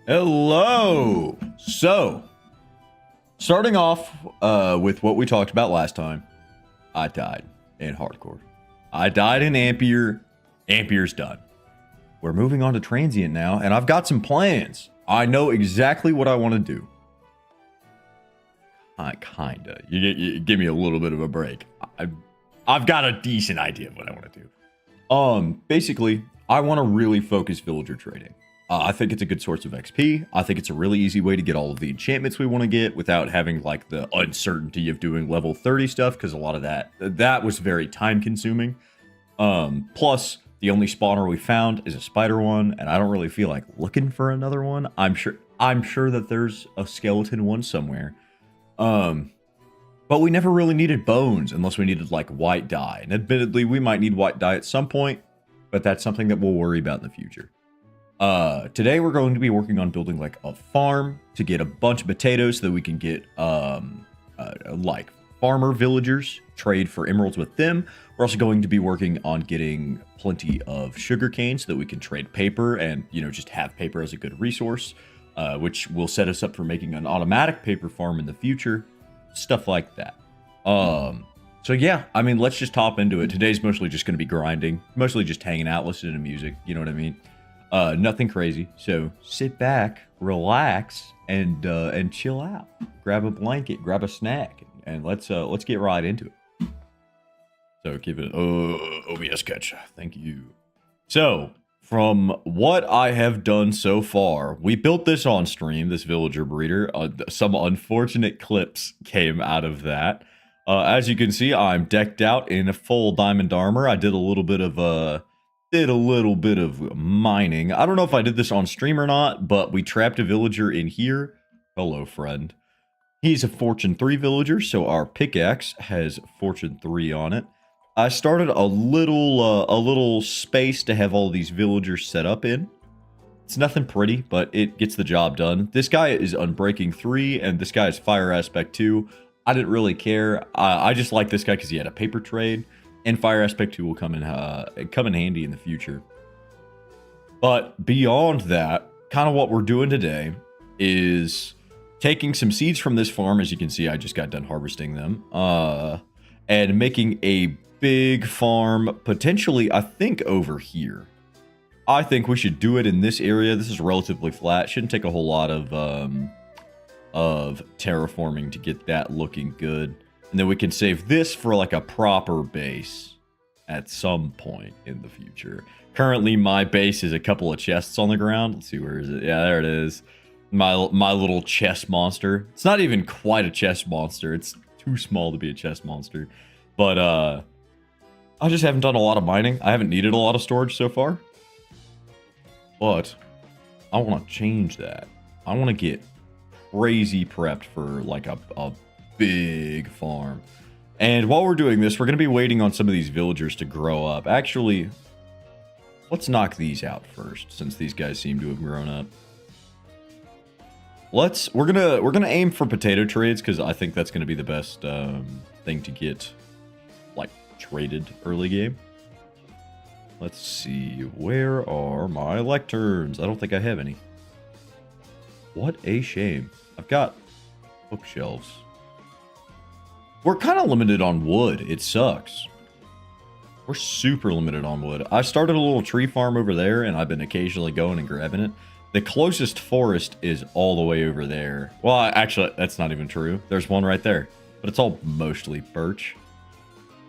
Hello. So, starting off with what we talked about last time, I died in hardcore. I died in Ampere. Ampere's done. We're moving on to transient now, and I've got some plans. I know exactly what I want to do. Kinda. You give me a little bit of a break. I've got a decent idea of what I want to do. Basically, I want to really focus villager trading. I think it's a good source of XP. I think it's a really easy way to get all of the enchantments we want to get without having like the uncertainty of doing level 30 stuff, because a lot of that was very time consuming. Plus, the only spawner we found is a spider one, and I don't really feel like looking for another one. I'm sure that there's a skeleton one somewhere. But we never really needed bones unless we needed like white dye. And admittedly, we might need white dye at some point, but that's something that we'll worry about in the future. Today we're going to be working on building like a farm to get a bunch of potatoes so that we can get like farmer villagers, trade for emeralds with them. We're also going to be working on getting plenty of sugarcane so that we can trade paper and, you know, just have paper as a good resource, which will set us up for making an automatic paper farm in the future, stuff like that. So yeah, I mean, let's just hop into it. Today's mostly just going to be grinding, mostly just hanging out, listening to music, you know what I mean? Nothing crazy. So sit back, relax, and chill out. Grab a blanket, grab a snack, and let's get right into it. So give it OBS catch. Thank you. So from what I have done so far, we built this on stream, this villager breeder. Some unfortunate clips came out of that. As you can see, I'm decked out in a full diamond armor. I did a little bit of mining. I don't know if I did this on stream or not, but we trapped a villager in here. Hello, friend. He's a Fortune 3 villager, so our pickaxe has Fortune 3 on it. I started a little space to have all these villagers set up in. It's nothing pretty, but it gets the job done. This guy is Unbreaking 3, and this guy is Fire Aspect 2. I didn't really care. I just like this guy because he had a paper trade. And Fire Aspect 2 will come in handy in the future. But beyond that, kind of what we're doing today is taking some seeds from this farm. As you can see, I just got done harvesting them. And making a big farm, potentially, I think, over here. I think we should do it in this area. This is relatively flat. Shouldn't take a whole lot of terraforming to get that looking good. And then we can save this for like a proper base at some point in the future. Currently, my base is a couple of chests on the ground. Let's see, where is it? Yeah, there it is. My little chest monster. It's not even quite a chest monster. It's too small to be a chest monster. But I just haven't done a lot of mining. I haven't needed a lot of storage so far. But I want to change that. I want to get crazy prepped for like a big farm. And while we're doing this, we're going to be waiting on some of these villagers to grow up. Actually, let's knock these out first, since these guys seem to have grown up. We're gonna aim for potato trades, because I think that's going to be the best thing to get like traded early game. Let's see, where are my lecterns? I don't think I have any. What a shame. I've got bookshelves. We're kind of limited on wood. It sucks. We're super limited on wood. I started a little tree farm over there, and I've been occasionally going and grabbing it. The closest forest is all the way over there. Well, actually, that's not even true. There's one right there. But it's all mostly birch.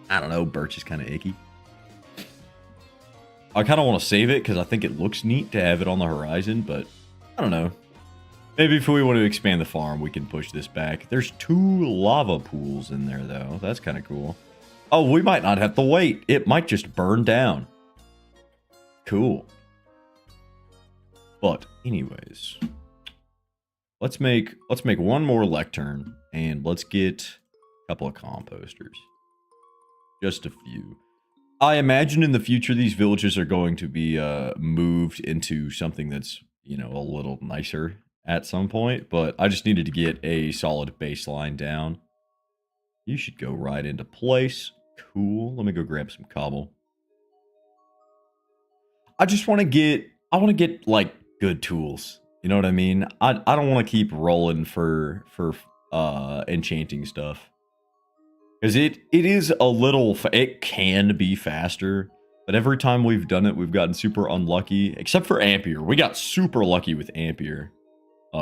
I don't know. Birch is kind of icky. I kind of want to save it because I think it looks neat to have it on the horizon, but I don't know. Maybe if we want to expand the farm, we can push this back. There's 2 lava pools in there, though. That's kind of cool. Oh, we might not have to wait. It might just burn down. Cool. But anyways, let's make one more lectern, and let's get a couple of composters. Just a few. I imagine in the future these villages are going to be moved into something that's, you know, a little nicer at some point, but I just needed to get a solid baseline down. You should go right into place. Cool. Let me go grab some cobble. I want to get like good tools. You know what I mean? I don't want to keep rolling for enchanting stuff. Because it is a little, it can be faster, but every time we've done it, we've gotten super unlucky, except for Ampere. We got super lucky with Ampere.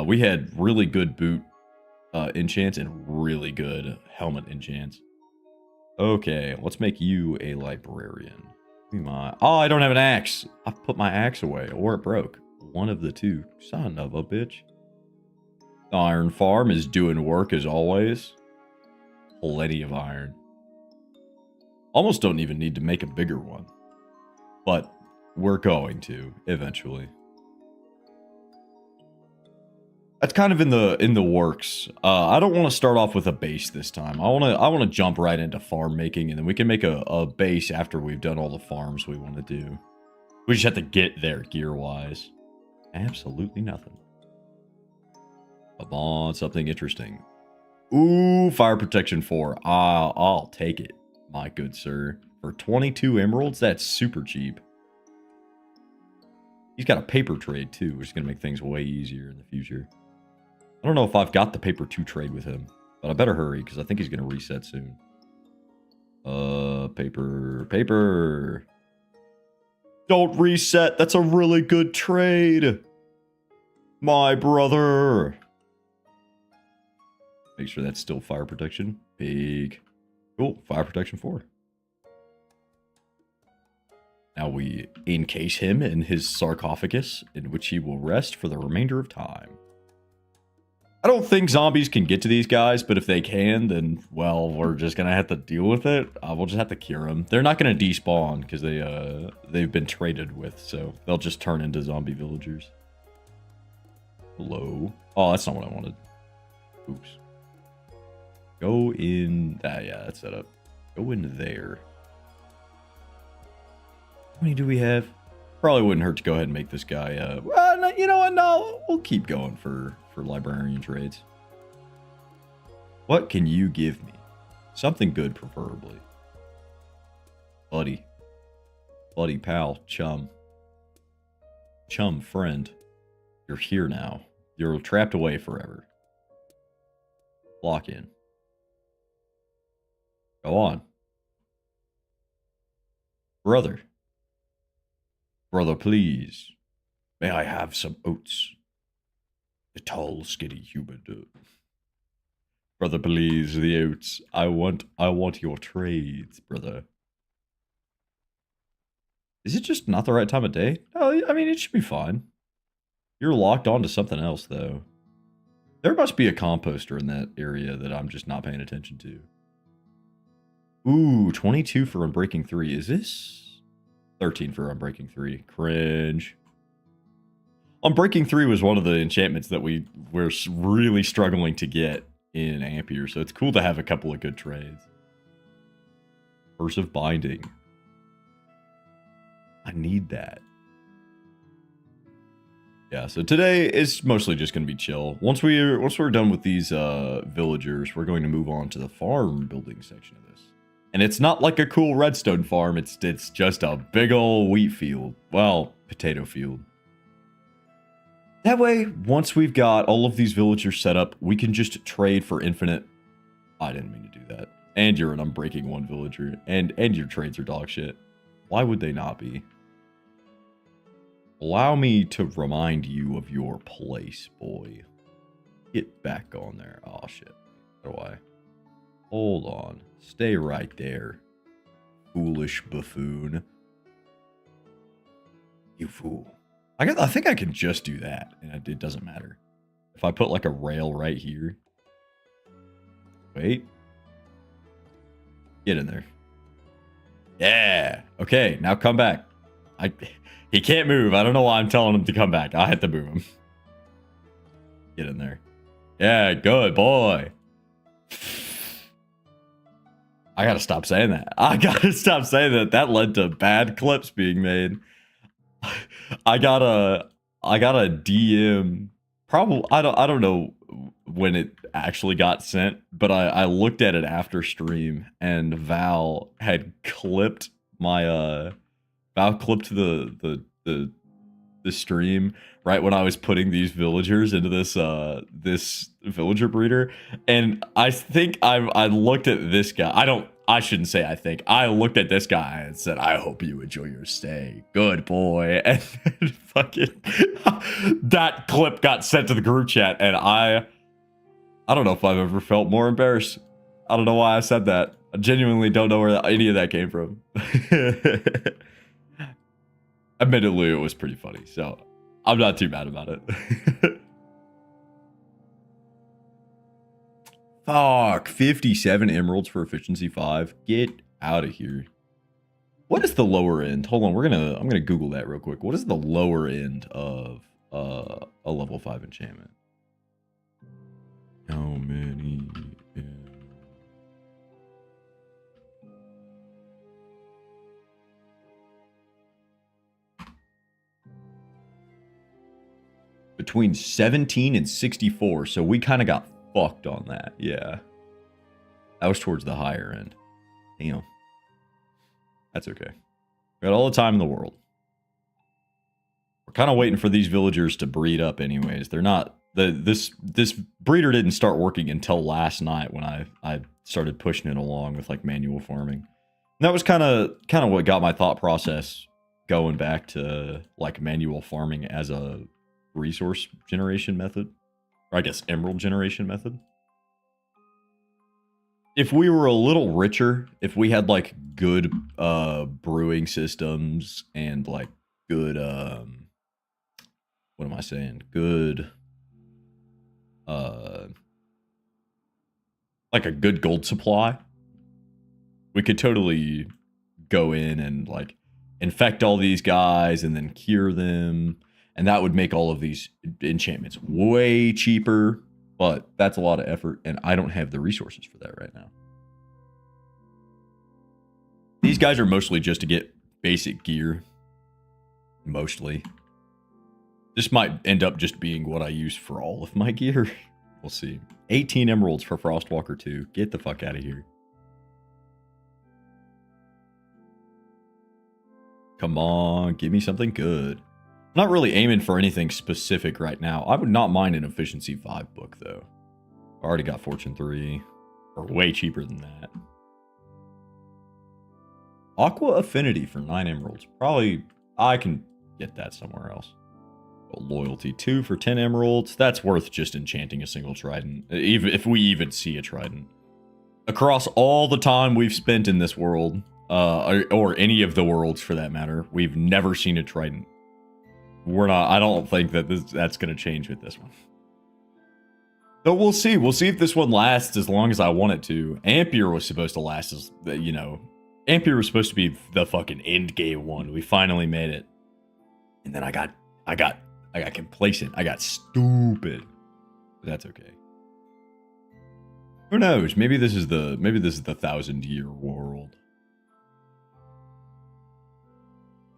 We had really good boot enchants and really good helmet enchants. Okay, let's make you a librarian. Oh, I don't have an axe. I put my axe away, or it broke. One of the two. Son of a bitch. The iron farm is doing work as always. Plenty of iron. Almost don't even need to make a bigger one. But we're going to eventually. That's kind of in the works. I don't want to start off with a base this time. I want to jump right into farm making, and then we can make a base after we've done all the farms we want to do. We just have to get there gear wise. Absolutely nothing. Come on, something interesting. Ooh, fire protection 4. I'll take it, my good sir. For 22 emeralds, that's super cheap. He's got a paper trade too, which is going to make things way easier in the future. I don't know if I've got the paper 2 trade with him, but I better hurry because I think he's going to reset soon. Paper. Don't reset. That's a really good trade. My brother. Make sure that's still fire protection. Big. Cool. Fire protection 4. Now we encase him in his sarcophagus, in which he will rest for the remainder of time. I don't think zombies can get to these guys, but if they can, then, well, we're just going to have to deal with it. We'll just have to cure them. They're not going to despawn because they've been traded with, so they'll just turn into zombie villagers. Hello? Oh, that's not what I wanted. Oops. Go in... yeah, that's set up. Go in there. How many do we have? Probably wouldn't hurt to go ahead and make this guy... well, no, you know what? No, we'll keep going for librarian trades. What can you give me? Something good, preferably. Buddy. Buddy, pal, chum. Chum, friend. You're here now. You're trapped away forever. Lock in. Go on. Brother. Brother, please. May I have some oats? The tall, skinny human. Brother, please, the oats. I want your trades, brother. Is it just not the right time of day? No, I mean, it should be fine. You're locked on to something else, though. There must be a composter in that area that I'm just not paying attention to. Ooh, 22 for Unbreaking 3. Is this? 13 for Unbreaking 3. Cringe. Unbreaking 3 was one of the enchantments that we're really struggling to get in Ampere, so it's cool to have a couple of good trades. Curse of Binding. I need that. Yeah, so today is mostly just going to be chill. Once we're done with these villagers, we're going to move on to the farm building section of this. And it's not like a cool redstone farm, it's just a big old wheat field. Well, potato field. That way, once we've got all of these villagers set up, we can just trade for infinite... I didn't mean to do that. And you're an Unbreaking 1 villager. And your trades are dog shit. Why would they not be? Allow me to remind you of your place, boy. Get back on there. Oh, shit. How do I? Hold on. Stay right there. Foolish buffoon. You fool. I think I can just do that, and it doesn't matter. If I put like a rail right here. Wait. Get in there. Yeah. Okay, now come back. He can't move. I don't know why I'm telling him to come back. I have to move him. Get in there. Yeah, good boy. I gotta stop saying that. I gotta stop saying that. That led to bad clips being made. I got a DM. Probably I don't know when it actually got sent, but I looked at it after stream, and Val had clipped my Val clipped the the stream right when I was putting these villagers into this this villager breeder, and I think I looked at this guy. I shouldn't say I think. I looked at this guy and said, "I hope you enjoy your stay. Good boy." And then fucking that clip got sent to the group chat, and I don't know if I've ever felt more embarrassed. I don't know why I said that. I genuinely don't know where any of that came from. Admittedly, it was pretty funny, so I'm not too mad about it. Fuck, 57 emeralds for efficiency 5. Get out of here. What is the lower end? Hold on, I'm gonna Google that real quick. What is the lower end of a level 5 enchantment? How many? Between 17 and 64, so we kind of got fucked on that. Yeah, that was towards the higher end. Damn, that's okay. We got all the time in the world. We're kind of waiting for these villagers to breed up anyways. They're not this breeder didn't start working until last night when I started pushing it along with like manual farming. And that was kind of what got my thought process going back to like manual farming as a resource generation method, or I guess emerald generation method. If we were a little richer, if we had like good brewing systems and like good what am I saying? Good like a good gold supply, we could totally go in and like infect all these guys and then cure them. And that would make all of these enchantments way cheaper, but that's a lot of effort, and I don't have the resources for that right now. These guys are mostly just to get basic gear. Mostly. This might end up just being what I use for all of my gear. We'll see. 18 emeralds for Frostwalker 2. Get the fuck out of here. Come on, give me something good. I'm not really aiming for anything specific right now. I would not mind an efficiency 5 book though. I already got fortune 3. Or way cheaper than that. Aqua Affinity for 9 emeralds. Probably I can get that somewhere else. But loyalty 2 for 10 emeralds. That's worth just enchanting a single trident. Even if we even see a trident. Across all the time we've spent in this world, or any of the worlds for that matter, we've never seen a trident. I don't think that that's going to change with this one. So we'll see. We'll see if this one lasts as long as I want it to. Ampere was supposed to last as, you know, Ampere was supposed to be the fucking end game one. We finally made it. And then I got complacent. I got stupid. But that's okay. Who knows? Maybe this is the 1,000-year world.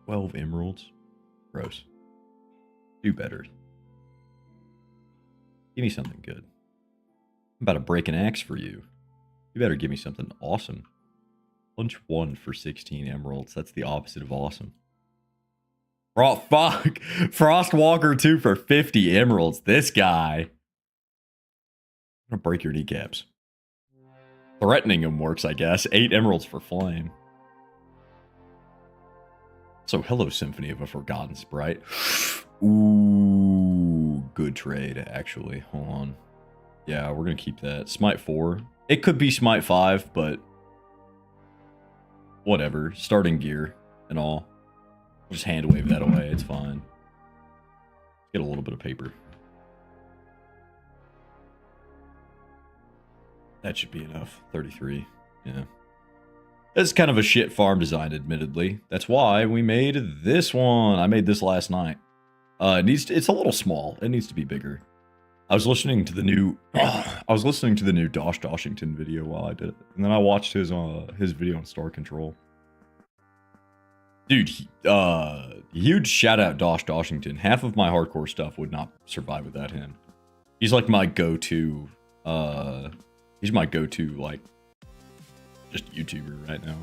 12 emeralds. Gross. Do better. Give me something good. I'm about to break an axe for you. You better give me something awesome. Punch 1 for 16 emeralds. That's the opposite of awesome. Oh, fuck. Frostwalker 2 for 50 emeralds. This guy. I'm gonna break your kneecaps. Threatening him works, I guess. 8 emeralds for flame. So, hello, Symphony of a Forgotten Sprite. Ooh, good trade, actually. Hold on. Yeah, we're going to keep that. Smite 4. It could be Smite 5, but whatever. Starting gear and all. Just hand wave that away. It's fine. Get a little bit of paper. That should be enough. 33. Yeah. It's kind of a shit farm design, admittedly. That's why we made this one. I made this last night. It's a little small. It needs to be bigger. I was listening to the new Dosh Doshington video while I did it, and then I watched his video on Star Control. Dude, huge shout out Dosh Doshington. Half of my hardcore stuff would not survive without him. He's like my go-to. He's my go-to like just YouTuber right now.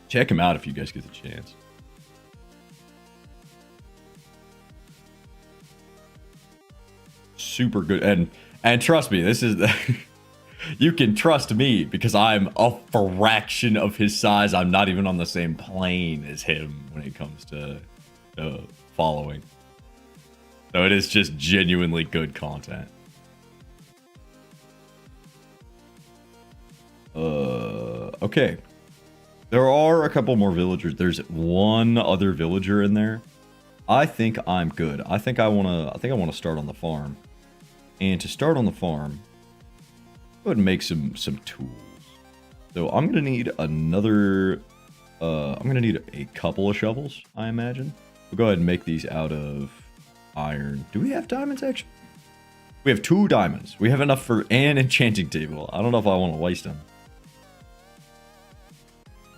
Check him out if you guys get the chance. super good. And trust me, this is you can trust me because I'm a fraction of his size. I'm not even on the same plane as him when it comes to following. So it is just genuinely good content. Okay. There are a couple more villagers. There's one other villager in there. I think I'm good. I think I wanna start on the farm. And to start on the farm, go ahead and make some tools. So I'm gonna need another I'm gonna need a couple of shovels, I imagine. We'll go ahead and make these out of iron. Do we have diamonds actually? We have 2 diamonds. We have enough for an enchanting table. I don't know if I want to waste them.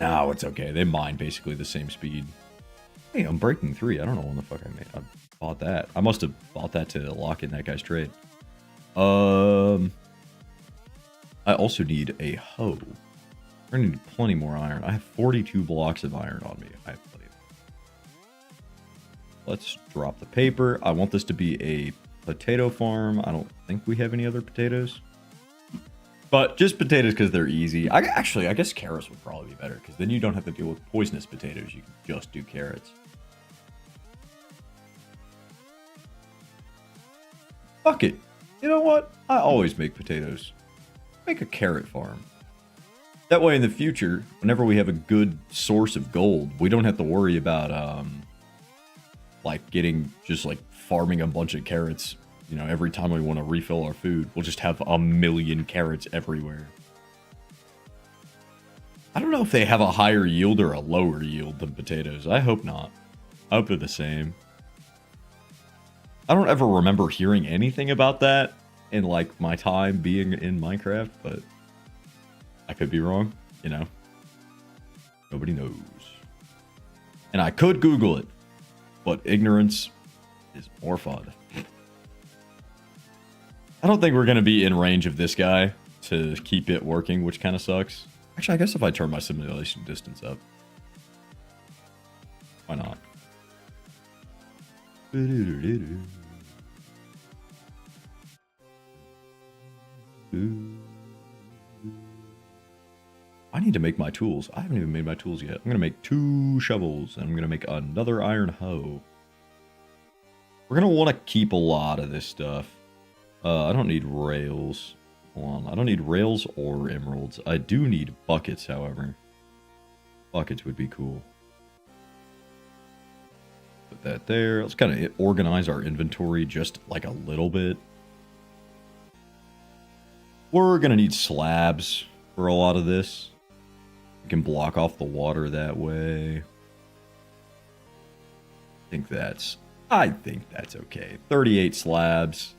No, it's okay. They mine basically the same speed. Hey, I'm breaking 3. I don't know when the fuck I bought that. I must have bought that to lock in that guy's trade. I also need a hoe. We're gonna need plenty more iron. I have 42 blocks of iron on me. I have plenty. Let's drop the paper. I want this to be a potato farm. I don't think we have any other potatoes. But just potatoes because they're easy. I guess carrots would probably be better because then you don't have to deal with poisonous potatoes. You can just do carrots. Fuck it. You know what? I always make potatoes. Make a carrot farm. That way in the future, whenever we have a good source of gold, we don't have to worry about like farming a bunch of carrots. You know, every time we want to refill our food, we'll just have a million carrots everywhere. I don't know if they have a higher yield or a lower yield than potatoes. I hope not. I hope they're the same. I don't ever remember hearing anything about that in like my time being in Minecraft, but I could be wrong, you know. Nobody knows. And I could Google it, but ignorance is more fun. I don't think we're going to be in range of this guy to keep it working, which kind of sucks. Actually, I guess if I turn my simulation distance up. Why not? I need to make my tools. I haven't even made my tools yet. I'm going to make 2 shovels, and I'm going to make another iron hoe. We're going to want to keep a lot of this stuff. I don't need rails. Hold on. I don't need rails or emeralds. I do need buckets, however. Buckets would be cool. Put that there. Let's kind of organize our inventory just like a little bit. We're going to need slabs for a lot of this. We can block off the water that way. I think that's okay. 38 slabs.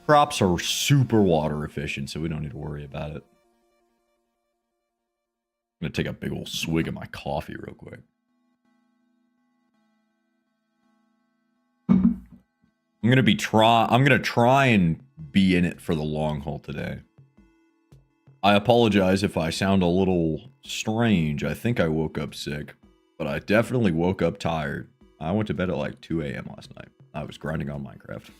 Crops are super water efficient, so we don't need to worry about it. I'm going to take a big old swig of my coffee real quick. I'm going to try and be in it for the long haul today. I apologize if I sound a little strange. I think I woke up sick, but I definitely woke up tired. I went to bed at like 2 a.m. last night. I was grinding on Minecraft.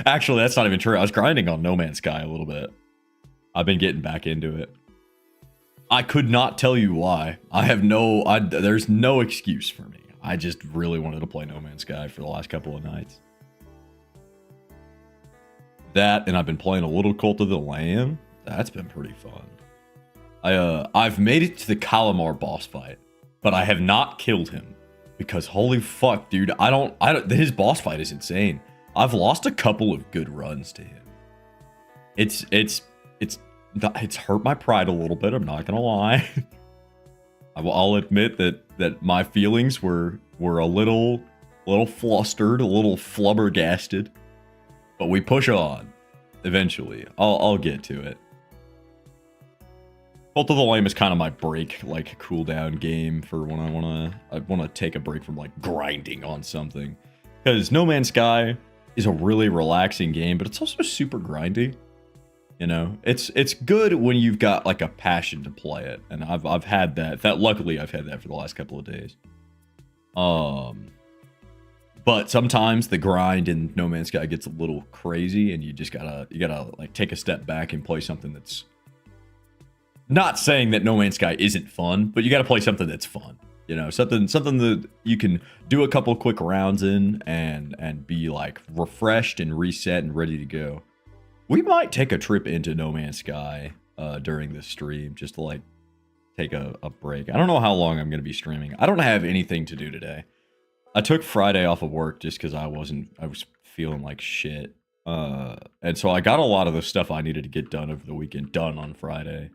Actually, that's not even true. I was grinding on No Man's Sky a little bit. I've been getting back into it. I could not tell you why. There's no excuse for me. I just really wanted to play No Man's Sky for the last couple of nights. That, and I've been playing a little Cult of the Lamb. That's been pretty fun. I've made it to the Calamar boss fight, but I have not killed him because holy fuck, dude, his boss fight is insane. I've lost a couple of good runs to him. It's hurt my pride a little bit. I'm not gonna lie. I'll admit that my feelings were a little flustered, a little flubbergasted, but we push on. Eventually, I'll get to it. Cult of the Lamb is kind of my break, like cooldown game for when I wanna take a break from like grinding on something, because No Man's Sky is a really relaxing game, but it's also super grindy. You know, it's good when you've got like a passion to play it, and I've had that. Luckily I've had that for the last couple of days. But sometimes the grind in No Man's Sky gets a little crazy, and you gotta like take a step back and play something that's not saying that No Man's Sky isn't fun, but you gotta play something that's fun. You know, something that you can do a couple quick rounds in and be like refreshed and reset and ready to go. We might take a trip into No Man's Sky during this stream just to like take a break. I don't know how long I'm gonna be streaming. I don't have anything to do today. I took Friday off of work just because I was feeling like shit. And so I got a lot of the stuff I needed to get done over the weekend done on Friday.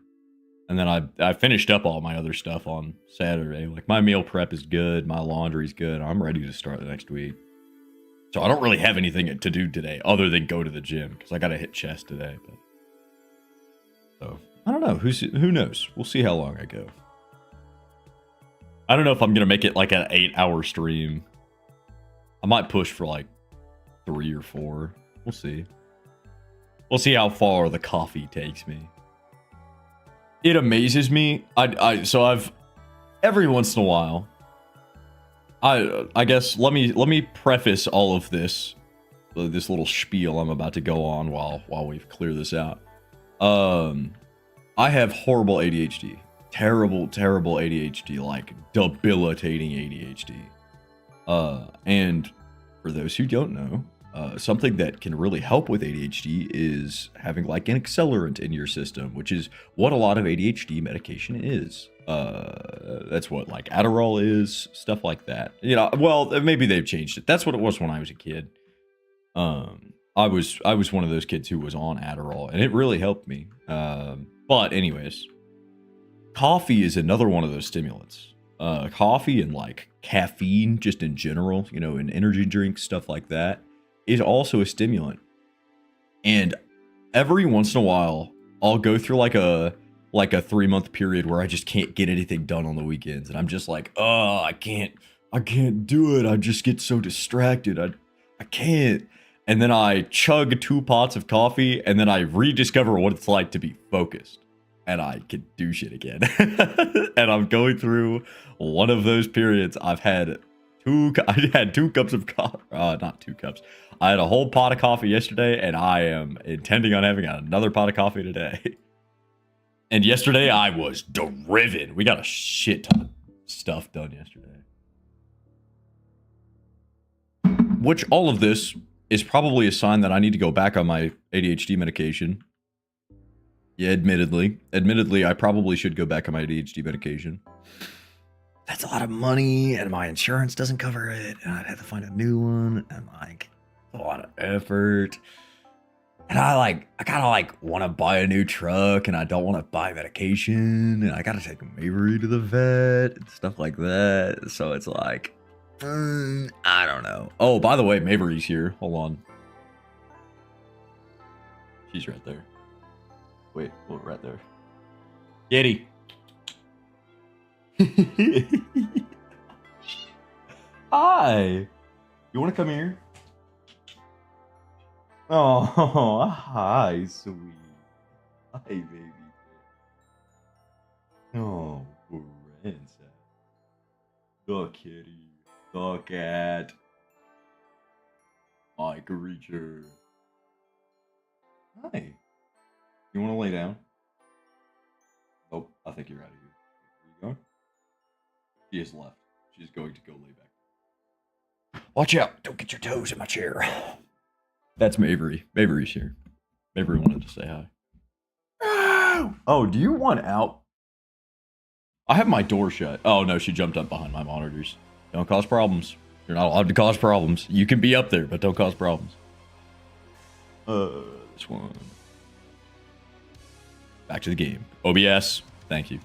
And then I finished up all my other stuff on Saturday. Like my meal prep is good, my laundry's good. I'm ready to start the next week. So I don't really have anything to do today other than go to the gym because I got to hit chest today. But so I don't know. Who knows? We'll see how long I go. I don't know if I'm gonna make it like an 8-hour stream. I might push for like 3 or 4. We'll see. We'll see how far the coffee takes me. It amazes me. So I've every once in a while. I guess let me preface all of this little spiel I'm about to go on while we clear this out. I have horrible ADHD. Terrible ADHD, like debilitating ADHD. And for those who don't know, something that can really help with ADHD is having like an accelerant in your system, which is what a lot of ADHD medication is. That's what like Adderall is, stuff like that. You know, well, maybe they've changed it. That's what it was when I was a kid. I was one of those kids who was on Adderall, and it really helped me. But anyways, coffee is another one of those stimulants. Coffee and like caffeine just in general, you know, in energy drinks, stuff like that, is also a stimulant. And every once in a while, I'll go through like a 3-month period where I just can't get anything done on the weekends. And I'm just like, oh, I can't do it. I just get so distracted. I can't. And then I chug 2 pots of coffee, and then I rediscover what it's like to be focused. And I can do shit again. And I'm going through one of those periods. I had 2 cups of coffee. Not 2 cups. I had a whole pot of coffee yesterday, and I am intending on having another pot of coffee today. And yesterday I was driven. We got a shit ton of stuff done yesterday. Which all of this is probably a sign that I need to go back on my ADHD medication. Yeah, admittedly, I probably should go back on my ADHD medication. That's a lot of money, and my insurance doesn't cover it, and I'd have to find a new one, and like a lot of effort. And I kind of like want to buy a new truck, and I don't want to buy medication, and I got to take Mabry to the vet and stuff like that. So it's like, I don't know. Oh, by the way, Mabry's here. Hold on. She's right there. Wait, look right there. Kitty. Hi. You want to come here? Oh, hi, sweet. Hi, baby. Oh, princess. The kitty. The cat. My creature. Hi. You want to lay down? Nope, I think you're out of here. Where are you going? She has left. She's going to go lay back. Watch out. Don't get your toes in my chair. That's Mabry. Mabry's here. Mabry wanted to say hi. Oh, do you want out? I have my door shut. Oh, no, she jumped up behind my monitors. Don't cause problems. You're not allowed to cause problems. You can be up there, but don't cause problems. This one. Back to the game. OBS. Thank you.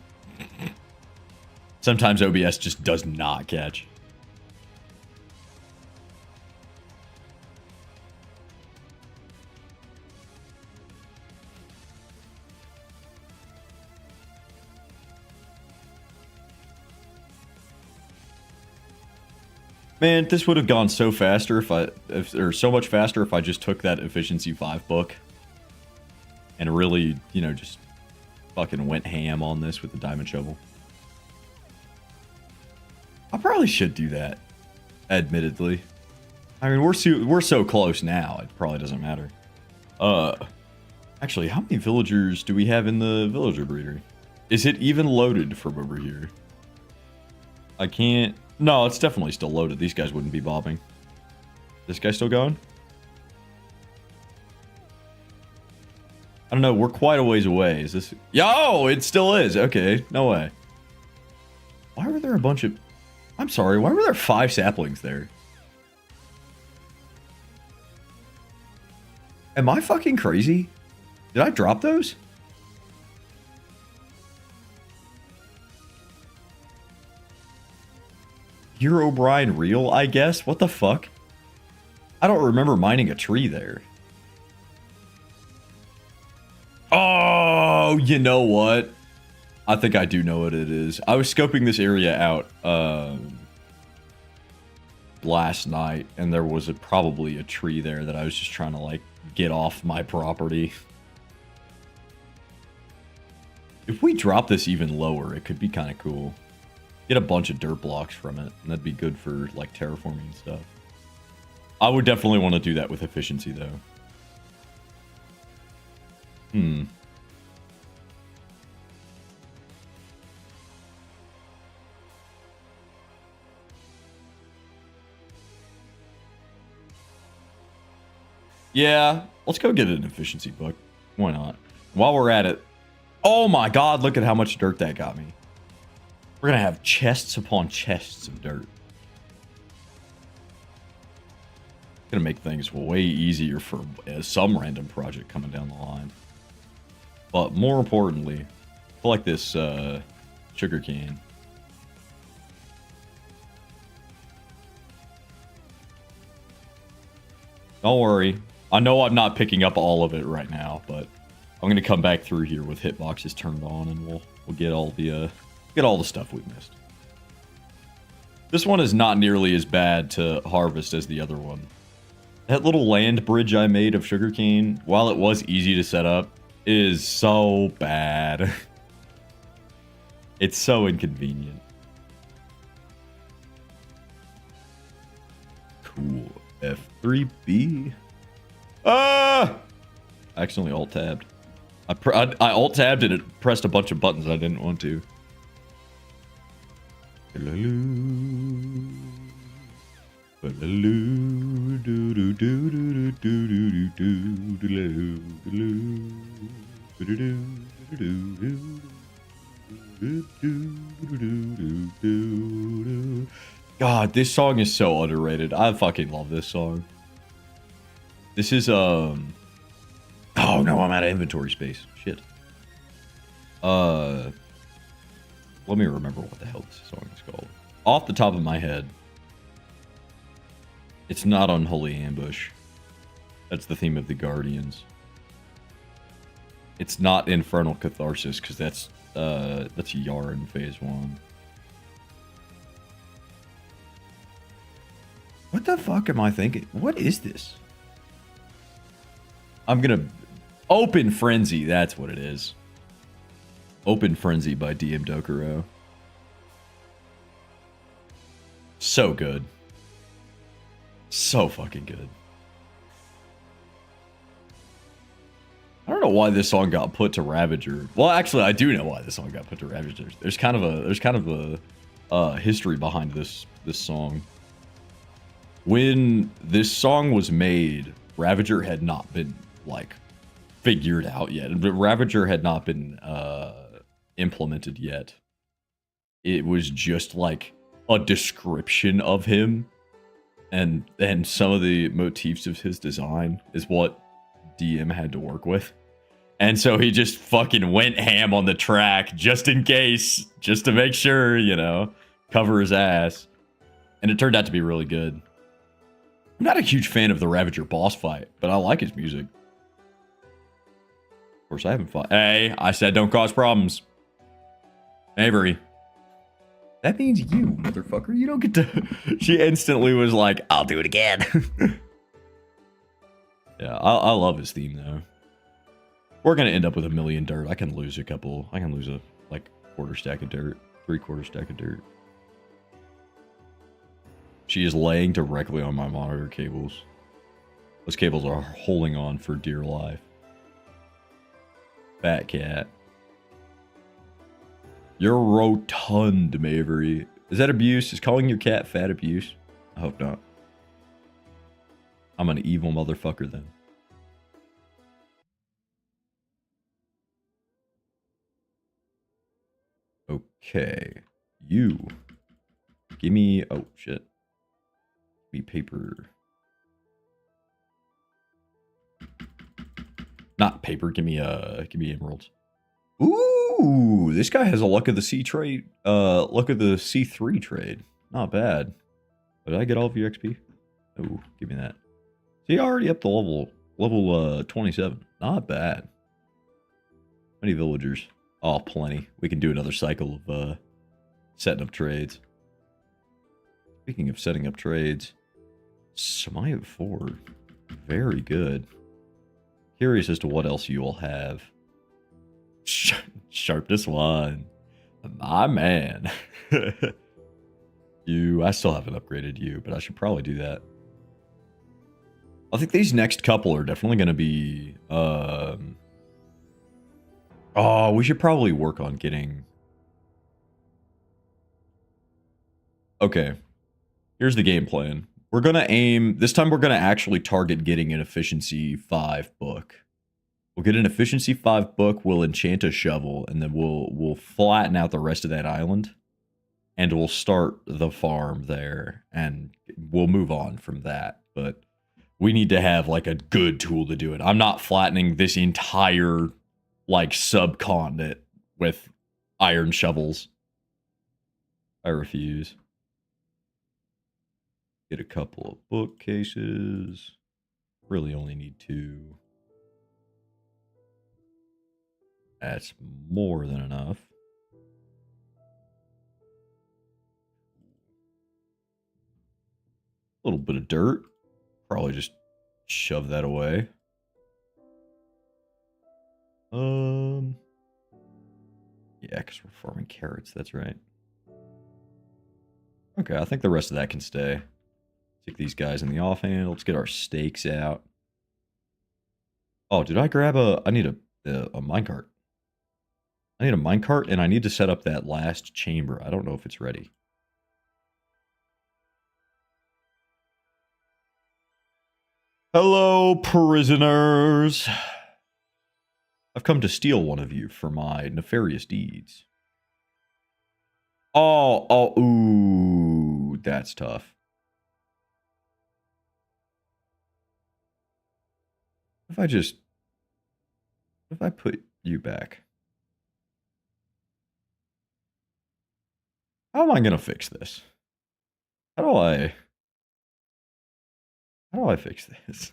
Sometimes OBS just does not catch. Man, this would have gone so faster or so much faster if I just took that Efficiency 5 book and really, you know, just fucking went ham on this with the diamond shovel. I probably should do that, admittedly. I mean, we're so close now. It probably doesn't matter. Actually, how many villagers do we have in the villager breeder? Is it even loaded from over here? I can't. No, it's definitely still loaded. These guys wouldn't be bobbing. This guy still going? I don't know. We're quite a ways away. Is this? Yo, it still is. Okay, no way. Why were there a bunch of? I'm sorry. Why were there 5 saplings there? Am I fucking crazy? Did I drop those? Herobrine real, I guess? What the fuck? I don't remember mining a tree there. Oh, you know what? I think I do know what it is. I was scoping this area out last night, and there was probably a tree there that I was just trying to, like, get off my property. If we drop this even lower, it could be kind of cool. Get a bunch of dirt blocks from it, and that'd be good for, like, terraforming and stuff. I would definitely want to do that with efficiency, though. Yeah, let's go get an efficiency book. Why not? While we're at it... Oh my god, look at how much dirt that got me. We're gonna have chests upon chests of dirt. Gonna make things way easier for some random project coming down the line. But more importantly, I feel like this sugarcane. Don't worry. I know I'm not picking up all of it right now, but I'm gonna come back through here with hitboxes turned on, and we'll get all the stuff we missed. This one is not nearly as bad to harvest as the other one. That little land bridge I made of sugarcane, while it was easy to set up, is so bad. It's so inconvenient. Cool. F3B. Ah! I accidentally alt-tabbed. I alt-tabbed and it pressed a bunch of buttons I didn't want to. God, this song is so underrated. I fucking love this song. This is, oh no, I'm out of inventory space. Shit. Let me remember what the hell this song is called. Off the top of my head, it's not Unholy Ambush. That's the theme of the Guardians. It's not Infernal Catharsis, because that's Yarn Phase 1. What the fuck am I thinking? What is this? I'm gonna... Open Frenzy, that's what it is. Open Frenzy by DM Dokuro. So good. So fucking good. I don't know why this song got put to Ravager. Well, actually, I do know why this song got put to Ravager. There's kind of a history behind this song. When this song was made, Ravager had not been, like, figured out yet. Ravager had not been implemented yet. It was just like a description of him, and some of the motifs of his design is what DM had to work with. And so he just fucking went ham on the track just in case, just to make sure, you know, cover his ass. And it turned out to be really good. I'm not a huge fan of the Ravager boss fight, but I like his music. Of course, I haven't fought. Hey, I said don't cause problems. Avery. That means you, motherfucker. You don't get to... She instantly was like, I'll do it again. Yeah, I love his theme, though. We're going to end up with 1,000,000 dirt. I can lose a couple... I can lose a, like, quarter stack of dirt. 3/4 stack of dirt. She is laying directly on my monitor cables. Those cables are holding on for dear life. Fat cat. You're rotund, Mavery. Is that abuse? Is calling your cat fat abuse? I hope not. I'm an evil motherfucker then. Okay. You. Give me... Oh, shit. Give me paper. Not paper. Give me emeralds. Ooh, this guy has a luck of the sea trade. Luck of the C3 trade. Not bad. Did I get all of your XP? Oh, give me that. See, already up to level 27. Not bad. How many villagers? Oh, plenty. We can do another cycle of setting up trades. Speaking of setting up trades, Smite 4. Very good. Curious as to what else you all have. Sharpness 1. My man. I still haven't upgraded you, but I should probably do that. I think these next couple are definitely going to be... Oh, we should probably work on getting... Okay. Here's the game plan. We're going to aim... This time we're going to actually target getting an Efficiency 5 book. We'll get an Efficiency 5 book, we'll enchant a shovel, and then we'll flatten out the rest of that island. And we'll start the farm there, and we'll move on from that. But we need to have, like, a good tool to do it. I'm not flattening this entire, like, subcontinent with iron shovels. I refuse. Get a couple of bookcases. Really only need 2. That's more than enough. A little bit of dirt. Probably just shove that away. Yeah, because we're farming carrots, that's right. Okay, I think the rest of that can stay. Stick these guys in the offhand. Let's get our stakes out. Oh, did I grab I need a minecart. I need a minecart, and I need to set up that last chamber. I don't know if it's ready. Hello, prisoners. I've come to steal one of you for my nefarious deeds. Ooh, that's tough. If I put you back? How am I going to fix this? How do I fix this?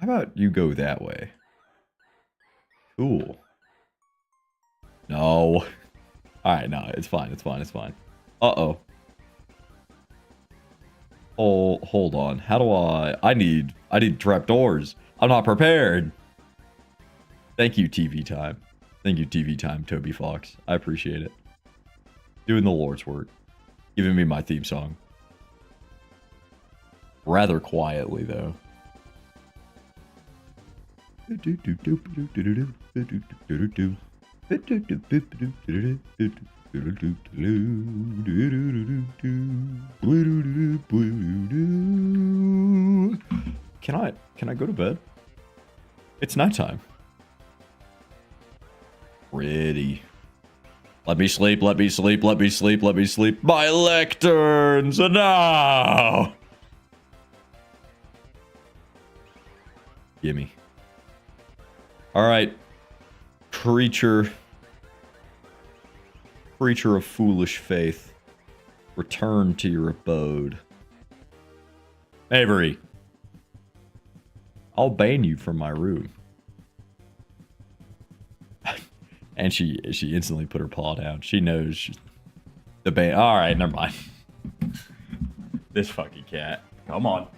How about you go that way? Cool. No. Alright, no, it's fine, it's fine, it's fine. Uh-oh. Oh, hold on. How do I need trapdoors. I'm not prepared. Thank you, TV time. Thank you, TV time, Toby Fox. I appreciate it. Doing the Lord's work. Giving me my theme song. Rather quietly, though. Can I go to bed? It's nighttime. Pretty. Let me sleep, let me sleep, let me sleep, let me sleep. My lecterns! No! Gimme. Alright. Creature of foolish faith. Return to your abode. Avery. I'll ban you from my room. And she instantly put her paw down. She knows the ban. All right, never mind. This fucking cat. Come on.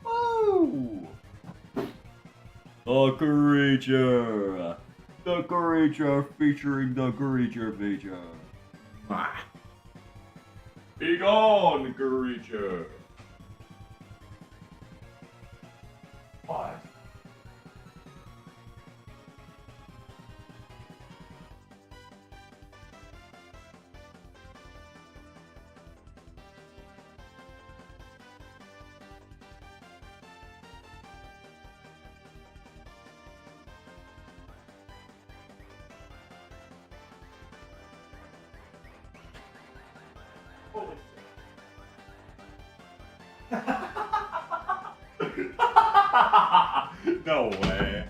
Oh, a creature. The creature featuring the creature feature. Ah. Be gone, creature. What? No way.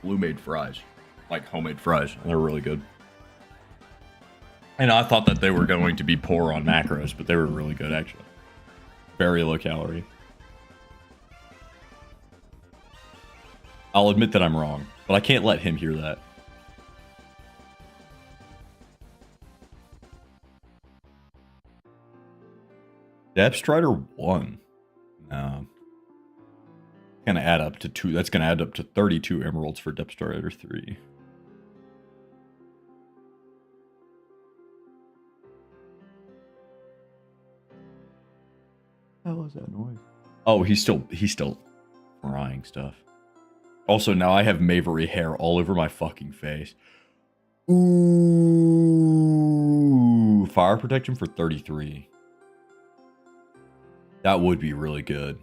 Blue made fries. Like homemade fries. They're really good. And I thought that they were going to be poor on macros, but they were really good actually. Very low calorie. I'll admit that I'm wrong, but I can't let him hear that. Depth Strider 1. No. Gonna add up to 2. That's gonna add up to 32 emeralds for Depth Strider 3. What the hell is that noise? Oh, he's still frying stuff. Also, now I have Mavery hair all over my fucking face. Ooh, fire protection for 33. That would be really good.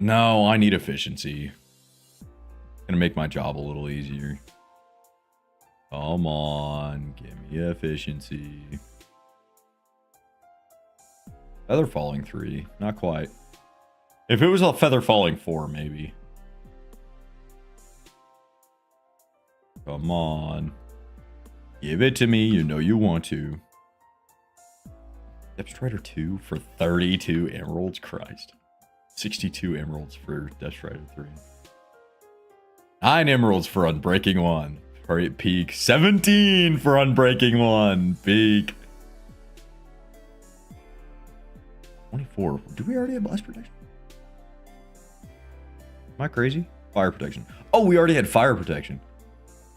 No, I need efficiency. Gonna make my job a little easier. Come on, give me efficiency. Feather falling 3, not quite. If it was a feather falling 4, maybe. Come on. Give it to me, you know you want to. Depth Strider 2 for 32 emeralds? Christ. 62 emeralds for Depth Strider 3. 9 emeralds for Unbreaking 1. Peak. 17 for Unbreaking 1. Peak. 24. Do we already have blast protection? Am I crazy? Fire protection. Oh, we already had fire protection.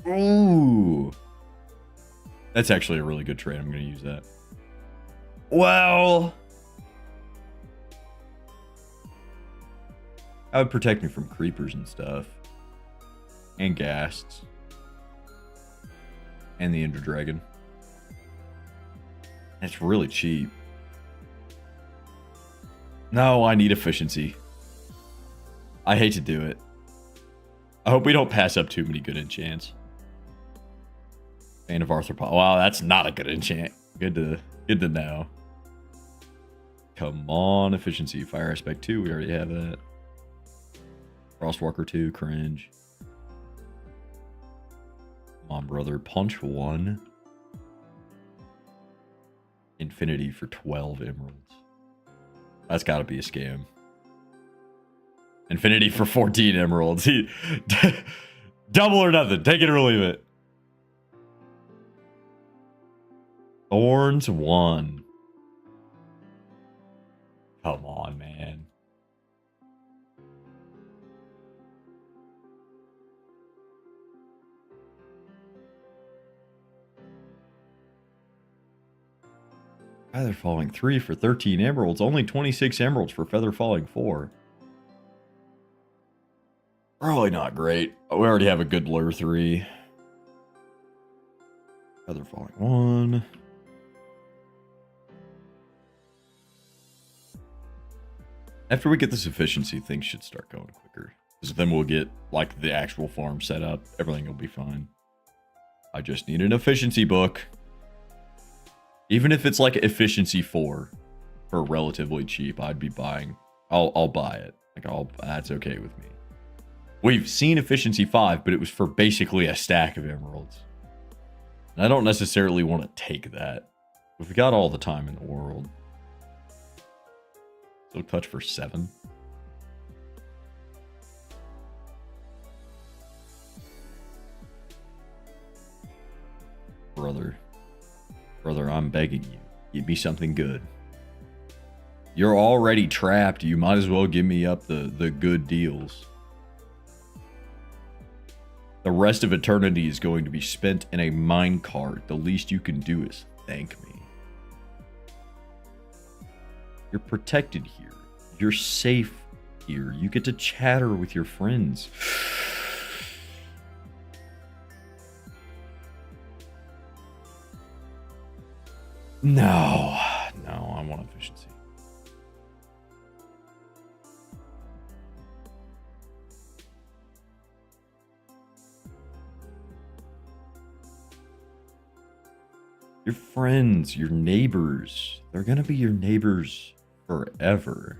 Ooh. That's actually a really good trade. I'm going to use that. Well, that would protect me from creepers and stuff. And ghasts. And the Ender Dragon. It's really cheap. No, I need efficiency. I hate to do it. I hope we don't pass up too many good enchants. Bane of Arthropod. Wow, that's not a good enchant. Good to know. Come on, efficiency. Fire Aspect 2, we already have that. Frostwalker 2, cringe. Come on, brother. Punch 1. Infinity for 12 emeralds. That's gotta be a scam. Infinity for 14 emeralds. Double or nothing. Take it or leave it. Thorns 1. Come on, man. Feather Falling 3 for 13 emeralds. Only 26 emeralds for Feather Falling 4. Probably not great. We already have a good Lure 3. Feather Falling 1. After we get this efficiency, things should start going quicker. Because then we'll get, like, the actual farm set up. Everything will be fine. I just need an efficiency book. Even if it's like efficiency 4 for relatively cheap, I'd be buying. I'll buy it. Like, that's okay with me. We've seen efficiency 5, but it was for basically a stack of emeralds. And I don't necessarily want to take that. We've got all the time in the world. Silk Touch for 7. Brother, I'm begging you. Give me something good. You're already trapped. You might as well give me up the good deals. The rest of eternity is going to be spent in a minecart. The least you can do is thank me. You're protected here. You're safe here. You get to chatter with your friends. No, I want efficiency. Your friends, your neighbors, they're gonna be your neighbors forever.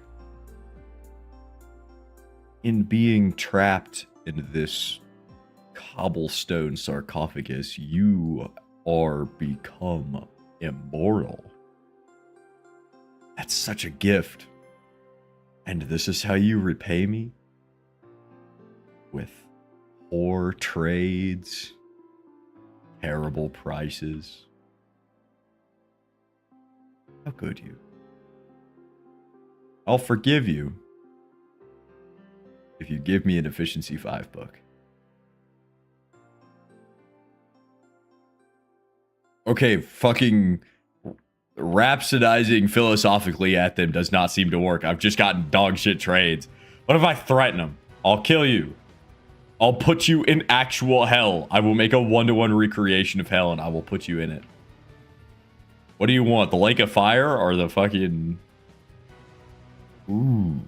In being trapped in this cobblestone sarcophagus, you are become immortal. That's such a gift. And this is how you repay me? With poor trades, terrible prices. How could you? I'll forgive you if you give me an efficiency 5 book. Okay, fucking rhapsodizing philosophically at them does not seem to work. I've just gotten dog shit trades. What if I threaten them? I'll kill you. I'll put you in actual hell. I will make a 1-to-1 recreation of hell and I will put you in it. What do you want? The lake of fire or the fucking... Ooh.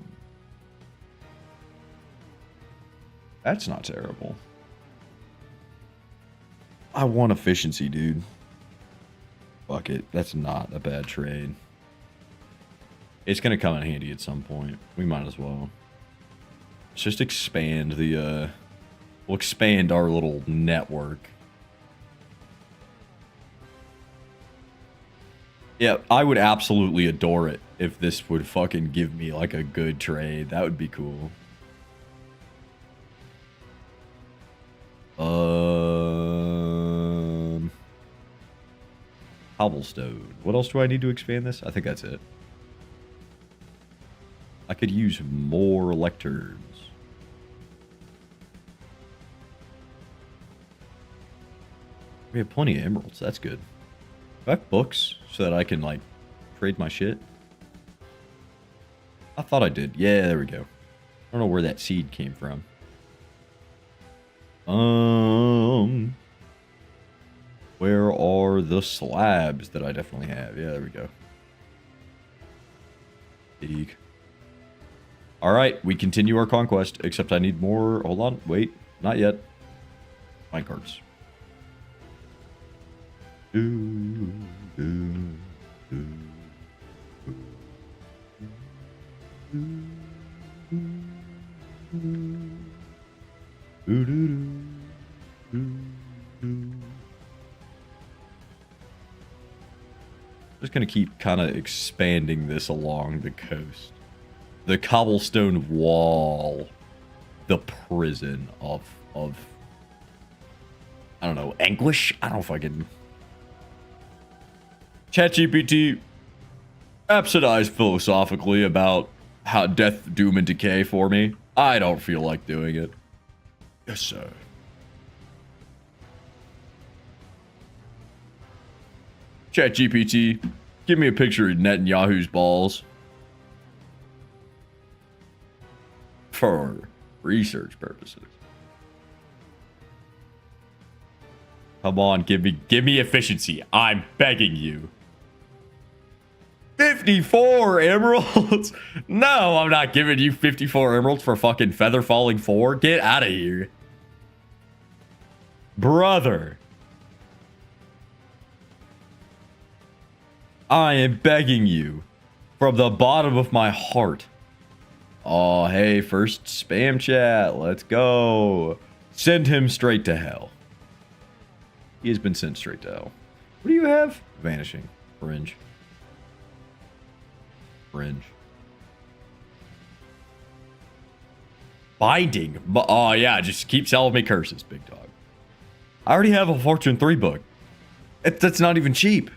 That's not terrible. I want efficiency, dude. Fuck it. That's not a bad trade. It's going to come in handy at some point. We might as well. Let's just expand the... We'll expand our little network. Yeah, I would absolutely adore it if this would fucking give me like a good trade. That would be cool. Cobblestone. What else do I need to expand this? I think that's it. I could use more lecterns. We have plenty of emeralds. That's good. Do I have books so that I can, like, trade my shit? I thought I did. Yeah, there we go. I don't know where that seed came from. Where are the slabs that I definitely have? Yeah, there we go. Eek. All right, we continue our conquest, except I need more. Hold on. Wait. Not yet. Minecarts. Just gonna keep kind of expanding this along the coast. The cobblestone wall, the prison of I don't know, anguish? I don't fucking... ChatGPT rhapsodized philosophically about how death, doom, and decay for me. I don't feel like doing it. Yes, sir. ChatGPT, give me a picture of Netanyahu's balls. For research purposes. Come on, give me efficiency. I'm begging you. 54 emeralds? No, I'm not giving you 54 emeralds for fucking Feather Falling 4. Get out of here. Brother. I am begging you from the bottom of my heart. Oh, hey, first spam chat. Let's go. Send him straight to hell. He has been sent straight to hell. What do you have? Vanishing. Fringe. Fringe. Binding. Oh, yeah. Just keep selling me curses, big dog. I already have a Fortune 3 book. That's not even cheap.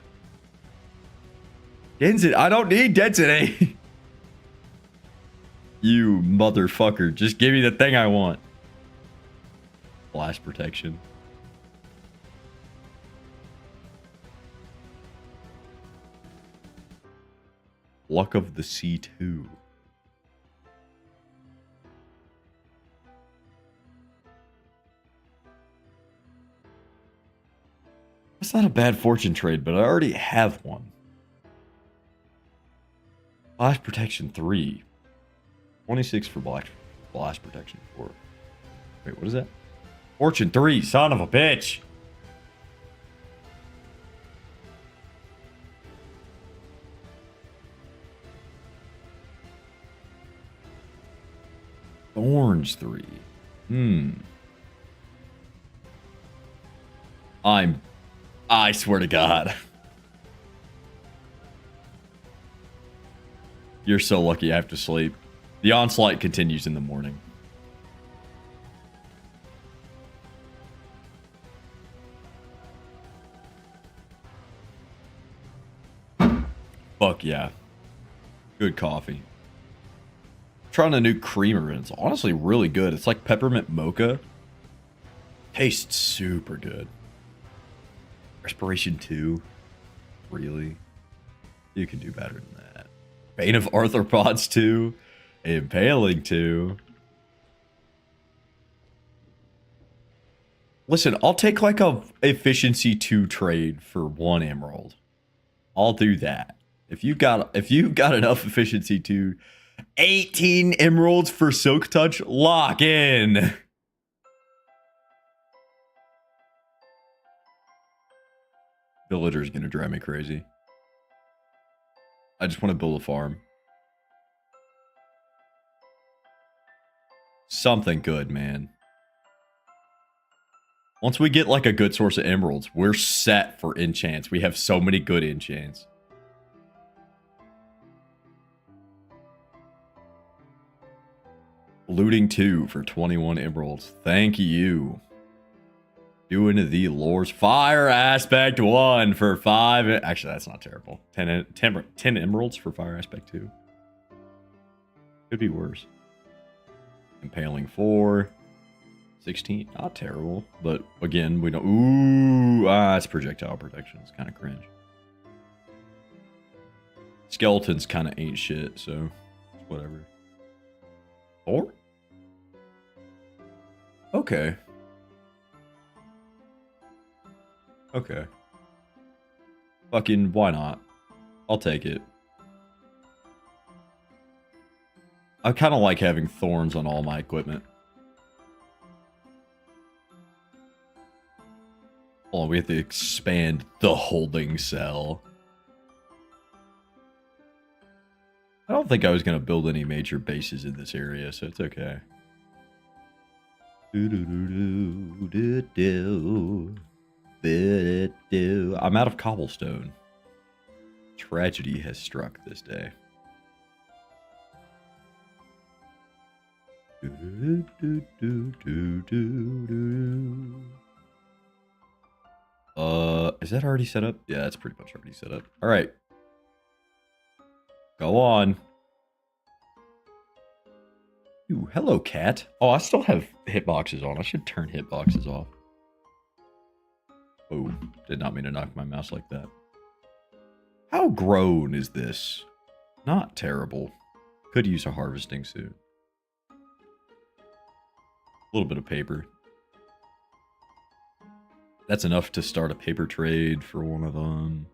Density. I don't need density. You motherfucker. Just give me the thing I want. Blast protection. Luck of the Sea 2. That's not a bad fortune trade, but I already have one. Blast protection 3. 26 for blast protection 4. Wait, what is that? Fortune 3, son of a bitch. Thorns 3. I swear to God. You're so lucky I have to sleep. The onslaught continues in the morning. Fuck yeah. Good coffee. Trying a new creamer and it's honestly really good. It's like peppermint mocha. Tastes super good. Respiration 2. Really? You can do better than that. Bane of Arthropods 2. Impaling 2. Listen, I'll take like a efficiency 2 trade for 1 emerald. I'll do that. If you got enough efficiency 2, 18 emeralds for Silk Touch, lock in. Villager's gonna drive me crazy. I just want to build a farm. Something good, man. Once we get like a good source of emeralds, we're set for enchants. We have so many good enchants. Looting 2 for 21 emeralds. Thank you. Doing the lores. Fire aspect 1 for 5. Actually, that's not terrible. 10 emeralds for fire aspect 2. Could be worse. Impaling 4. 16. Not terrible. But again, we don't. Ooh. It's projectile protection. It's kind of cringe. Skeletons kind of ain't shit, so it's whatever. 4? Okay. Okay. Fucking, why not? I'll take it. I kind of like having thorns on all my equipment. Oh, we have to expand the holding cell. I don't think I was going to build any major bases in this area, so it's okay. I'm out of cobblestone. Tragedy has struck this day. Is that already set up? Yeah, it's pretty much already set up. All right. Go on. Ooh, hello, cat. Oh, I still have hitboxes on. I should turn hitboxes off. Oh, did not mean to knock my mouse like that. How grown is this? Not terrible. Could use a harvesting suit. A little bit of paper. That's enough to start a paper trade for one of them.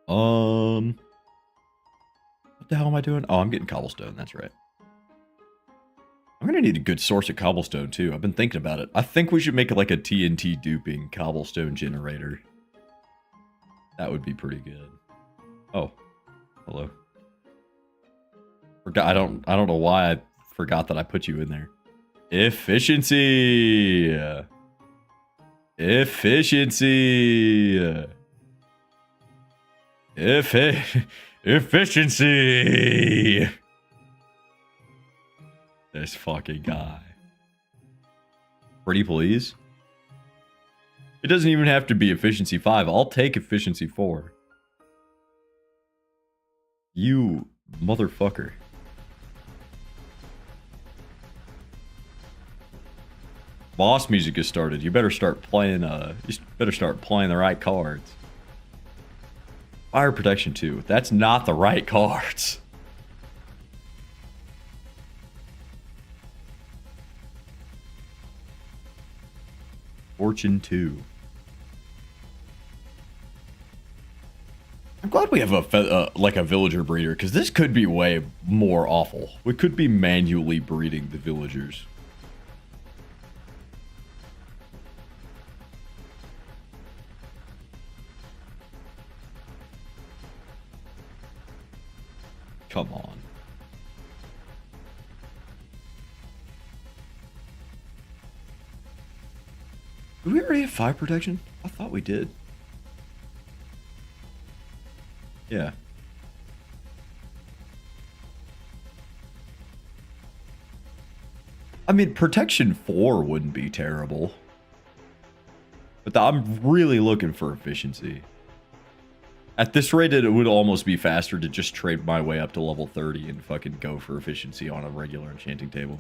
What the hell am I doing? Oh, I'm getting cobblestone. That's right. I'm gonna need a good source of cobblestone too. I've been thinking about it. I think we should make like a TNT duping cobblestone generator. That would be pretty good. Oh, hello. Forgot. I don't know why I forgot that I put you in there. Efficiency. Efficiency. Efficiency. This fucking guy. Pretty please. It doesn't even have to be efficiency 5. I'll take efficiency 4. You motherfucker. Boss music has started. You better start playing, the right cards. Fire Protection 2. That's not the right cards. Fortune 2. I'm glad we have a villager breeder, because this could be way more awful. We could be manually breeding the villagers. Come on. Did we already have 5 protection? I thought we did. Yeah. I mean, protection 4 wouldn't be terrible. But I'm really looking for efficiency. At this rate, it would almost be faster to just trade my way up to level 30 and fucking go for efficiency on a regular enchanting table.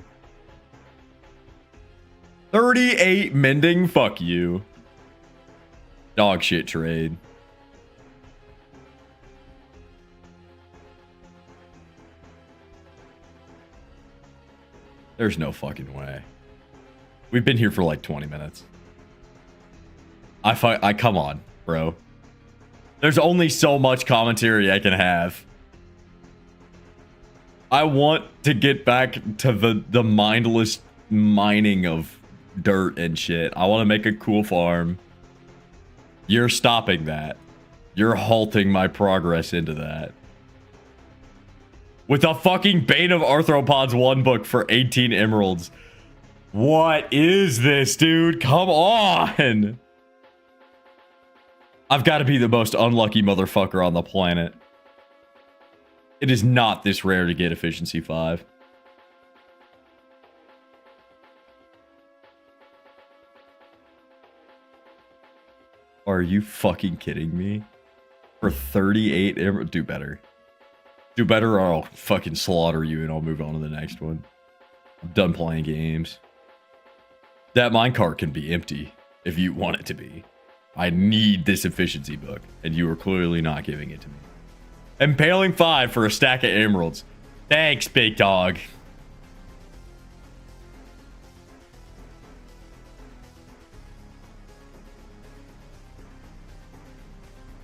38 mending? Fuck you. Dog shit trade. There's no fucking way. We've been here for like 20 minutes. I come on, bro. There's only so much commentary I can have. I want to get back to the mindless mining of dirt and shit. I want to make a cool farm. You're stopping that. You're halting my progress into that. With a fucking Bane of Arthropods 1 book for 18 emeralds. What is this, dude? Come on! I've got to be the most unlucky motherfucker on the planet. It is not this rare to get efficiency 5. Are you fucking kidding me? For 38 emeralds? Do better. Do better or I'll fucking slaughter you and I'll move on to the next one. I'm done playing games. That minecart can be empty if you want it to be. I need this efficiency book, and you are clearly not giving it to me. Impaling 5 for a stack of emeralds. Thanks, big dog.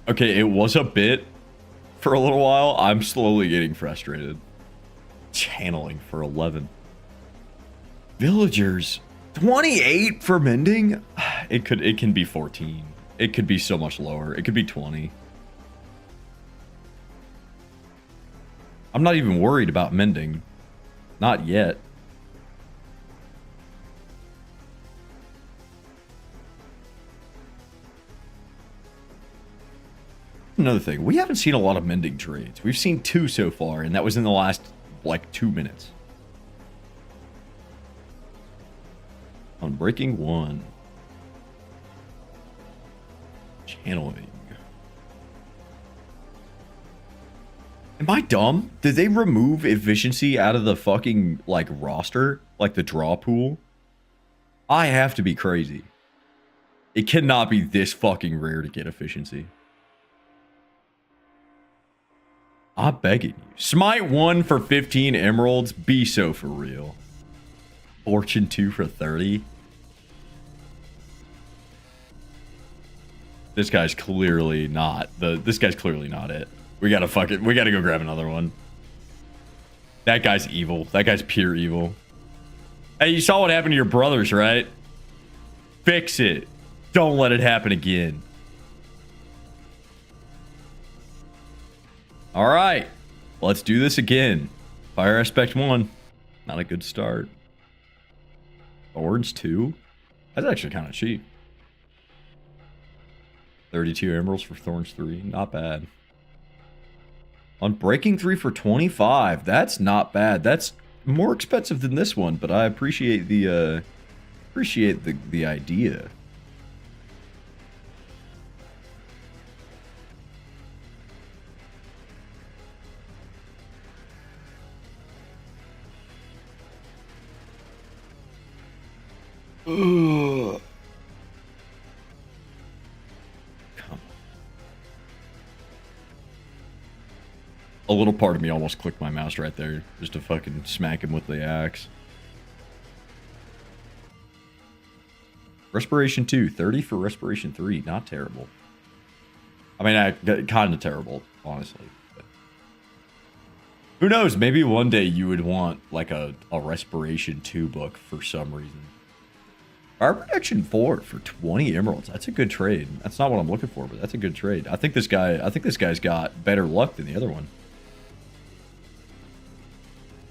Okay, it was a bit for a little while. I'm slowly getting frustrated. Channeling for 11. Villagers. 28 for mending? It can be 14. It could be so much lower. It could be 20. I'm not even worried about mending. Not yet. Another thing, we haven't seen a lot of mending trades. We've seen 2 so far, and that was in the last, like, 2 minutes. Unbreaking 1. Channeling. Am I dumb? Did they remove efficiency out of the fucking, like, roster? Like, the draw pool? I have to be crazy. It cannot be this fucking rare to get efficiency. I'm begging you. Smite 1 for 15 emeralds? Be so for real. Fortune 2 for 30? This guy's clearly not this guy's clearly not it. We gotta go grab another one. That guy's evil. That guy's pure evil. Hey, you saw what happened to your brothers, right? Fix it. Don't let it happen again. All right. Let's do this again. Fire Aspect 1. Not a good start. Thorns 2? That's actually kind of cheap. 32 emeralds for Thorns 3. Not bad. Unbreaking 3 for 25. That's not bad. That's more expensive than this one, but I appreciate the idea. Ugh. Come on. A little part of me almost clicked my mouse right there just to fucking smack him with the axe. Respiration 2, 30 for Respiration 3. Not terrible. I mean, kind of terrible, honestly. But who knows? Maybe one day you would want like a Respiration 2 book for some reason. Fire Protection 4 for 20 emeralds. That's a good trade. That's not what I'm looking for, but that's a good trade. I think this guy's got better luck than the other one.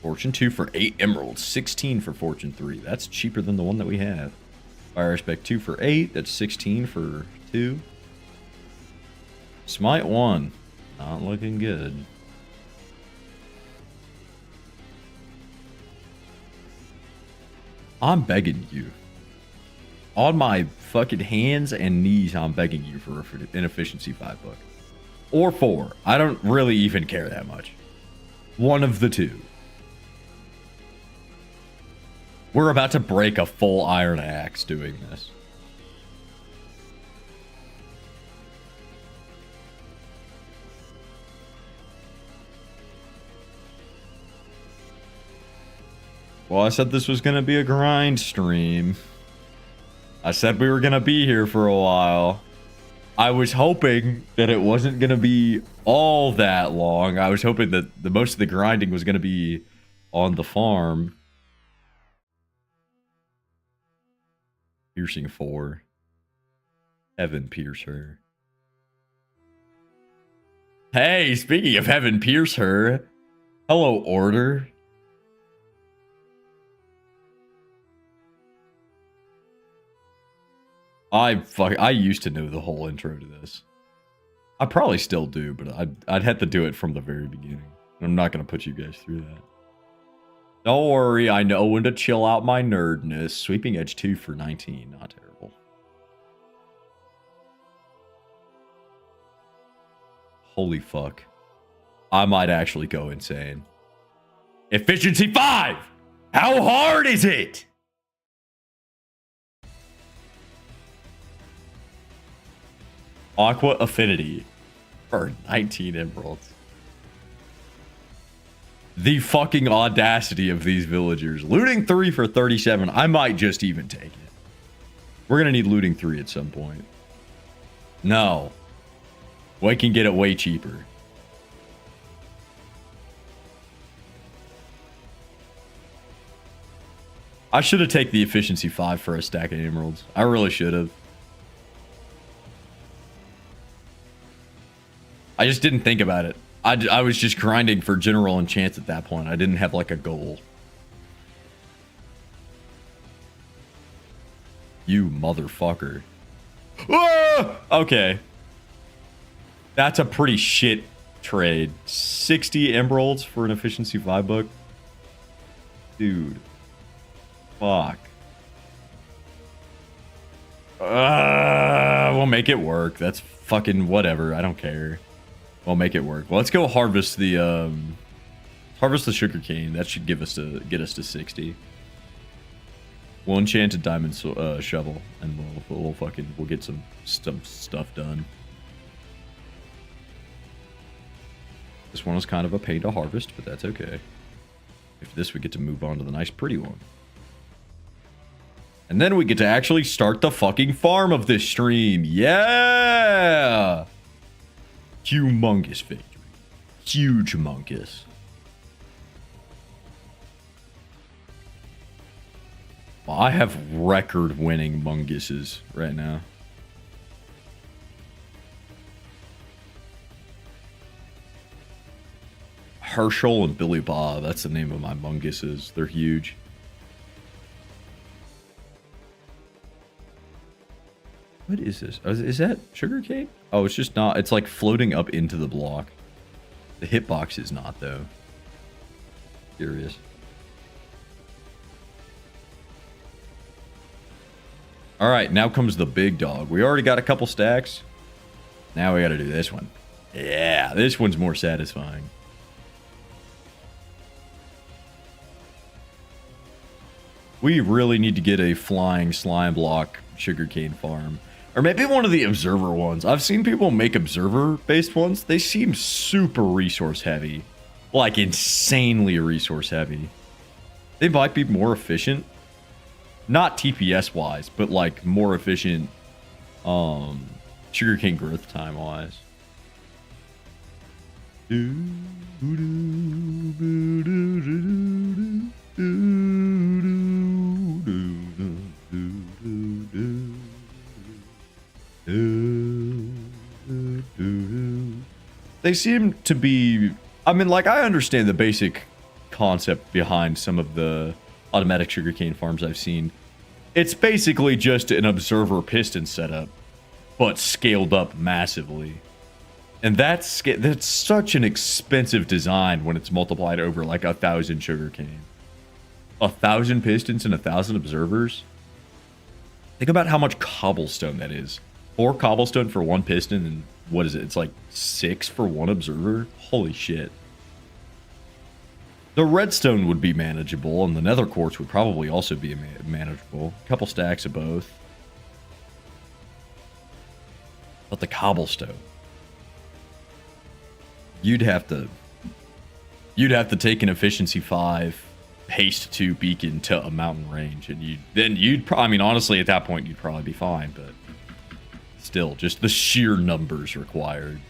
Fortune 2 for 8 emeralds. 16 for Fortune 3. That's cheaper than the one that we have. Fire Aspect 2 for 8. That's 16 for 2. Smite 1. Not looking good. I'm begging you. On my fucking hands and knees, I'm begging you for an Efficiency 5 book. Or 4. I don't really even care that much. One of the two. We're about to break a full iron axe doing this. Well, I said this was going to be a grind stream. I said we were going to be here for a while. I was hoping that it wasn't going to be all that long. I was hoping that the most of the grinding was going to be on the farm. Piercing 4. Heaven pierce her. Hey, speaking of heaven pierce her. Hello, Order. I used to know the whole intro to this. I probably still do, but I'd have to do it from the very beginning. I'm not going to put you guys through that. Don't worry, I know when to chill out my nerdness. Sweeping Edge 2 for 19. Not terrible. Holy fuck. I might actually go insane. Efficiency 5! How hard is it? Aqua Affinity for 19 emeralds. The fucking audacity of these villagers. Looting 3 for 37. I might just even take it. We're going to need looting 3 at some point. No. We can get it way cheaper. I should have taken the efficiency 5 for a stack of emeralds. I really should have. I just didn't think about it. I was just grinding for general enchants at that point. I didn't have like a goal. You motherfucker. Ah! Okay. That's a pretty shit trade. 60 emeralds for an efficiency 5 book. Dude. Fuck. We'll make it work. That's fucking whatever. I don't care. We'll make it work. Well, let's go harvest the sugar cane. That should get us to 60. We'll enchant a diamond shovel, and we'll get some stuff done. This one is kind of a pain to harvest, but that's okay. After this, we get to move on to the nice pretty one. And then we get to actually start the fucking farm of this stream. Yeah! Humongous victory. Huge mungus. Well, I have record-winning munguses right now. Herschel and Billy Bob. That's the name of my munguses. They're huge. What is this? Is that sugarcane? Oh, it's just not. It's like floating up into the block. The hitbox is not, though. Curious. All right, now comes the big dog. We already got a couple stacks. Now we got to do this one. Yeah, this one's more satisfying. We really need to get a flying slime block sugarcane farm. Or maybe one of the observer ones. I've seen people make observer-based ones. They seem super resource heavy. Like, insanely resource heavy. They might be more efficient. Not TPS-wise, but, like, more efficient sugarcane growth time-wise. They seem to be... I mean, like, I understand the basic concept behind some of the automatic sugarcane farms I've seen. It's basically just an observer piston setup, but scaled up massively. And that's such an expensive design when it's multiplied over like 1,000 sugarcane. 1,000 pistons and 1,000 observers? Think about how much cobblestone that is. 4 cobblestone for 1 piston, and what is it? It's like 6 for 1 observer? Holy shit. The redstone would be manageable, and the nether quartz would probably also be manageable. A couple stacks of both. But the cobblestone... You'd have to take an efficiency 5 haste 2 beacon to a mountain range, and you'd probably, I mean, honestly, at that point you'd probably be fine, but still, just the sheer numbers required.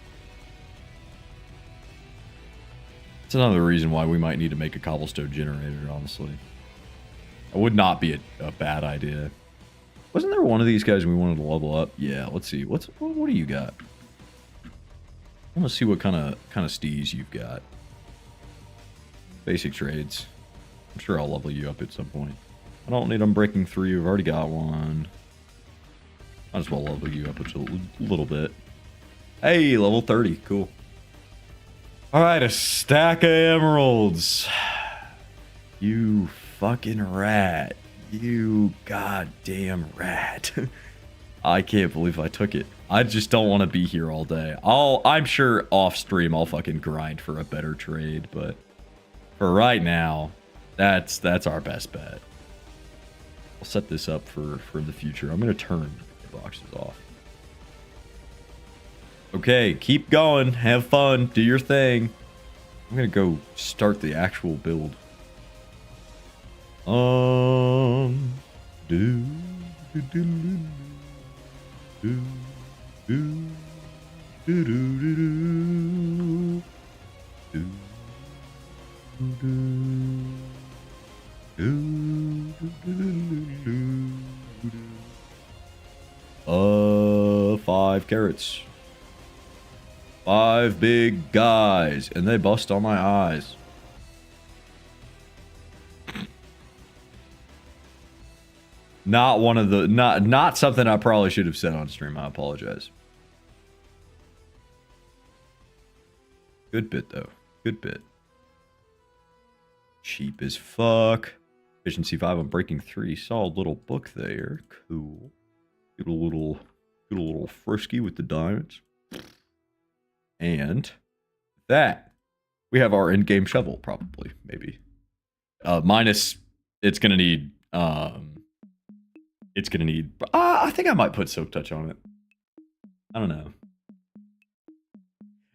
It's another reason why we might need to make a cobblestone generator, honestly. It would not be a bad idea. Wasn't there one of these guys we wanted to level up? Yeah, let's see. What do you got? I want to see what kind of steez you've got. Basic trades. I'm sure I'll level you up at some point. I don't need Unbreaking 3. I've already got one. Might as well level you up a little bit. Hey, level 30. Cool. Alright, a stack of emeralds. You fucking rat. You goddamn rat. I can't believe I took it. I just don't want to be here all day. I'm sure off stream I'll fucking grind for a better trade, but for right now, that's our best bet. I'll set this up for the future. I'm gonna turn the boxes off. Okay, keep going. Have fun. Do your thing. I'm gonna go start the actual build. Five carrots. 5 big guys, and they bust on my eyes. Not one of the not something I probably should have said on stream. I apologize. Good bit though. Good bit. Cheap as fuck. Efficiency 5 on breaking 3. Solid little book there. Cool. Get a little frisky with the diamonds. And that we have our in-game shovel, probably, maybe. Minus it's gonna need I think I might put Soak Touch on it. I don't know.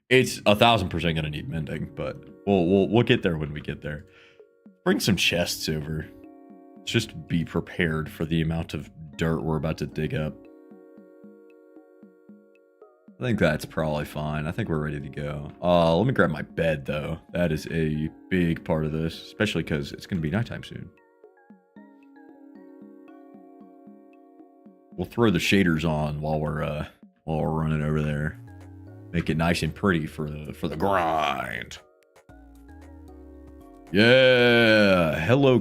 It's 1,000% gonna need mending, but we'll get there when we get there. Bring some chests over. Just be prepared for the amount of dirt we're about to dig up. I think that's probably fine. I think we're ready to go. Let me grab my bed, though. That is a big part of this, especially because it's going to be nighttime soon. We'll throw the shaders on while we're running over there. Make it nice and pretty for the grind. Yeah. Hello,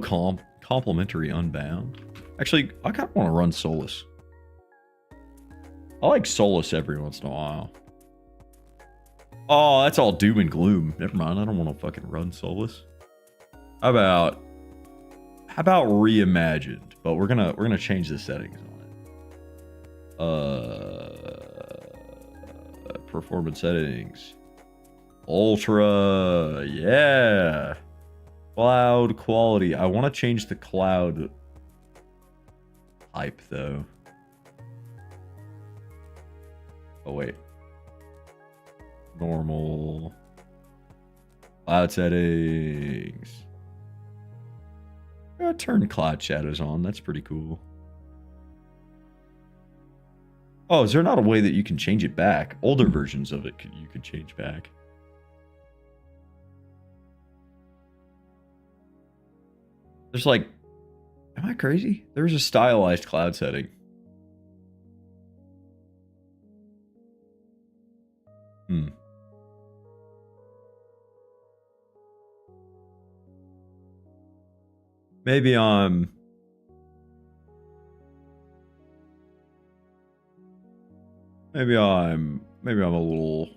complimentary Unbound. Actually, I kind of want to run Solus. I like Solus every once in a while. Oh, that's all doom and gloom. Never mind, I don't want to fucking run Solus. How about reimagined? But we're gonna change the settings on it. Performance settings. Ultra, yeah. Cloud quality. I want to change the cloud type though. Oh wait. Normal. Cloud settings. Turn cloud shadows on. That's pretty cool. Oh, is there not a way that you can change it back? Older versions of it you could change back. There's like, am I crazy? There's a stylized cloud setting. Maybe I'm a little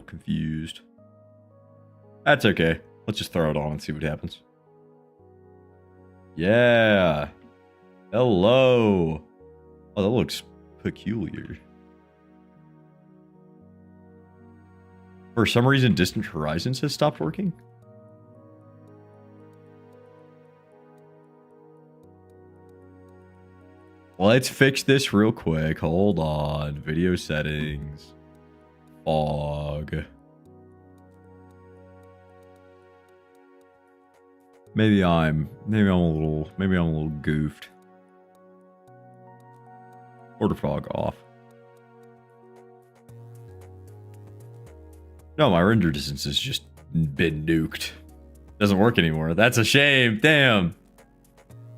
confused. That's okay. Let's just throw it on and see what happens. Yeah. Hello. Oh, that looks peculiar. For some reason, Distant Horizons has stopped working. Let's fix this real quick. Hold on. Video settings. Fog. Maybe I'm a little goofed. Order fog off. No, my render distance has just been nuked. Doesn't work anymore. That's a shame. Damn.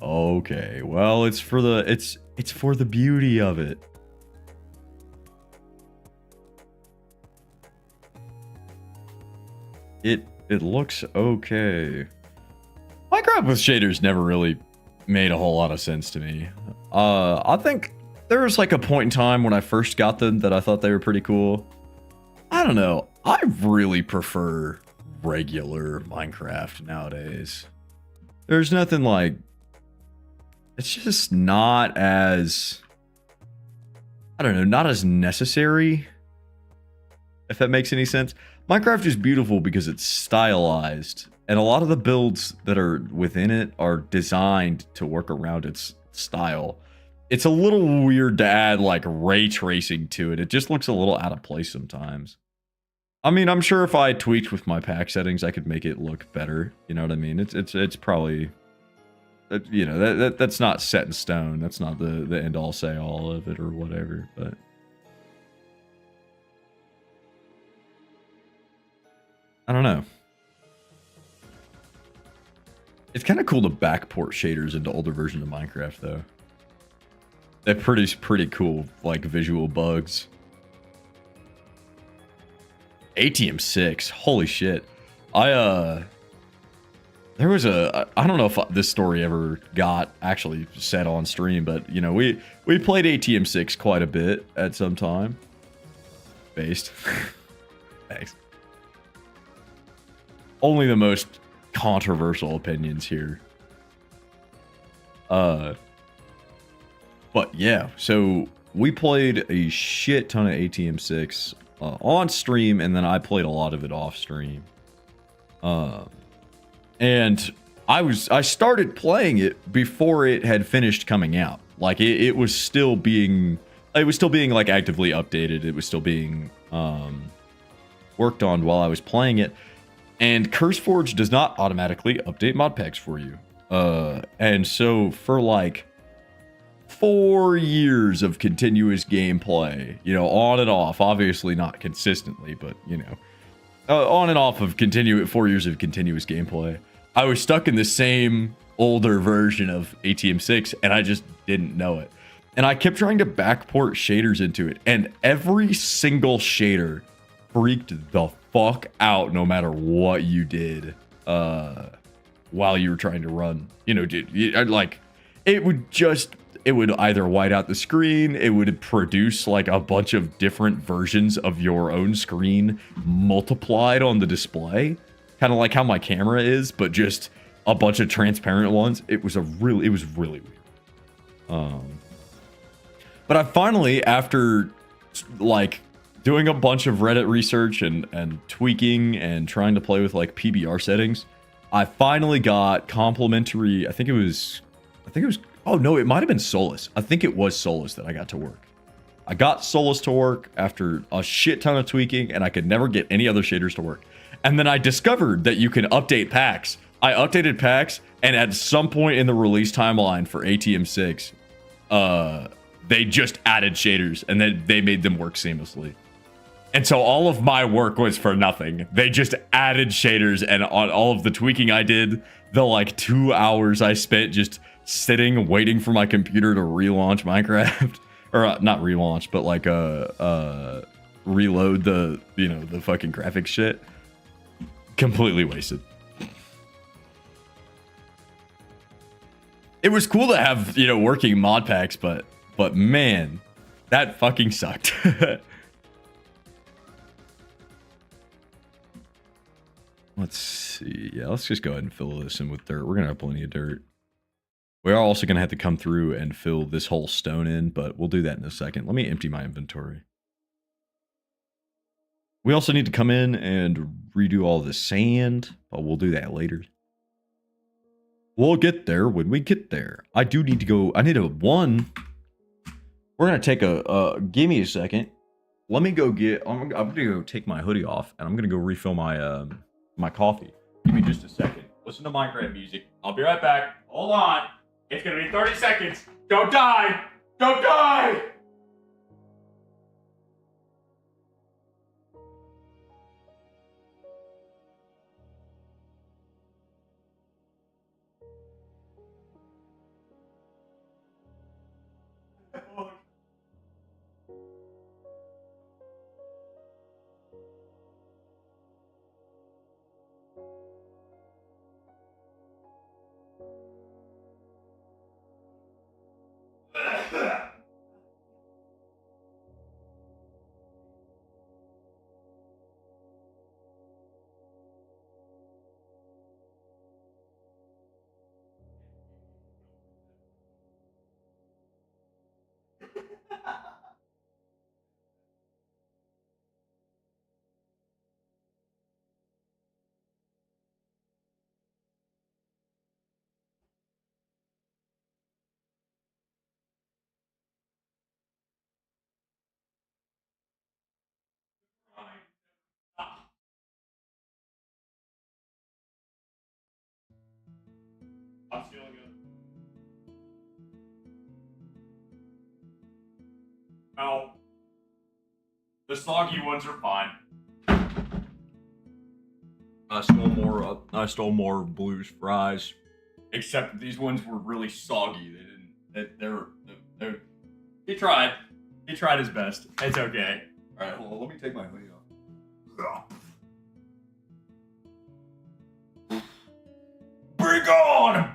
Okay. Well, it's for the beauty of it. It looks okay. Minecraft with shaders never really made a whole lot of sense to me. I think there was like a point in time when I first got them that I thought they were pretty cool. I don't know. I really prefer regular Minecraft nowadays. There's nothing like... It's just not as... I don't know, not as necessary. If that makes any sense. Minecraft is beautiful because it's stylized. And a lot of the builds that are within it are designed to work around its style. It's a little weird to add like ray tracing to it. It just looks a little out of place sometimes. I mean, I'm sure if I tweaked with my pack settings, I could make it look better. You know what I mean? It's probably, you know, that's not set in stone. That's not the end all say all of it or whatever. But I don't know. It's kind of cool to backport shaders into older versions of Minecraft, though. They produce pretty cool, like, visual bugs. ATM6, holy shit. There was I don't know if this story ever got actually said on stream, but, you know, we played ATM6 quite a bit at some time. Based. Thanks. Only the most controversial opinions here. But yeah, so we played a shit ton of ATM6 on stream, and then I played a lot of it off stream. And I started playing it before it had finished coming out. Like it was still being like actively updated. It was still being worked on while I was playing it. And CurseForge does not automatically update mod packs for you. And so for like 4 years of continuous gameplay, you know, on and off, obviously not consistently, but you know, on and off of 4 years of continuous gameplay, I was stuck in the same older version of ATM6 and I just didn't know it. And I kept trying to backport shaders into it, and every single shader freaked the fuck out no matter what you did while you were trying to run. You know, dude, like it would either white out the screen, it would produce like a bunch of different versions of your own screen multiplied on the display, kind of like how my camera is, but just a bunch of transparent ones. It was really weird. But I finally, after like doing a bunch of Reddit research and tweaking and trying to play with like PBR settings, I finally got complimentary, I think it was Oh, no, it might have been Solus. I think it was Solus that I got to work. I got Solus to work after a shit ton of tweaking, and I could never get any other shaders to work. And then I discovered that you can update packs. I updated packs, and at some point in the release timeline for ATM6, they just added shaders, and then they made them work seamlessly. And so all of my work was for nothing. They just added shaders, and on all of the tweaking I did, the like 2 hours I spent just sitting waiting for my computer to relaunch Minecraft, or not relaunch, but like reload the, you know, the fucking graphics shit, completely wasted. It was cool to have, you know, working mod packs, but man, that fucking sucked. Let's see. Yeah, let's just go ahead and fill this in with dirt. We're going to have plenty of dirt. We are also going to have to come through and fill this whole stone in, but we'll do that in a second. Let me empty my inventory. We also need to come in and redo all the sand, but we'll do that later. We'll get there when we get there. I do need to go. I need a one. We're going to take a, give me a second. Let me go get, I'm going to go take my hoodie off, and I'm going to go refill my, my coffee. Give me just a second. Listen to Minecraft music. I'll be right back. Hold on. It's gonna be 30 seconds. Don't die! Don't die! I'm feeling good. No. The soggy ones are fine. I stole more Blue's fries. Except these ones were really soggy. They didn't. They're. He tried. He tried his best. It's okay. All right, hold on. Let me take my hoodie off. Bring on!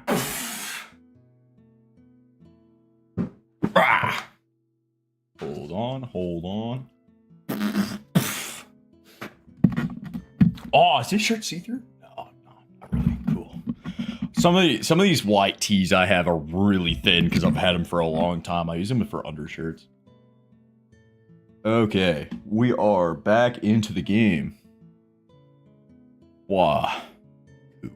Hold on, hold on. Oh, is this shirt see-through? No, not really. Cool. Some of these white tees I have are really thin because I've had them for a long time. I use them for undershirts. Okay, we are back into the game. Wow. Cool.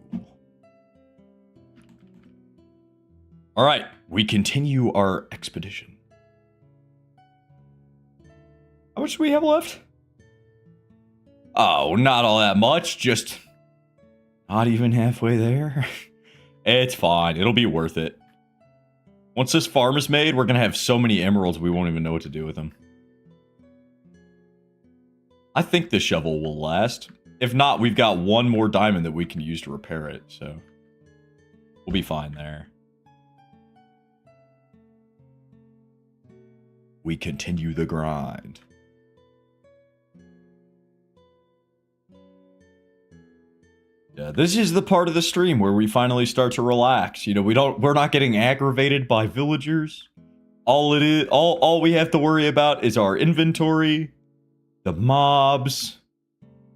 All right, we continue our expedition. How much do we have left? Oh, not all that much. Just not even halfway there. It's fine. It'll be worth it. Once this farm is made, we're going to have so many emeralds we won't even know what to do with them. I think the shovel will last. If not, we've got one more diamond that we can use to repair it, so we'll be fine there. We continue the grind. Yeah, this is the part of the stream where we finally start to relax. You know, we're not getting aggravated by villagers. All we have to worry about is our inventory, the mobs,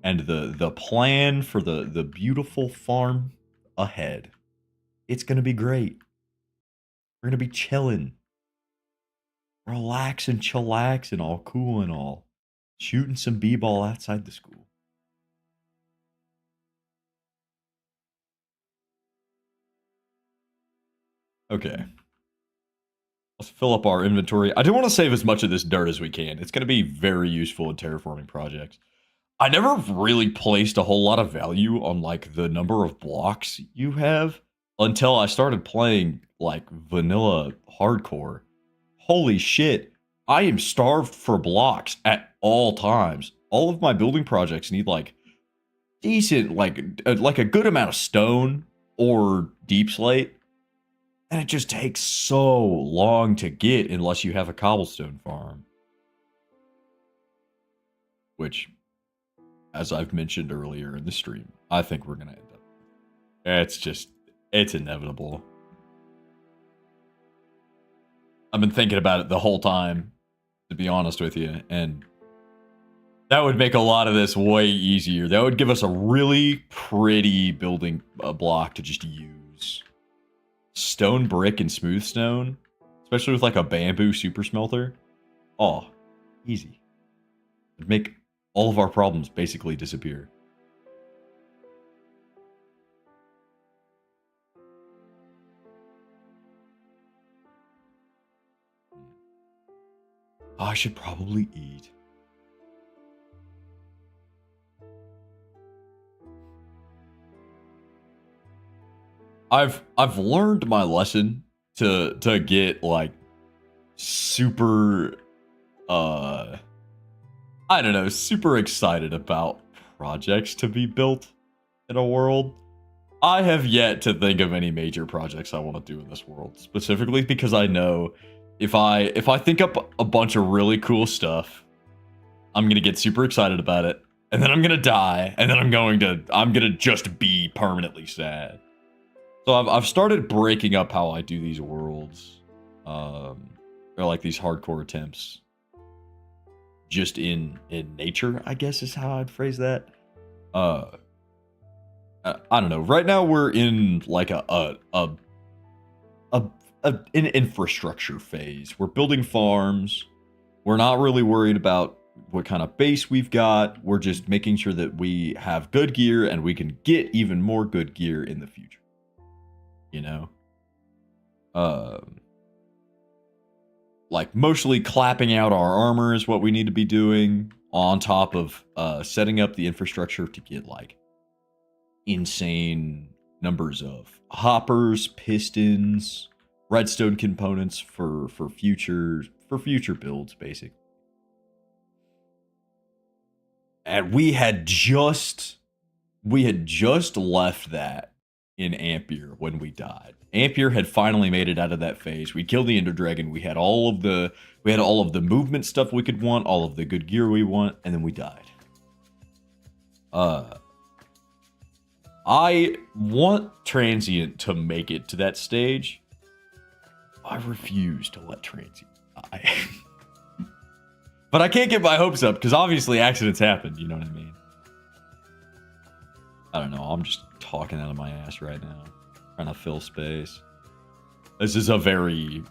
and the plan for the beautiful farm ahead. It's gonna be great. We're gonna be chilling, relaxing, chillaxing, all cool and all, shooting some b-ball outside the school. Okay. Let's fill up our inventory. I do want to save as much of this dirt as we can. It's going to be very useful in terraforming projects. I never really placed a whole lot of value on like the number of blocks you have until I started playing like vanilla hardcore. Holy shit. I am starved for blocks at all times. All of my building projects need like decent, like a good amount of stone or deep slate. And it just takes so long to get unless you have a cobblestone farm. Which, as I've mentioned earlier in the stream, I think we're going to end up. It's inevitable. I've been thinking about it the whole time, to be honest with you, and that would make a lot of this way easier. That would give us a really pretty building block to just use. Stone, brick, and smooth stone, especially with like a bamboo super smelter. Oh, easy. It'd make all of our problems basically disappear. I should probably eat. I've learned my lesson to get like super I don't know, super excited about projects to be built in a world. I have yet to think of any major projects I want to do in this world, specifically because I know if I think up a bunch of really cool stuff, I'm going to get super excited about it, and then I'm going to die, and then I'm going to just be permanently sad. So I've started breaking up how I do these worlds, or like these hardcore attempts, just in nature, I guess is how I'd phrase that. I don't know. Right now we're in like an infrastructure phase. We're building farms. We're not really worried about what kind of base we've got. We're just making sure that we have good gear and we can get even more good gear in the future. You know? Like mostly clapping out our armor is what we need to be doing, on top of setting up the infrastructure to get like insane numbers of hoppers, pistons, redstone components for future builds, basically. And we had just left that in Ampere when we died. Ampere had finally made it out of that phase. We killed the Ender Dragon. We had all of the movement stuff we could want, all of the good gear we want, and then we died. I want Transient to make it to that stage. I refuse to let Transient die. But I can't get my hopes up, because obviously accidents happen, you know what I mean? I don't know, I'm just talking out of my ass right now. Trying to fill space. This is a very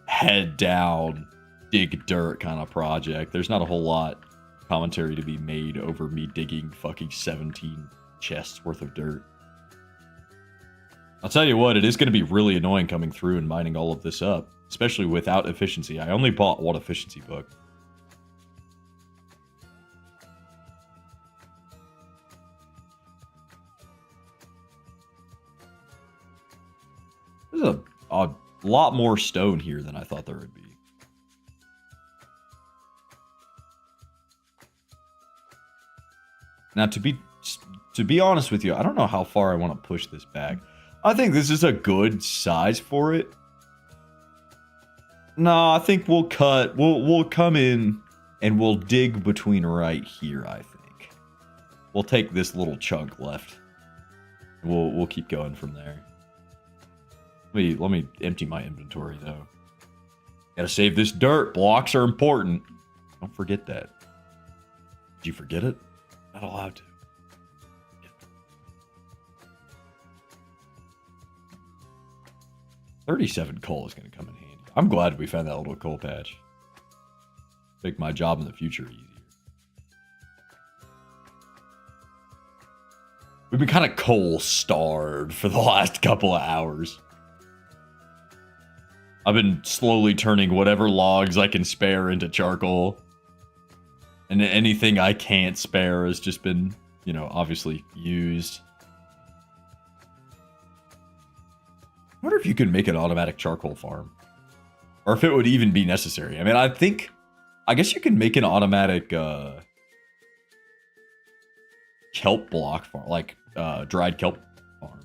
head down, dig dirt kind of project. There's not a whole lot commentary to be made over me digging fucking 17 chests worth of dirt. I'll tell you what, it is going to be really annoying coming through and mining all of this up, especially without efficiency. I only bought one efficiency book. There's a lot more stone here than I thought there would be. Now, to be honest with you, I don't know how far I want to push this back. I think this is a good size for it. No, I think we'll cut. We'll come in and we'll dig between right here, I think. We'll take this little chunk left. We'll keep going from there. Let me empty my inventory though. Gotta save this dirt. Blocks are important. Don't forget that. Did you forget it? Not allowed to. 37 coal is going to come in handy. I'm glad we found that little coal patch. Make my job in the future easier. We've been kind of coal starved for the last couple of hours. I've been slowly turning whatever logs I can spare into charcoal. And anything I can't spare has just been, you know, obviously used. I wonder if you could make an automatic charcoal farm. Or if it would even be necessary. I mean, I guess you can make an automatic kelp block farm, like dried kelp farm.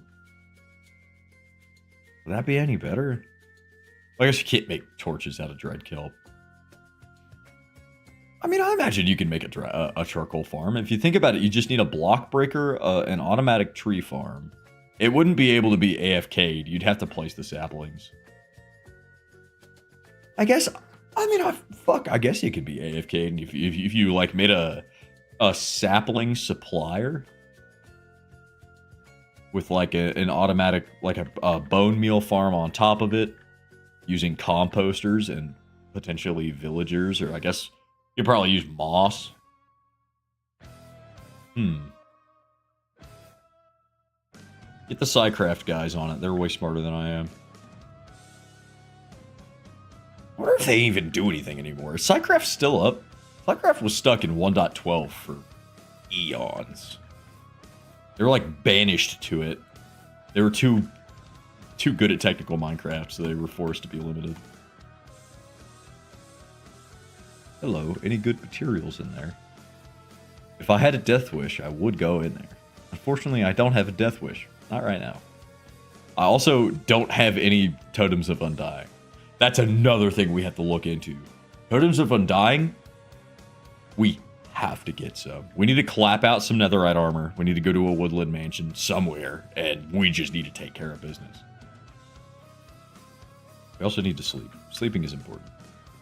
Would that be any better? I guess you can't make torches out of dried kelp. I mean, I imagine you can make a charcoal farm. If you think about it, you just need a block breaker, an automatic tree farm. It wouldn't be able to be AFK'd. You'd have to place the saplings. I guess, I mean, I guess it could be AFK'd if you like made a sapling supplier with like an automatic, like a bone meal farm on top of it, using composters and potentially villagers, or I guess you'd probably use moss. Get the Psycraft guys on it. They're way smarter than I am. I wonder if they even do anything anymore. Is Psycraft still up? Psycraft was stuck in 1.12 for eons. They were like banished to it. They were too good at technical Minecraft, so they were forced to be limited. Hello, any good materials in there? If I had a death wish, I would go in there. Unfortunately, I don't have a death wish. Not right now. I also don't have any totems of undying. That's another thing we have to look into. Totems of undying, we have to get some. We need to clap out some netherite armor. We need to go to a woodland mansion somewhere, and we just need to take care of business. We also need to sleep. Sleeping is important.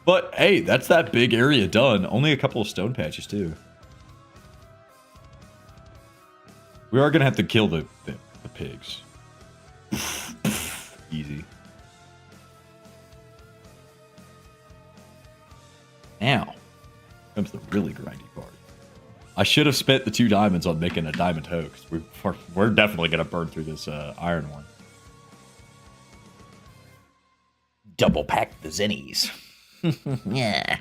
But hey, that's that big area done. Only a couple of stone patches too. We are gonna have to kill the pigs. Easy. Now comes the really grindy part. I should have spent the 2 diamonds on making a diamond hoe, because we're definitely gonna burn through this iron one. Double pack the zennies. Yeah.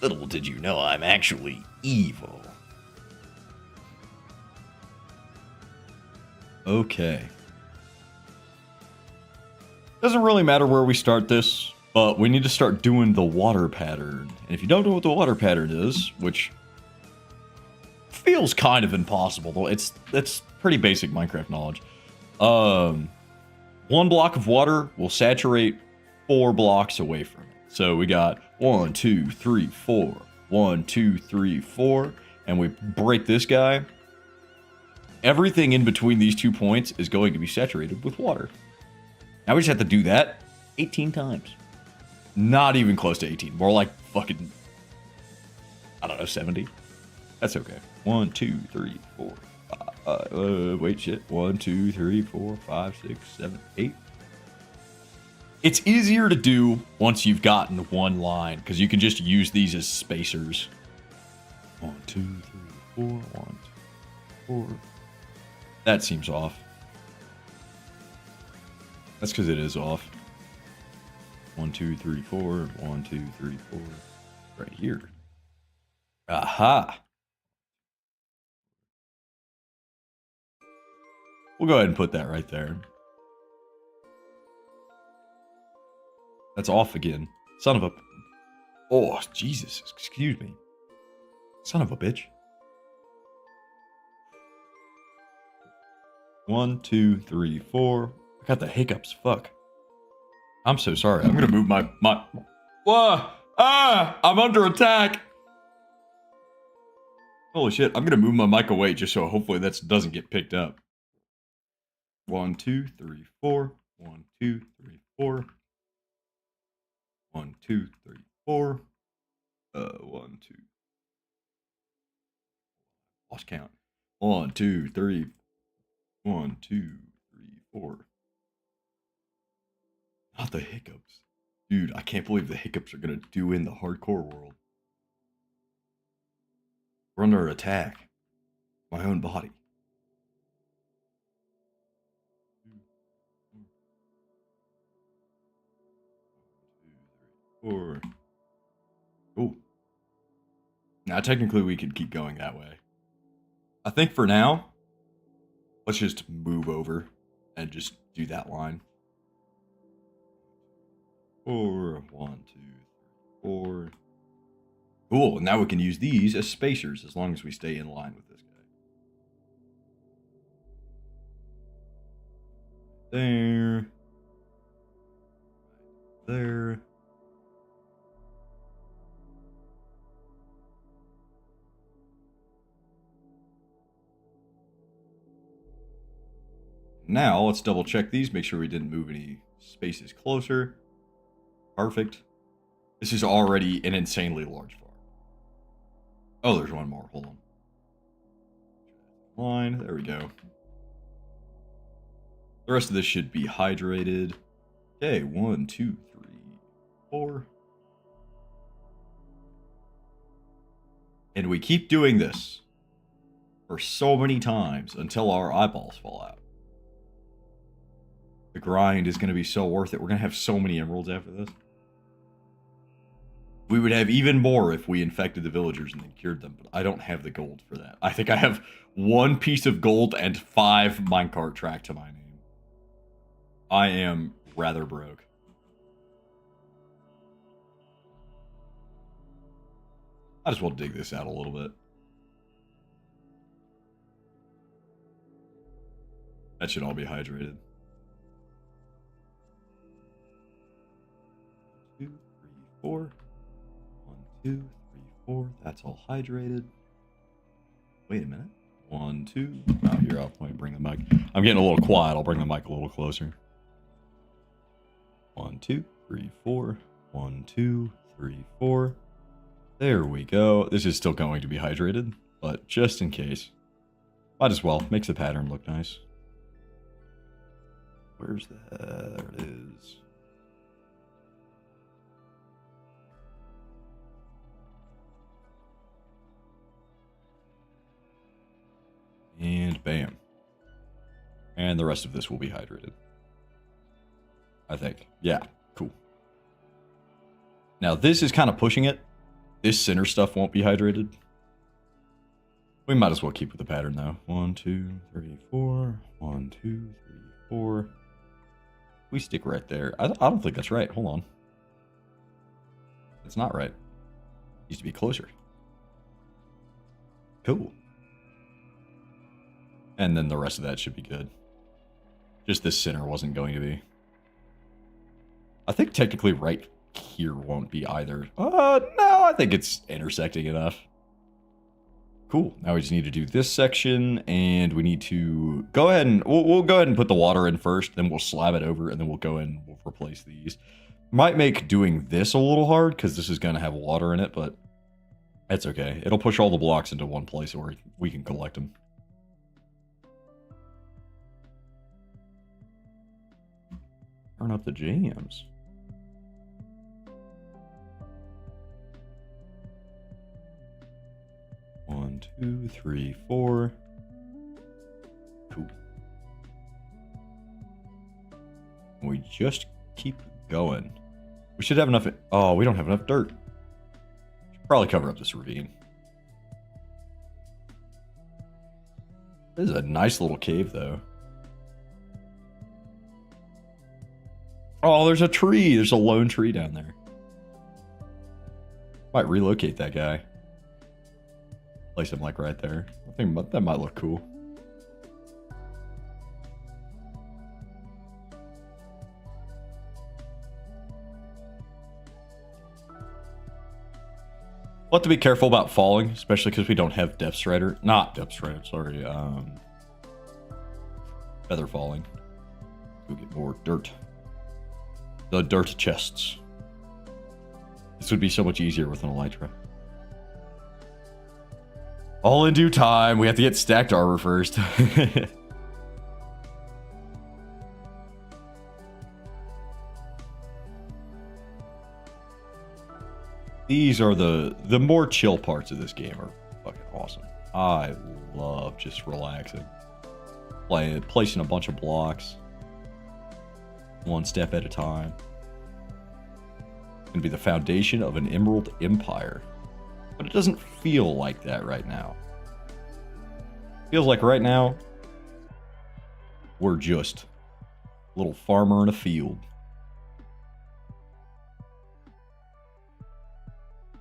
Little did you know I'm actually evil. Okay. Doesn't really matter where we start this, but we need to start doing the water pattern. And if you don't know what the water pattern is, which feels kind of impossible, though it's pretty basic Minecraft knowledge. 1 block of water will saturate 4 blocks away from it. So we got 1, 2, 3, 4. 1, 2, 3, 4. And we break this guy. Everything in between these 2 points is going to be saturated with water. Now we just have to do that 18 times. Not even close to 18. More like fucking, I don't know, 70. That's okay. 1, 2, 3, 4. Wait, shit. 1, 2, 3, 4, 5, 6, 7, 8. It's easier to do once you've gotten 1 line, because you can just use these as spacers. 1, 2, 3, 4. 1, 2, 4. That seems off. That's because it is off. 1, 2, 3, 4. 1, 2, 3, 4. Right here. Aha. We'll go ahead and put that right there. That's off again. Son of a... Oh, Jesus. Excuse me. Son of a bitch. 1, 2, 3, 4. I got the hiccups. Fuck. I'm so sorry. I'm gonna move my... Whoa! Ah! I'm under attack! Holy shit. I'm gonna move my mic away just so hopefully that doesn't get picked up. 1, 2, 3, 4. 1, 2, 3, 4. 1, 2, 3, 4. 1, 2. Lost count. 1, 2, 3. 1, 2, 3, 4. Not the hiccups. Dude, I can't believe the hiccups are gonna do in the hardcore world. We're under attack. My own body. 4. Cool. Now, technically, we could keep going that way. I think for now, let's just move over and just do that line. 4, 1, 2, 3, 4. Cool. Now we can use these as spacers as long as we stay in line with this guy. There. There. Now, let's double check these, make sure we didn't move any spaces closer. Perfect. This is already an insanely large farm. Oh, there's one more. Hold on. Line. There we go. The rest of this should be hydrated. Okay, 1, 2, 3, 4. And we keep doing this for so many times until our eyeballs fall out. The grind is going to be so worth it. We're going to have so many emeralds after this. We would have even more if we infected the villagers and then cured them, but I don't have the gold for that. I think I have 1 piece of gold and 5 minecart track to my name. I am rather broke. I just want to dig this out a little bit. That should all be hydrated. 2, 3, 4. 1, 2, 3, 4. That's all hydrated. Wait a minute. 1, 2. Oh, here, I'll bring the mic. I'm getting a little quiet. I'll bring the mic a little closer. 1, 2, 3, 4. 1, 2, 3, 4. There we go. This is still going to be hydrated, but just in case. Might as well. Makes the pattern look nice. Where's that? There it is. And bam. And the rest of this will be hydrated. I think. Yeah, cool. Now this is kind of pushing it. This center stuff won't be hydrated. We might as well keep with the pattern though. 1, 2, 3, 4. 1, 2, 3, 4. We stick right there. I don't think that's right. Hold on. That's not right. Needs to be closer. Cool. And then the rest of that should be good. Just this center wasn't going to be. I think technically right here won't be either. No, I think it's intersecting enough. Cool. Now we just need to do this section, and we need to go ahead and we'll go ahead and put the water in first, then we'll slab it over, and then we'll go in and we'll replace these. Might make doing this a little hard because this is going to have water in it, but that's okay. It'll push all the blocks into one place where we can collect them. Turn up the jams. One, 2, 3, 4. Cool. We just keep going. We should have enough. Oh, we don't have enough dirt. Should probably cover up this ravine. This is a nice little cave, though. Oh, there's a tree. There's a lone tree down there. Might relocate that guy. Place him like right there. I think that might look cool. We'll have to be careful about falling, especially because we don't have depth strider. Not depth strider, sorry. Feather falling. We'll get more dirt. The dirt chests. This would be so much easier with an elytra. All in due time. We have to get stacked armor first. These are the more chill parts of this game are fucking awesome. I love just relaxing. Placing a bunch of blocks. One step at a time. Gonna be the foundation of an Emerald Empire. But it doesn't feel like that right now. Feels like right now, we're just a little farmer in a field.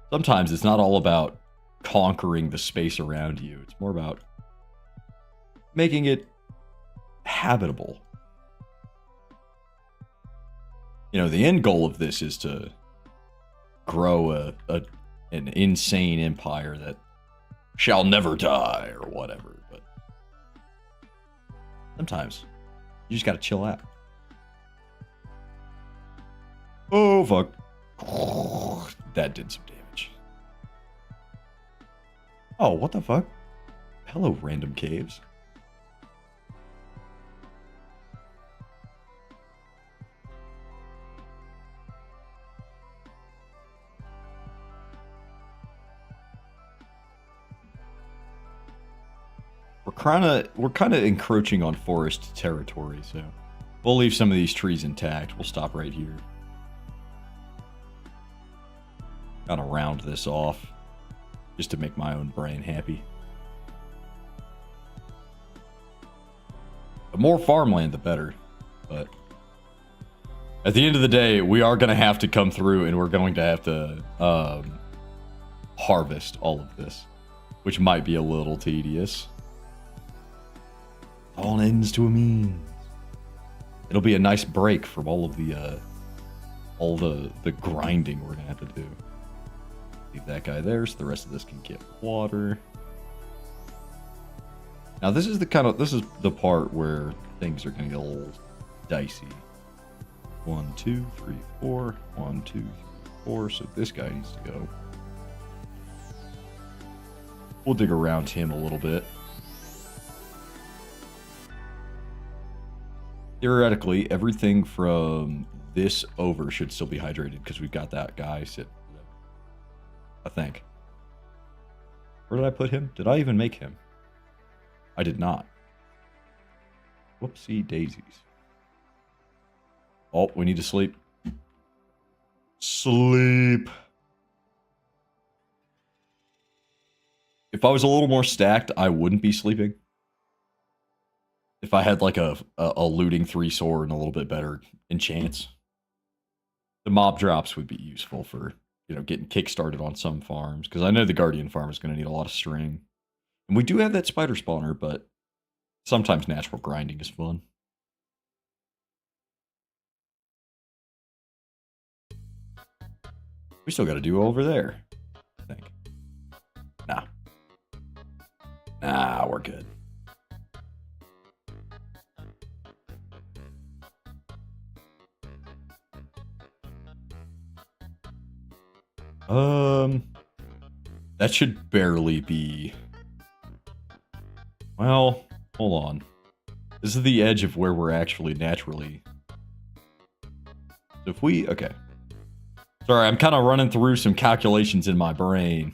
Sometimes it's not all about conquering the space around you. It's more about making it habitable. You know, the end goal of this is to grow an insane empire that shall never die or whatever. But sometimes you just gotta chill out. Oh, fuck. That did some damage. Oh, what the fuck? Hello, random caves. We're kind of encroaching on forest territory, so we'll leave some of these trees intact. We'll stop right here. Kind of round this off just to make my own brain happy. The more farmland, the better. But at the end of the day, we are going to have to come through and we're going to have to harvest all of this, which might be a little tedious. All ends to a means. It'll be a nice break from all of the grinding we're gonna have to do. Leave that guy there so the rest of this can get water. Now this is the part where things are gonna get a little dicey. 1, 2, 3, 4. 1, 2, 3, 4. So this guy needs to go. We'll dig around him a little bit. Theoretically, everything from this over should still be hydrated because we've got that guy sit. I think. Where did I put him? Did I even make him? I did not. Whoopsie daisies. Oh, we need to sleep. Sleep. If I was a little more stacked, I wouldn't be sleeping. If I had like a looting 3 sword and a little bit better enchants, the mob drops would be useful for, you know, getting kickstarted on some farms. Because I know the Guardian farm is going to need a lot of string. And we do have that spider spawner, but sometimes natural grinding is fun. We still got to do over there, I think. Nah, we're good. That should barely be... Well, hold on. This is the edge of where we're actually naturally... So if we... Okay. Sorry, I'm kind of running through some calculations in my brain.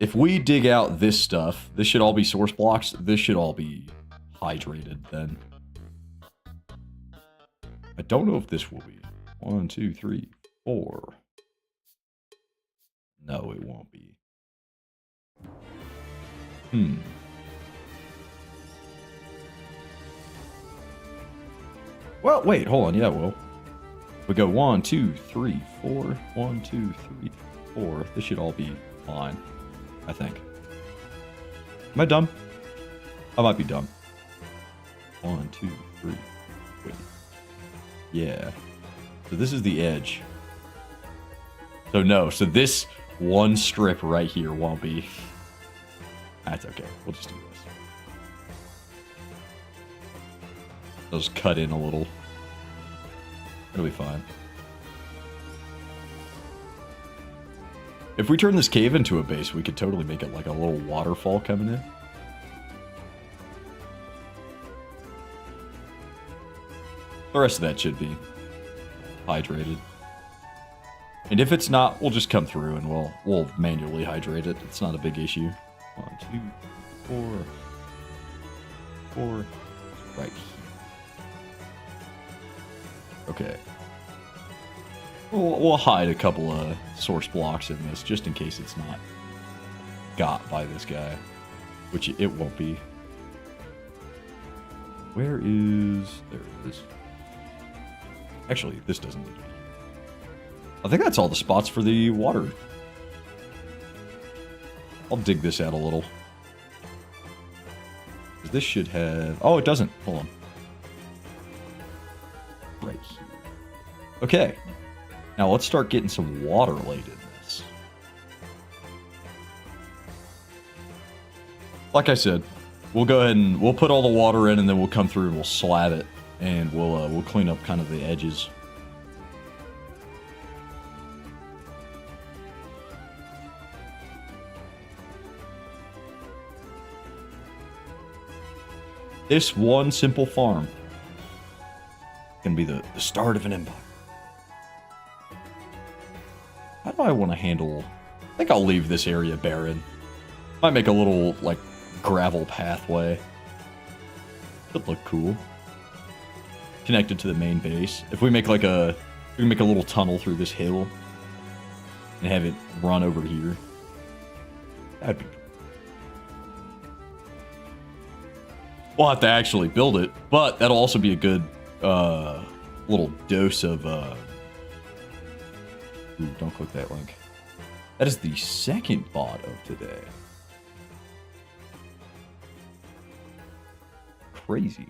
If we dig out this stuff, this should all be source blocks. This should all be hydrated then. I don't know if this will be. 1, 2, 3, 4... No, it won't be. Well, wait, hold on. Yeah, well. We go 1, 2, 3, 4. 1, 2, 3, 4. This should all be fine, I think. Am I dumb? I might be dumb. 1, 2, 3. Wait. Yeah. So this is the edge. So no, so this one strip right here won't be. That's okay. We'll just do this. I'll just cut in a little. It'll be fine. If we turn this cave into a base, we could totally make it like a little waterfall coming in. The rest of that should be hydrated. And if it's not, we'll just come through and we'll manually hydrate it. It's not a big issue. 1, 2, 4. 4. Right here. Okay. We'll hide a couple of source blocks in this, just in case it's not got by this guy. Which it won't be. Where is... There it is. Actually, this doesn't need to be. I think that's all the spots for the water. I'll dig this out a little. This should have... Oh, it doesn't. Hold on. Right here. Okay. Now let's start getting some water laid in this. Like I said, we'll go ahead and we'll put all the water in, and then we'll come through and we'll slab it, and we'll clean up kind of the edges. This one simple farm can be the start of an empire. How do I want to handle... I think I'll leave this area barren. Might make a little, like, gravel pathway. Could look cool. Connected to the main base. If we make like a... We can make a little tunnel through this hill. And have it run over here. That'd be... We'll have to actually build it, but that'll also be a good little dose of... Ooh, don't click that link. That is the second bot of today. Crazy.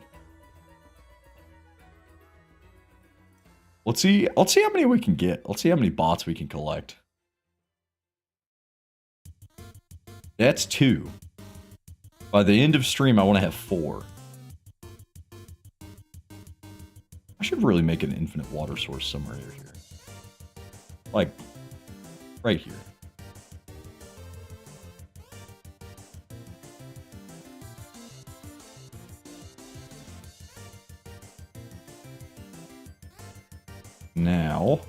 Let's see how many we can get. Let's see how many bots we can collect. That's 2. By the end of stream, I want to have 4. I should really make an infinite water source somewhere here. Like, right here. Now,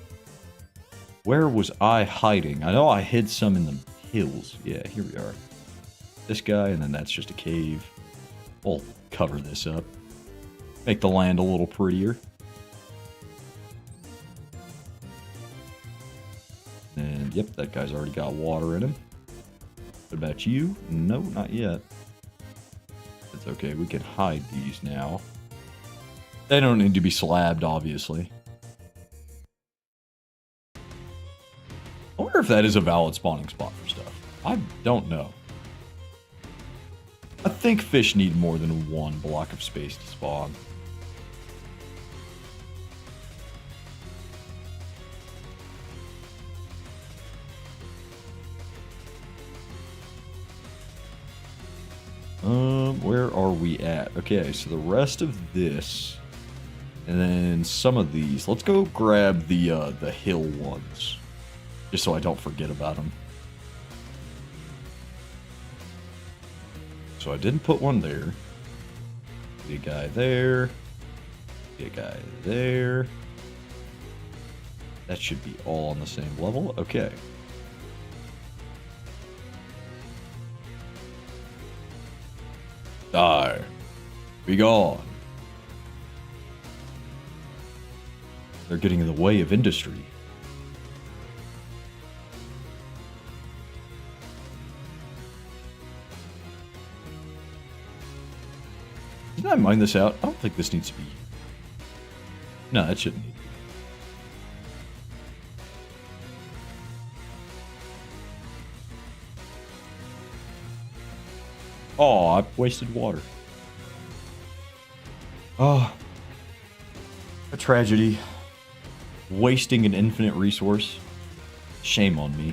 where was I hiding? I know I hid some in the hills. Yeah, here we are. This guy, and then that's just a cave. We'll cover this up. Make the land a little prettier. And, yep, that guy's already got water in him. What about you? No, not yet. That's okay, we can hide these now. They don't need to be slabbed, obviously. I wonder if that is a valid spawning spot for stuff. I don't know. I think fish need more than one block of space to spawn. Where are we at? Okay, so the rest of this, and then some of these. Let's go grab the hill ones, just so I don't forget about them. So I didn't put one there. Get a guy there. Get a guy there. That should be all on the same level. Okay. Die. Be gone. They're getting in the way of industry. Didn't I mine this out? I don't think this needs to be... No, that shouldn't need to be. Oh, I wasted water. Oh. A tragedy. Wasting an infinite resource. Shame on me.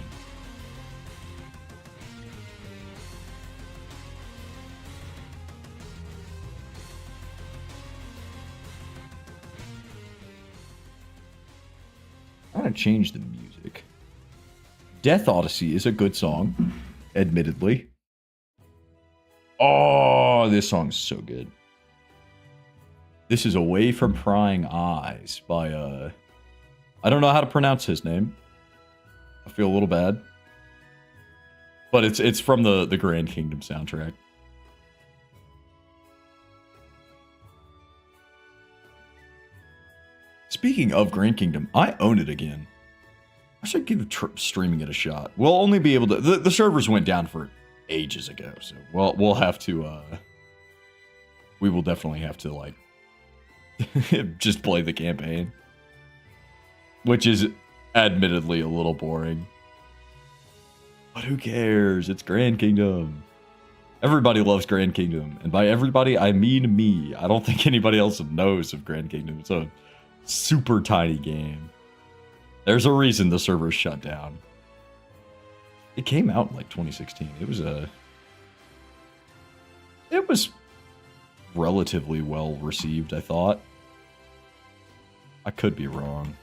I'm gonna change the music. Death Odyssey is a good song, admittedly. Oh, this song's so good. This is Away from Prying Eyes by, I don't know how to pronounce his name. I feel a little bad. But it's from the Grand Kingdom soundtrack. Speaking of Grand Kingdom, I own it again. I should give streaming it a shot. We'll only be able to. The servers went down for ages ago, so we'll have to. We will definitely have to like just play the campaign, which is admittedly a little boring. But who cares? It's Grand Kingdom. Everybody loves Grand Kingdom, and by everybody I mean me. I don't think anybody else knows of Grand Kingdom. It's a super tiny game. There's a reason the server's shut down. It came out in like 2016. It was relatively well received, I thought. I could be wrong.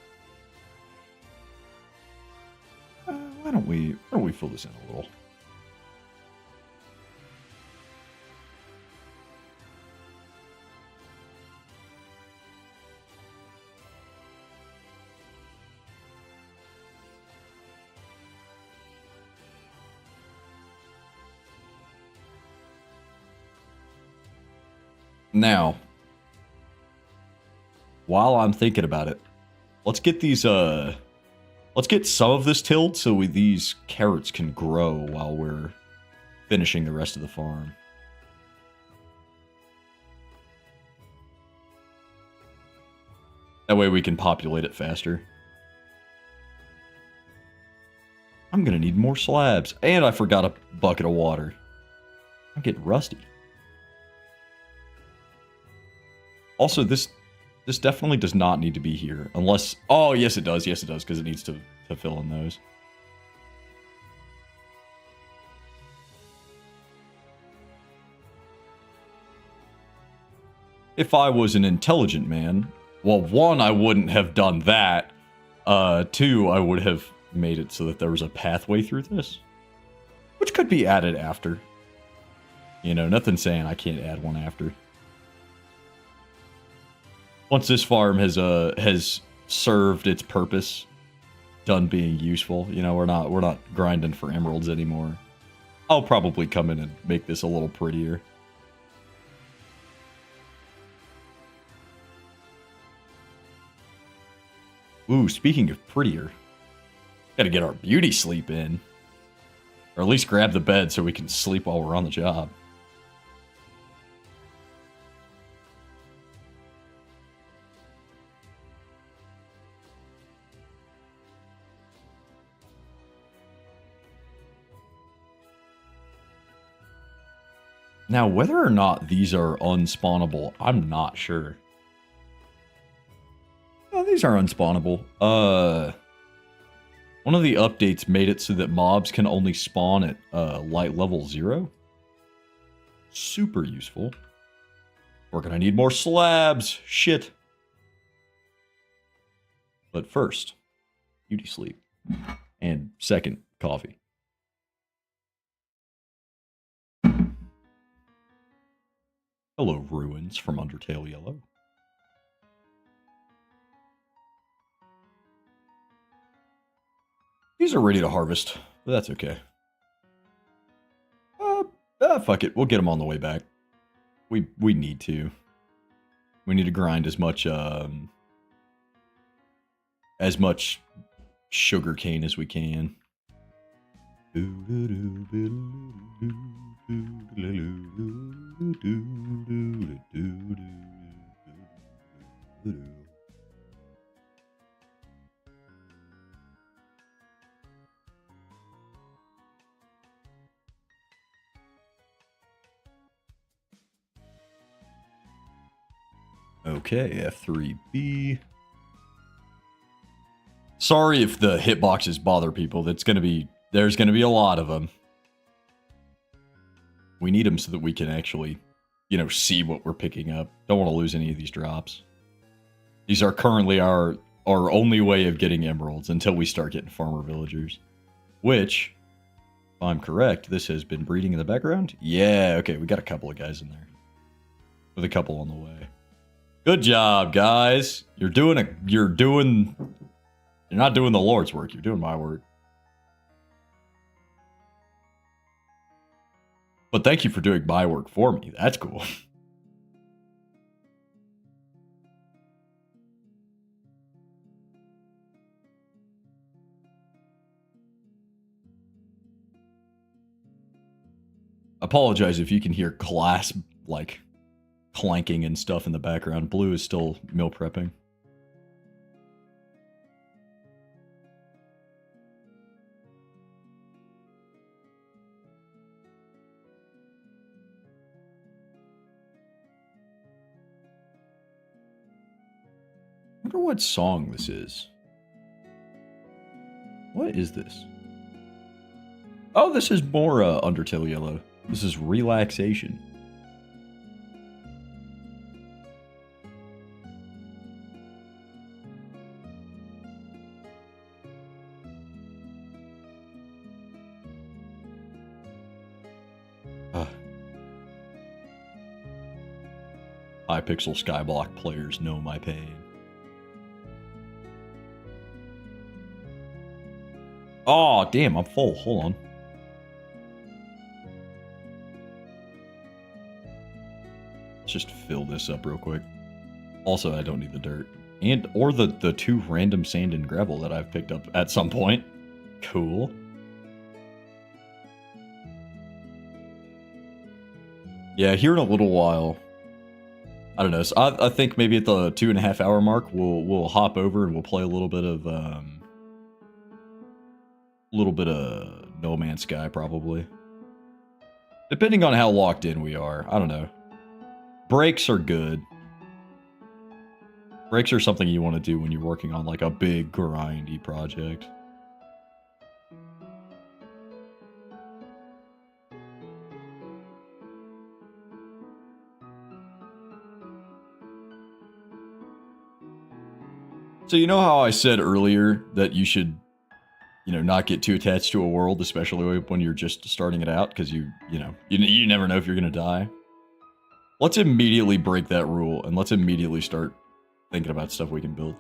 Why don't we fill this in a little? Now, while I'm thinking about it, let's get these let's get some of this tilled so these carrots can grow while we're finishing the rest of the farm. That way we can populate it faster. I'm gonna need more slabs, and I forgot a bucket of water. I'm getting rusty. Also, this definitely does not need to be here, unless... Oh, yes it does, because it needs to fill in those. If I was an intelligent man, well, one, I wouldn't have done that. Two, I would have made it so that there was a pathway through this, which could be added after. You know, nothing saying I can't add one after. Once this farm has served its purpose, done being useful, you know, we're not grinding for emeralds anymore. I'll probably come in and make this a little prettier. Ooh, speaking of prettier, gotta get our beauty sleep in. Or at least grab the bed so we can sleep while we're on the job. Now, whether or not these are unspawnable, I'm not sure. No, these are unspawnable. One of the updates made it so that mobs can only spawn at light level 0. Super useful. We're gonna need more slabs. Shit. But first, beauty sleep. And second, coffee. Hello, ruins from Undertale Yellow. These are ready to harvest, but that's okay. Fuck it. We'll get them on the way back. We need to. We need to grind as much sugar cane as we can. Okay, F3B. Sorry if the hitboxes bother people. There's gonna be a lot of them. We need them so that we can actually, you know, see what we're picking up. Don't want to lose any of these drops. These are currently our only way of getting emeralds until we start getting farmer villagers. Which, if I'm correct, this has been breeding in the background? Yeah, okay, we got a couple of guys in there. With a couple on the way. Good job, guys. You're not doing the Lord's work, you're doing my work. But thank you for doing my work for me. That's cool. Apologize if you can hear glass, like, clanking and stuff in the background. Blue is still meal prepping. I wonder what song this is. What is this? Oh, this is more Undertale Yellow. This is Relaxation. Hypixel Skyblock players know my pain. Oh, damn, I'm full. Hold on. Let's just fill this up real quick. Also, I don't need the dirt. Or the 2 random sand and gravel that I've picked up at some point. Cool. Yeah, here in a little while. I don't know. So I think maybe at the 2.5 hour mark, we'll hop over and we'll play a little bit of No Man's Sky, probably. Depending on how locked in we are. I don't know. Breaks are good. Breaks are something you want to do when you're working on like a big grindy project. So you know how I said earlier that you should, you know, not get too attached to a world, especially when you're just starting it out, because you never know if you're gonna die. Let's immediately break that rule and let's immediately start thinking about stuff we can build.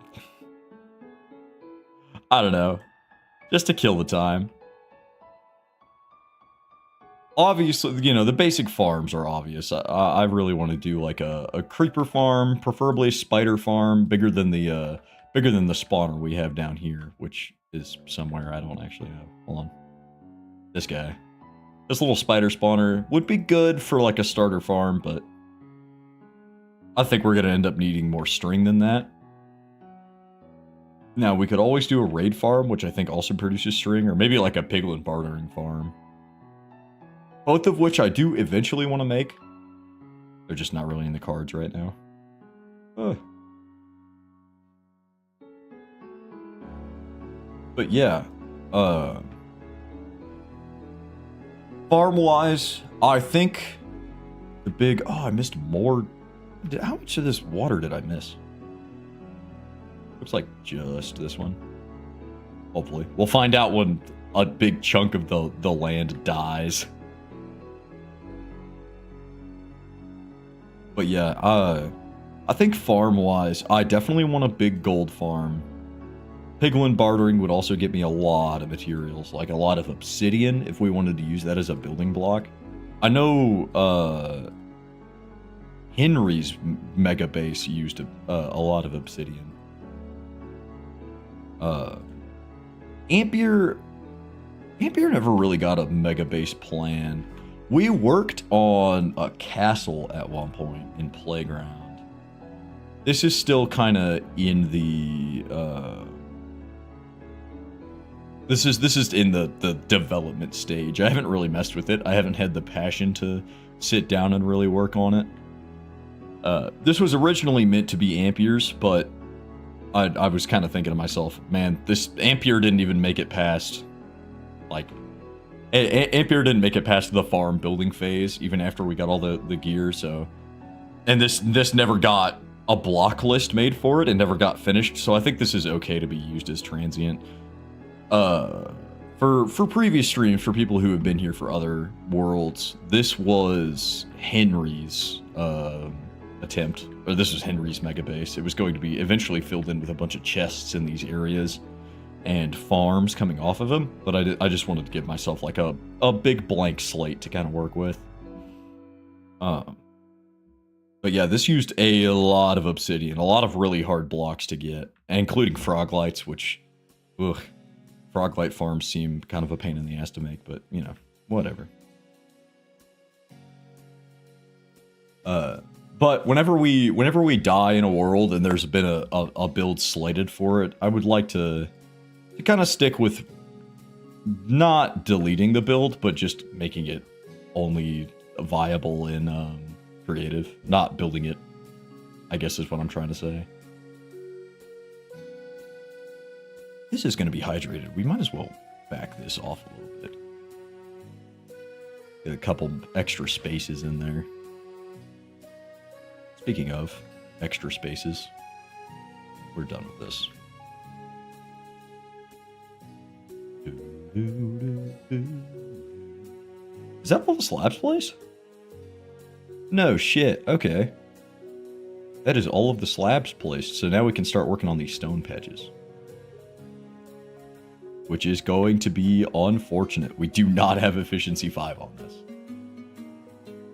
I don't know, just to kill the time. Obviously, you know, the basic farms are obvious. I really want to do like a creeper farm, preferably a spider farm, bigger than the spawner we have down here, which is somewhere I don't actually know. Hold on. This guy. This little spider spawner would be good for like a starter farm, but I think we're going to end up needing more string than that. Now, we could always do a raid farm, which I think also produces string, or maybe like a piglin bartering farm. Both of which I do eventually want to make. They're just not really in the cards right now. But yeah, farm-wise, I think the big... Oh, I missed more. How much of this water did I miss? Looks like just this one. Hopefully. We'll find out when a big chunk of the land dies. But yeah, I think farm-wise, I definitely want a big gold farm. Piglin bartering would also get me a lot of materials, like a lot of obsidian, if we wanted to use that as a building block. I know Henry's mega base used a lot of obsidian. Ampere never really got a mega base plan. We worked on a castle at one point in Playground. This is still kind of in the this is in the development stage. I haven't really messed with it. I haven't had the passion to sit down and really work on it. This was originally meant to be Ampere's, but I was kind of thinking to myself, man, this Ampere didn't even make it past, like, Ampere didn't make it past the farm building phase, even after we got all the gear, so... And this never got a block list made for it, and never got finished, so I think this is okay to be used as transient. For previous streams, for people who have been here for other worlds, this was Henry's, attempt, or this was Henry's mega base. It was going to be eventually filled in with a bunch of chests in these areas and farms coming off of them, but I just wanted to give myself like a big blank slate to kind of work with. But yeah, this used a lot of obsidian, a lot of really hard blocks to get, including frog lights, which, ugh, frog light farms seem kind of a pain in the ass to make, but you know, whatever. But whenever we die in a world and there's been a build slated for it, I would like to kind of stick with not deleting the build, but just making it only viable in creative, not building it, I guess is what I'm trying to say. This is going to be hydrated. We might as well back this off a little bit. Get a couple extra spaces in there. Speaking of extra spaces, we're done with this. Is that all the slabs place? No shit. Okay. That is all of the slabs placed. So now we can start working on these stone patches. Which is going to be unfortunate. We do not have efficiency 5 on this.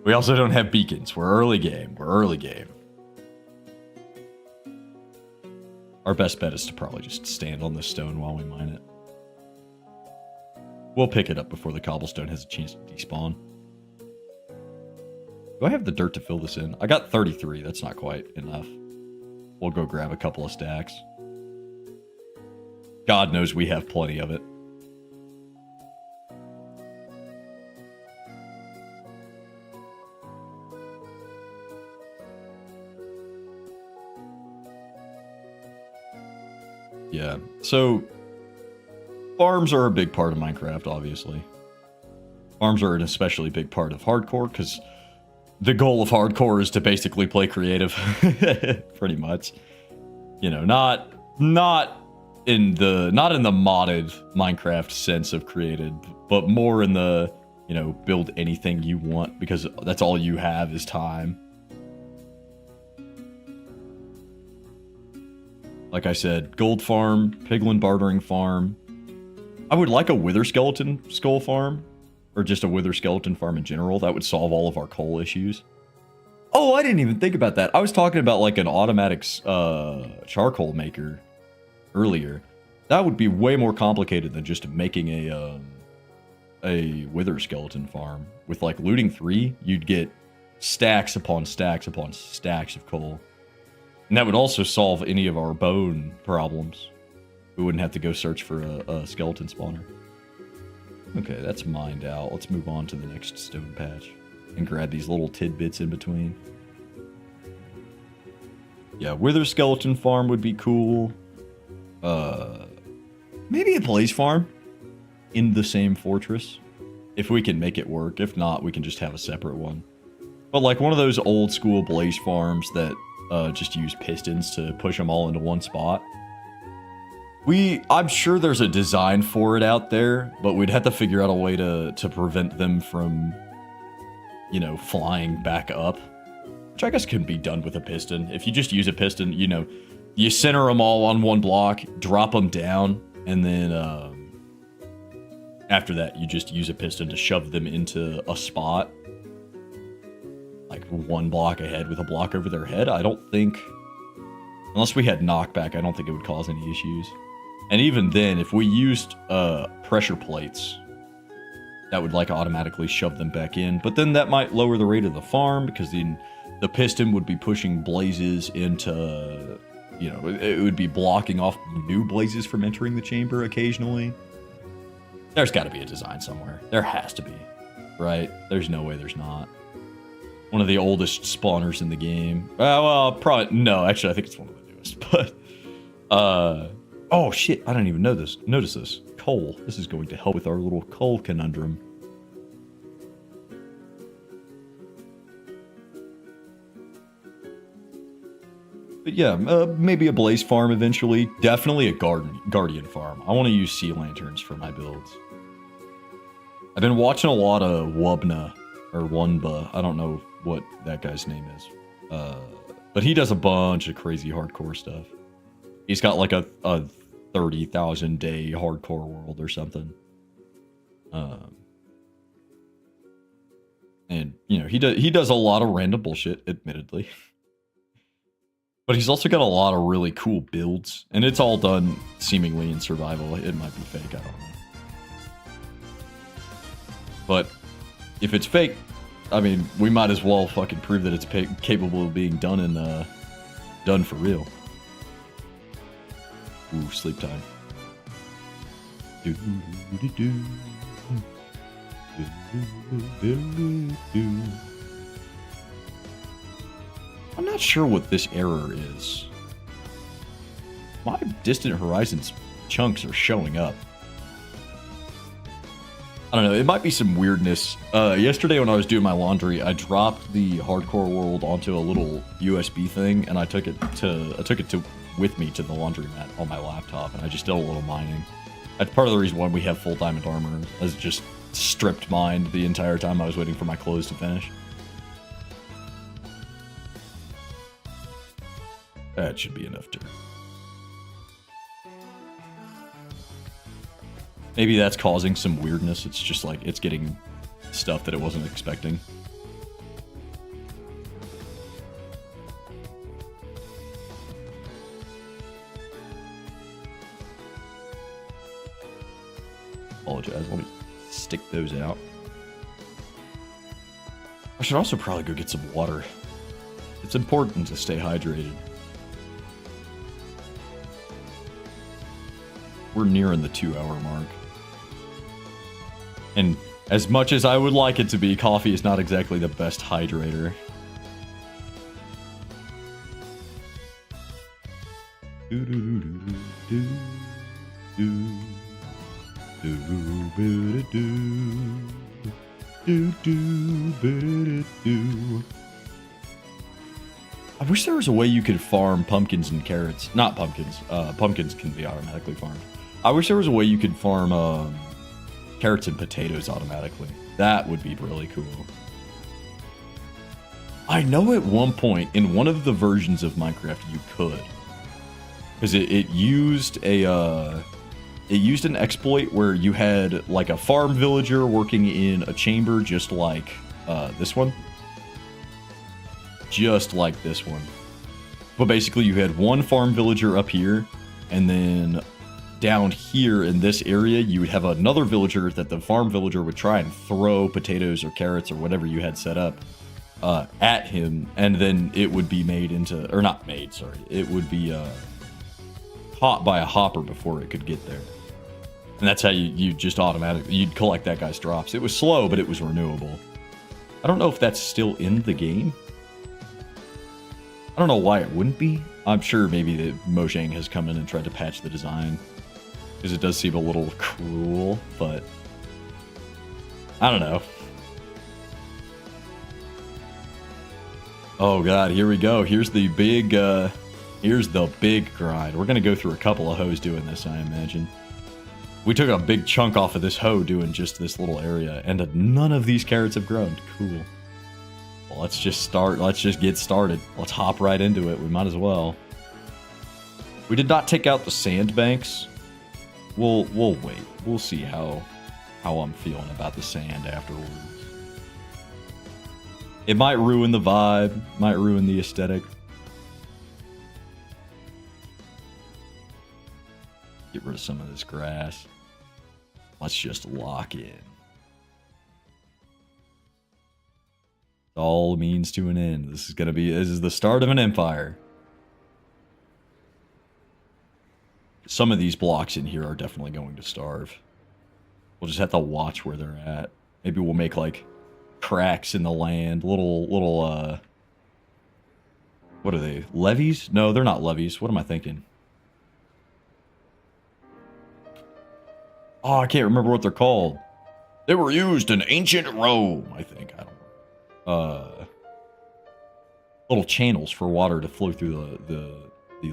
We also don't have beacons. We're early game. We're early game. Our best bet is to probably just stand on this stone while we mine it. We'll pick it up before the cobblestone has a chance to despawn. Do I have the dirt to fill this in? I got 33. That's not quite enough. We'll go grab a couple of stacks. God knows we have plenty of it. Yeah, so farms are a big part of Minecraft, obviously. Farms are an especially big part of hardcore, because the goal of hardcore is to basically play creative, pretty much. You know, not in the modded Minecraft sense of created, but more in the, you know, build anything you want, because that's all you have is time. Like I said, gold farm, piglin bartering farm. I would like a wither skeleton skull farm, or just a wither skeleton farm in general. That would solve all of our coal issues. Oh, I didn't even think about that. I was talking about like an automatic charcoal maker earlier. That would be way more complicated than just making a wither skeleton farm. With like looting 3, you'd get stacks upon stacks upon stacks of coal. And that would also solve any of our bone problems. We wouldn't have to go search for a skeleton spawner. Okay, that's mined out. Let's move on to the next stone patch and grab these little tidbits in between. Yeah, wither skeleton farm would be cool. Maybe a blaze farm in the same fortress, if we can make it work. If not, we can just have a separate one. But like one of those old school blaze farms that just use pistons to push them all into one spot. I'm sure there's a design for it out there, but we'd have to figure out a way to prevent them from, you know, flying back up. Which I guess can be done with a piston. If you just use a piston, you know, you center them all on one block, drop them down, and then after that, you just use a piston to shove them into a spot. Like one block ahead with a block over their head. I don't think, unless we had knockback, I don't think it would cause any issues. And even then, if we used pressure plates, that would like automatically shove them back in. But then that might lower the rate of the farm, because then the piston would be pushing blazes into, you know, it would be blocking off new blazes from entering the chamber occasionally. There's got to be a design somewhere. There has to be, right? There's no way there's not. One of the oldest spawners in the game. Well, probably, no, actually, I think it's one of the newest, but, oh shit, I didn't even know this. Notice this. Coal. This is going to help with our little coal conundrum. But yeah, maybe a blaze farm eventually. Definitely a guardian farm. I want to use sea lanterns for my builds. I've been watching a lot of Wubna, or Wunba. I don't know what that guy's name is. But he does a bunch of crazy hardcore stuff. He's got like a 30,000 day hardcore world or something. And you know, he does a lot of random bullshit, admittedly. But he's also got a lot of really cool builds, and it's all done seemingly in survival. It might be fake, I don't know. But if it's fake, I mean, we might as well fucking prove that it's capable of being done in, done for real. Ooh, sleep time. I'm not sure what this error is. My Distant Horizons chunks are showing up. I don't know, it might be some weirdness. Yesterday when I was doing my laundry, I dropped the Hardcore World onto a little USB thing, and I took it with me to the laundromat on my laptop, and I just did a little mining. That's part of the reason why we have full diamond armor. I was just stripped mined the entire time I was waiting for my clothes to finish. That should be enough to... Maybe that's causing some weirdness. It's just like, it's getting stuff that it wasn't expecting. Apologize, let me stick those out. I should also probably go get some water. It's important to stay hydrated. We're nearing the 2-hour mark. And as much as I would like it to be, coffee is not exactly the best hydrator. I wish there was a way you could farm pumpkins and carrots. Not pumpkins. Pumpkins can be automatically farmed. I wish there was a way you could farm carrots and potatoes automatically. That would be really cool. I know at one point in one of the versions of Minecraft you could, because it used an exploit where you had like a farm villager working in a chamber just like this one. Just like this one. But basically you had one farm villager up here, and then down here in this area you would have another villager that the farm villager would try and throw potatoes or carrots or whatever you had set up at him, and then it would be made into, or not made, sorry, it would be caught by a hopper before it could get there. And that's how you just automatically, you'd collect that guy's drops. It was slow, but it was renewable. I don't know if that's still in the game. I don't know why it wouldn't be. I'm sure maybe that Mojang has come in and tried to patch the design, because it does seem a little cruel, but I don't know. Oh god, here we go. Here's the big grind. We're gonna go through a couple of hoes doing this, I imagine. We took a big chunk off of this hoe doing just this little area, and none of these carrots have grown. Cool. Well, let's just get started. Let's hop right into it. We might as well. We did not take out the sandbanks. We'll wait. We'll see how I'm feeling about the sand afterwards. It might ruin the vibe, might ruin the aesthetic. Get rid of some of this grass. Let's just lock in. It all means to an end. This is the start of an empire. Some of these blocks in here are definitely going to starve. We'll just have to watch where they're at. Maybe we'll make like cracks in the land, little what are they? Levees? No, they're not levees. What am I thinking? Oh, I can't remember what they're called. They were used in ancient Rome, I think. I don't know. Little channels for water to flow through the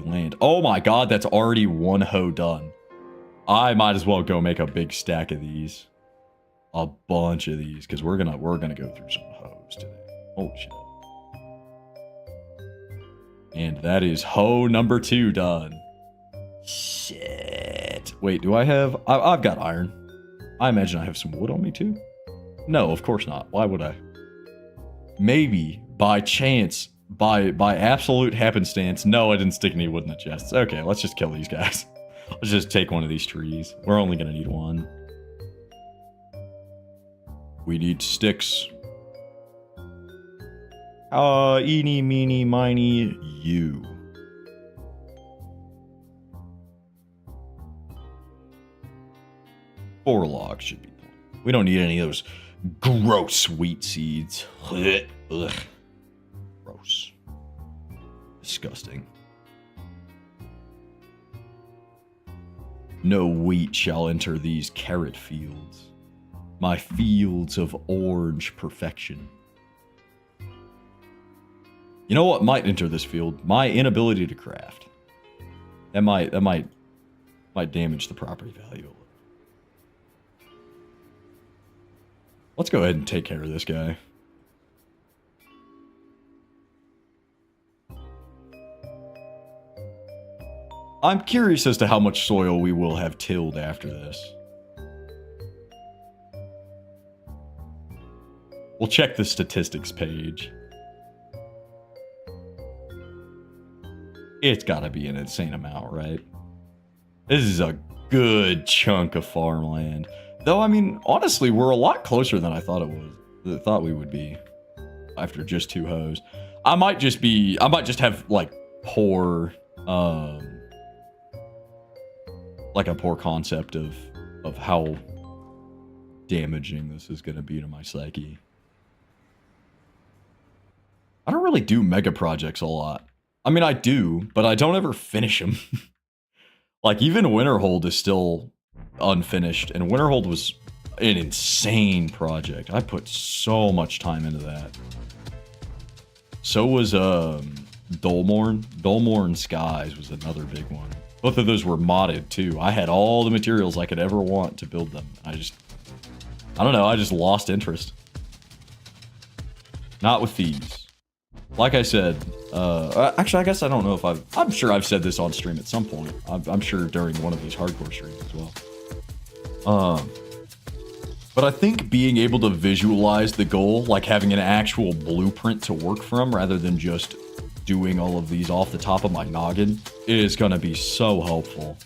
land. Oh my god, that's already one hoe done. I might as well go make a big stack of these. A bunch of these, because we're gonna go through some hoes today. Holy shit. And that is hoe number 2 done. Shit. Wait, do I have... I've got iron. I imagine I have some wood on me too? No, of course not. Why would I? Maybe, by chance, by absolute happenstance. No, I didn't stick any wood in the chests. Okay, let's just kill these guys. Let's just take one of these trees. We're only gonna need one. We need sticks. Eeny, meeny, miny, you. Four logs should be plenty. We don't need any of those gross wheat seeds. Ugh. Gross. Disgusting. No wheat shall enter these carrot fields, my fields of orange perfection. You know what might enter this field? My inability to craft. That might damage the property value a little. Let's go ahead and take care of this guy. I'm curious as to how much soil we will have tilled after this. We'll check the statistics page. It's gotta be an insane amount, right? This is a good chunk of farmland. Though, I mean, honestly, we're a lot closer than I thought it was. I thought we would be after just 2 hoes. I might just have, like, poor, like a poor concept of how damaging this is going to be to my psyche. I don't really do mega projects a lot. I mean, I do, but I don't ever finish them. Like, even Winterhold is still unfinished, and Winterhold was an insane project. I put so much time into that. So was Dolmorn. Dolmorn Skies was another big one. Both of those were modded too. I had all the materials I could ever want to build them. I don't know, I just lost interest. Not with these. Like I said, actually I guess I don't know if I'm sure I've said this on stream at some point. I'm sure during one of these hardcore streams as well. But I think being able to visualize the goal, like having an actual blueprint to work from rather than just doing all of these off the top of my noggin, is going to be so helpful.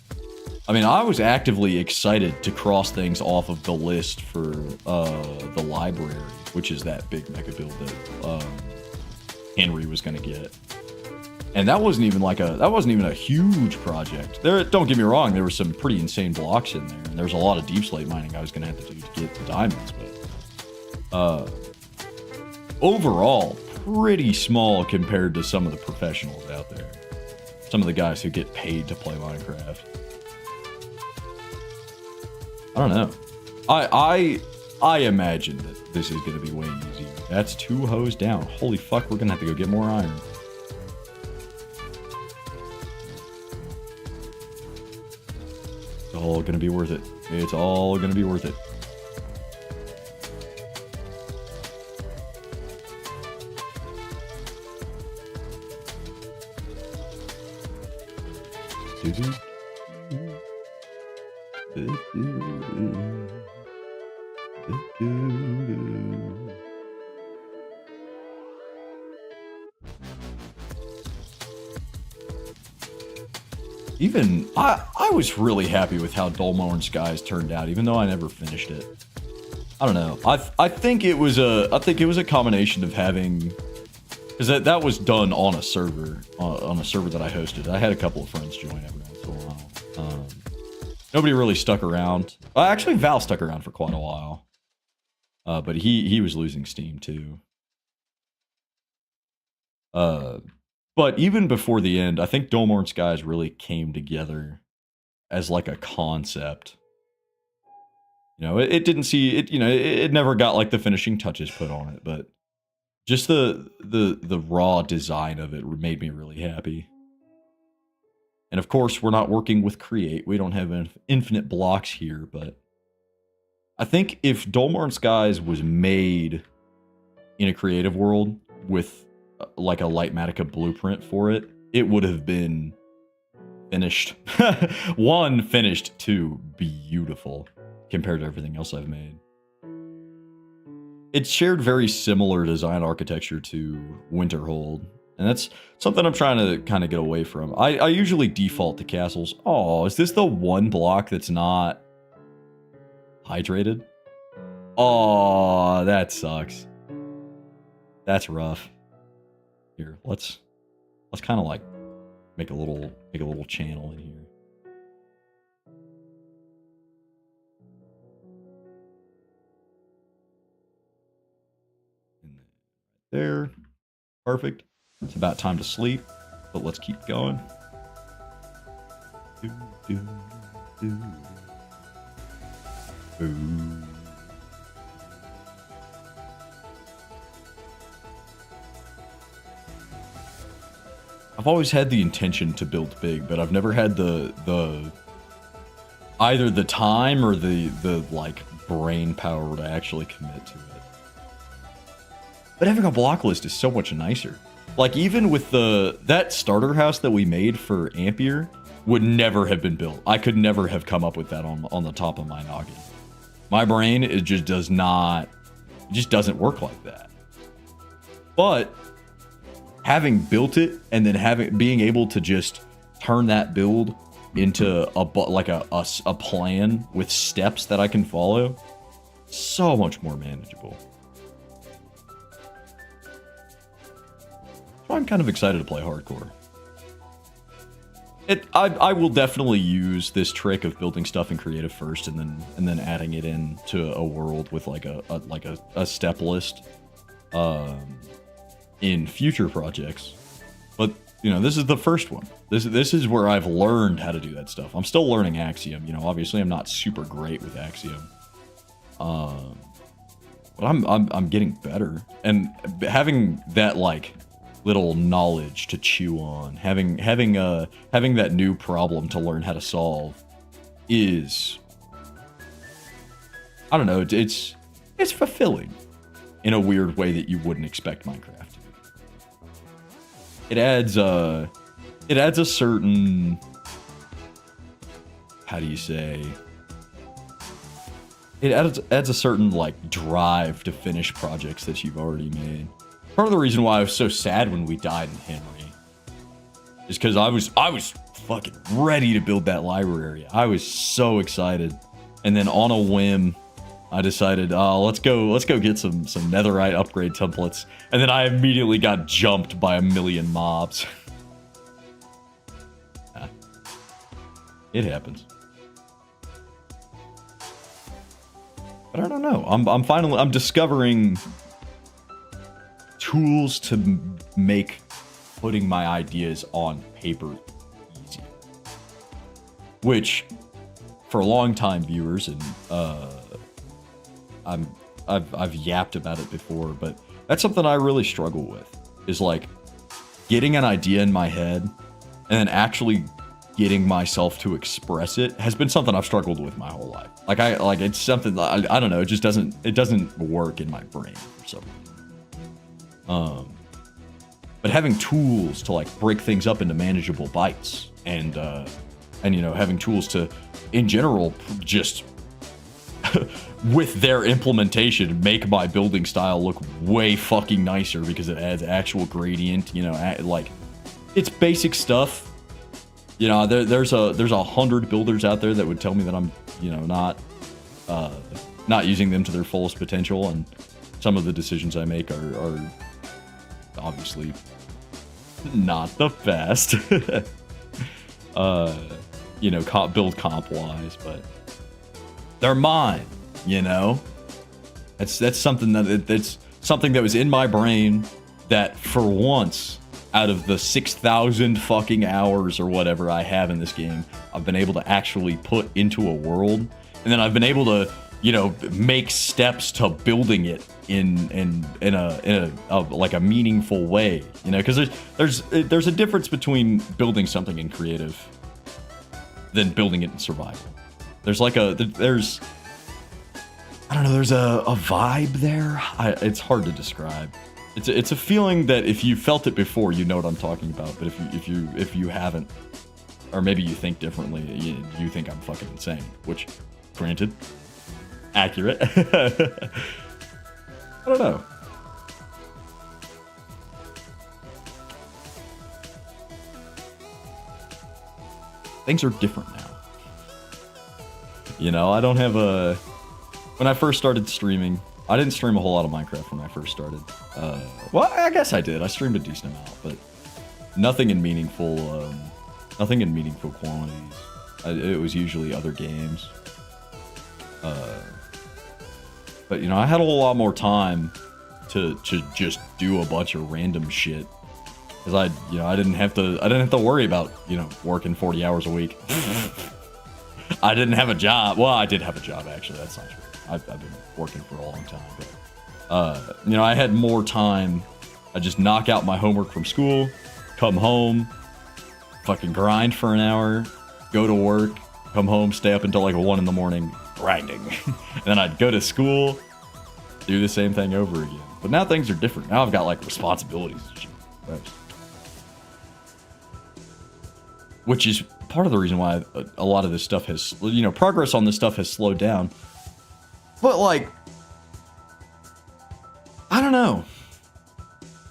I mean, I was actively excited to cross things off of the list for the library, which is that big mega build that Henry was going to get. And that wasn't even a huge project. Don't get me wrong, there were some pretty insane blocks in there, and there was a lot of deep slate mining I was going to have to do to get the diamonds, but overall, pretty small compared to some of the professionals out there. Some of the guys who get paid to play Minecraft. I don't know. I imagine that this is going to be way easier. That's 2 hoes down. Holy fuck, we're going to have to go get more iron. It's all going to be worth it. It's all going to be worth it. Even I was really happy with how Dolmorn Skies turned out, even though I never finished it. I don't know. I think it was a combination of having, because that was done on a server that I hosted. I had a couple of friends join every once in a while. Nobody really stuck around. Actually, Val stuck around for quite a while, but he was losing steam too. But even before the end, I think Dolmorn Skies really came together as like a concept. You know, it didn't see it. You know, it never got like the finishing touches put on it, but just the raw design of it made me really happy. And of course, we're not working with Create. We don't have infinite blocks here, but I think if Dolmorn Skies was made in a creative world with like a Lightmatica blueprint for it, it would have been finished. 1, finished. 2, beautiful compared to everything else I've made. It shared very similar design architecture to Winterhold, and that's something I'm trying to kind of get away from. I usually default to castles. Oh, is this the one block that's not hydrated? Oh, that sucks. That's rough. Here, let's kind of like make a little channel in here. And there, perfect. It's about time to sleep, but let's keep going. Do, do, do. Ooh. I've always had the intention to build big, but I've never had the either the time or the like brain power to actually commit to it. But having a block list is so much nicer. Like even with that starter house that we made for Ampere would never have been built. I could never have come up with that on the top of my noggin. My brain, it just doesn't work like that. But having built it and then being able to just turn that build into a plan with steps that I can follow, so much more manageable. So I'm kind of excited to play hardcore. I will definitely use this trick of building stuff in creative first and then adding it into a world with like a step list in future projects. But you know, this is the first one. This is where I've learned how to do that stuff. I'm still learning Axiom. You know, obviously I'm not super great with Axiom, but I'm getting better. And having that like little knowledge to chew on, having that new problem to learn how to solve is, I don't know, it's fulfilling in a weird way that you wouldn't expect Minecraft to be. It adds a certain, how do you say, it adds a certain like drive to finish projects that you've already made. Part of the reason why I was so sad when we died in Henry is because I was fucking ready to build that library. I was so excited, and then on a whim, I decided, let's go get some netherite upgrade templates, and then I immediately got jumped by a million mobs. It happens. But I don't know. I'm discovering tools to make putting my ideas on paper easy. Which, for long-time viewers, and I've yapped about it before, but that's something I really struggle with. Is like getting an idea in my head and then actually getting myself to express it has been something I've struggled with my whole life. Like it's something I don't know. It just doesn't work in my brain for some reason. But having tools to like break things up into manageable bites and you know, having tools to, in general, just with their implementation, make my building style look way fucking nicer because it adds actual gradient, you know, like it's basic stuff. You know, there's 100 builders out there that would tell me that I'm, you know, not using them to their fullest potential, and some of the decisions I make are obviously not the best. You know, build comp wise, but they're mine, you know. That's something that's something that was in my brain that for once out of the 6,000 fucking hours or whatever I have in this game, I've been able to actually put into a world, and then I've been able to, you know, make steps to building it in a like a meaningful way, you know, because there's a difference between building something in creative than building it in survival. There's like there's I don't know, there's a vibe there. It's hard to describe. It's a feeling that if you felt it before, you know what I'm talking about. But if you haven't, or maybe you think differently, you think I'm fucking insane. Which, granted, accurate. I don't know. Things are different now. You know, I don't have a... When I first started streaming, I didn't stream a whole lot of Minecraft when I first started. Well, I guess I did. I streamed a decent amount, but nothing in meaningful quantities. It was usually other games. But you know, I had a whole lot more time to just do a bunch of random shit. Cause I didn't have to worry about, you know, working 40 hours a week. I didn't have a job. Well, I did have a job actually. That's not true. I've been working for a long time, but you know, I had more time. I just knock out my homework from school, come home, fucking grind for an hour, go to work, come home, stay up until like 1 in the morning grinding. And then I'd go to school, do the same thing over again. But now things are different. Now I've got like responsibilities and shit. Right. Which is part of the reason why a lot of this stuff has, you know, progress on this stuff has slowed down. But like, I don't know.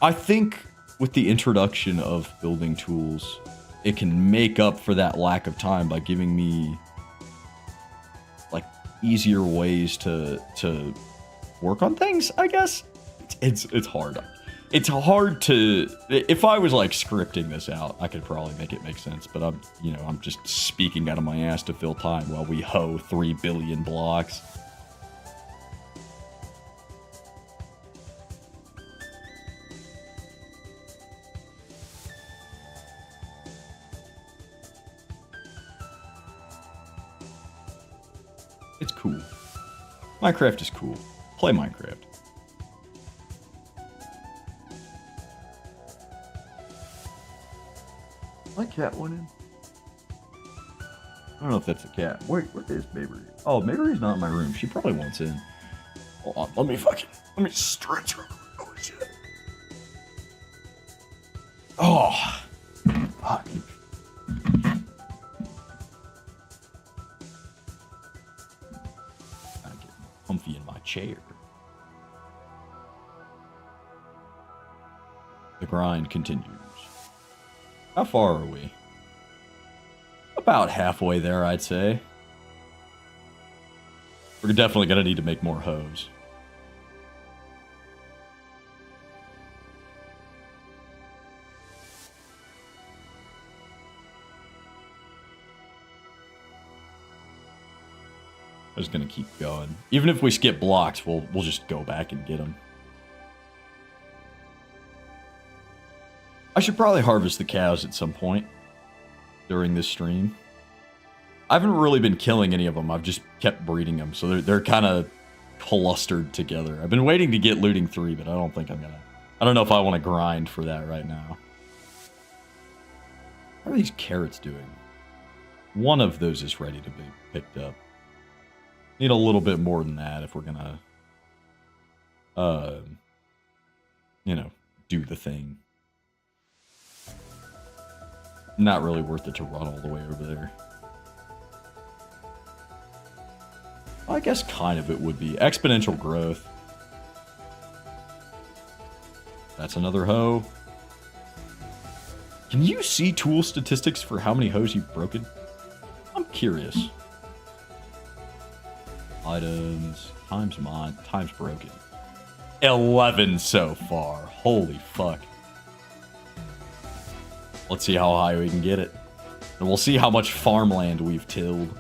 I think with the introduction of building tools, it can make up for that lack of time by giving me like easier ways to work on things, I guess. It's hard. It's hard to, if I was like scripting this out, I could probably make it make sense, but I'm just speaking out of my ass to fill time while we hoe 3 billion blocks. It's cool. Minecraft is cool. Play Minecraft. My cat went in. I don't know if that's a cat. Wait, where is Mayberry? Oh, Mayberry's not in my room. She probably wants in. Hold on. Let me stretch her. Oh, shit. Oh. Fuck. Gotta get comfy in my chair. The grind continues. How far are we? About halfway there, I'd say. We're definitely gonna need to make more hoes. I'm just gonna keep going. Even if we skip blocks, we'll just go back and get them. I should probably harvest the cows at some point during this stream. I haven't really been killing any of them. I've just kept breeding them, so they're kind of clustered together. I've been waiting to get looting 3, but I don't think I'm gonna. I don't know if I want to grind for that right now. How are these carrots doing? One of those is ready to be picked up. Need a little bit more than that if we're gonna, you know, do the thing. Not really worth it to run all the way over there. I guess kind of it would be. Exponential growth. That's another hoe. Can you see tool statistics for how many hoes you've broken? I'm curious. Items, times mod, times broken. 11 so far. Holy fuck. Let's see how high we can get it. And we'll see how much farmland we've tilled.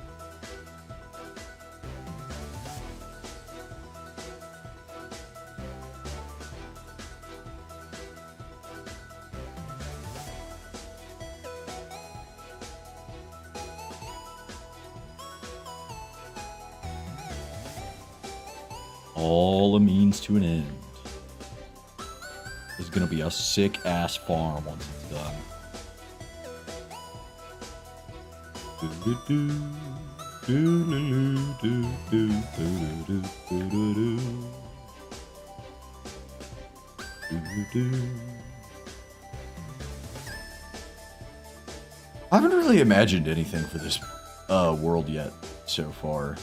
All a means to an end. This is gonna be a sick-ass farm once it's done. I haven't really imagined anything for this world yet so far.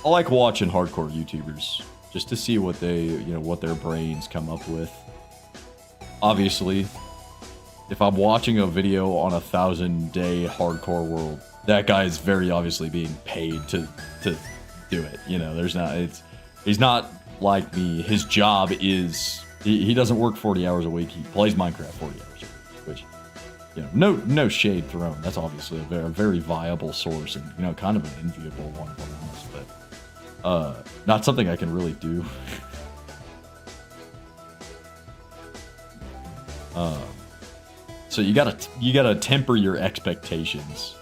I like watching hardcore YouTubers just to see what they, what their brains come up with. Obviously, if I'm watching a video on a 1,000-day hardcore world, that guy is very obviously being paid to do it. There's not, He's not like me. His job is he doesn't work 40 hours a week. He plays Minecraft 40 hours a week, which, you know, no shade thrown. That's obviously a very viable source and, you know, kind of an enviable one, if I'm honest, but not something I can really do. So you gotta temper your expectations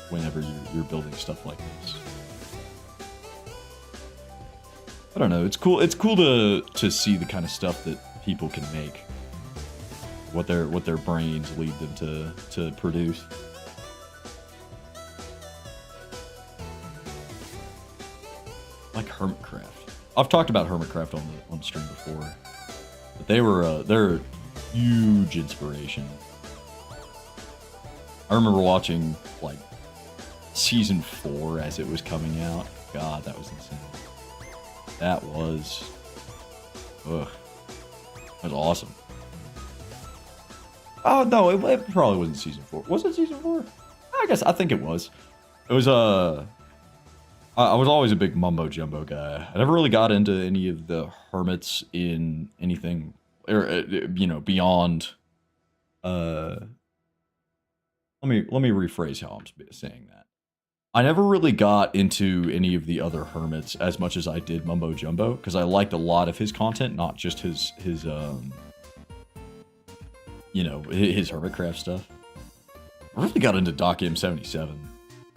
whenever you're building stuff like this. I don't know. It's cool. It's cool to see the kind of stuff that people can make. What their brains lead them to produce. Like Hermitcraft. I've talked about Hermitcraft on the stream before, but they're a huge inspiration. I remember watching like season 4 as it was coming out. God, that was insane. That was awesome. Oh no, it probably wasn't season 4. Was it season 4? I think it was. It was I was always a big mumbo jumbo guy. I never really got into any of the hermits in anything, or you know, beyond. Let me rephrase how I'm saying that. I never really got into any of the other hermits as much as I did Mumbo Jumbo, because I liked a lot of his content, not just his you know, his Hermitcraft stuff. I really got into Doc M77.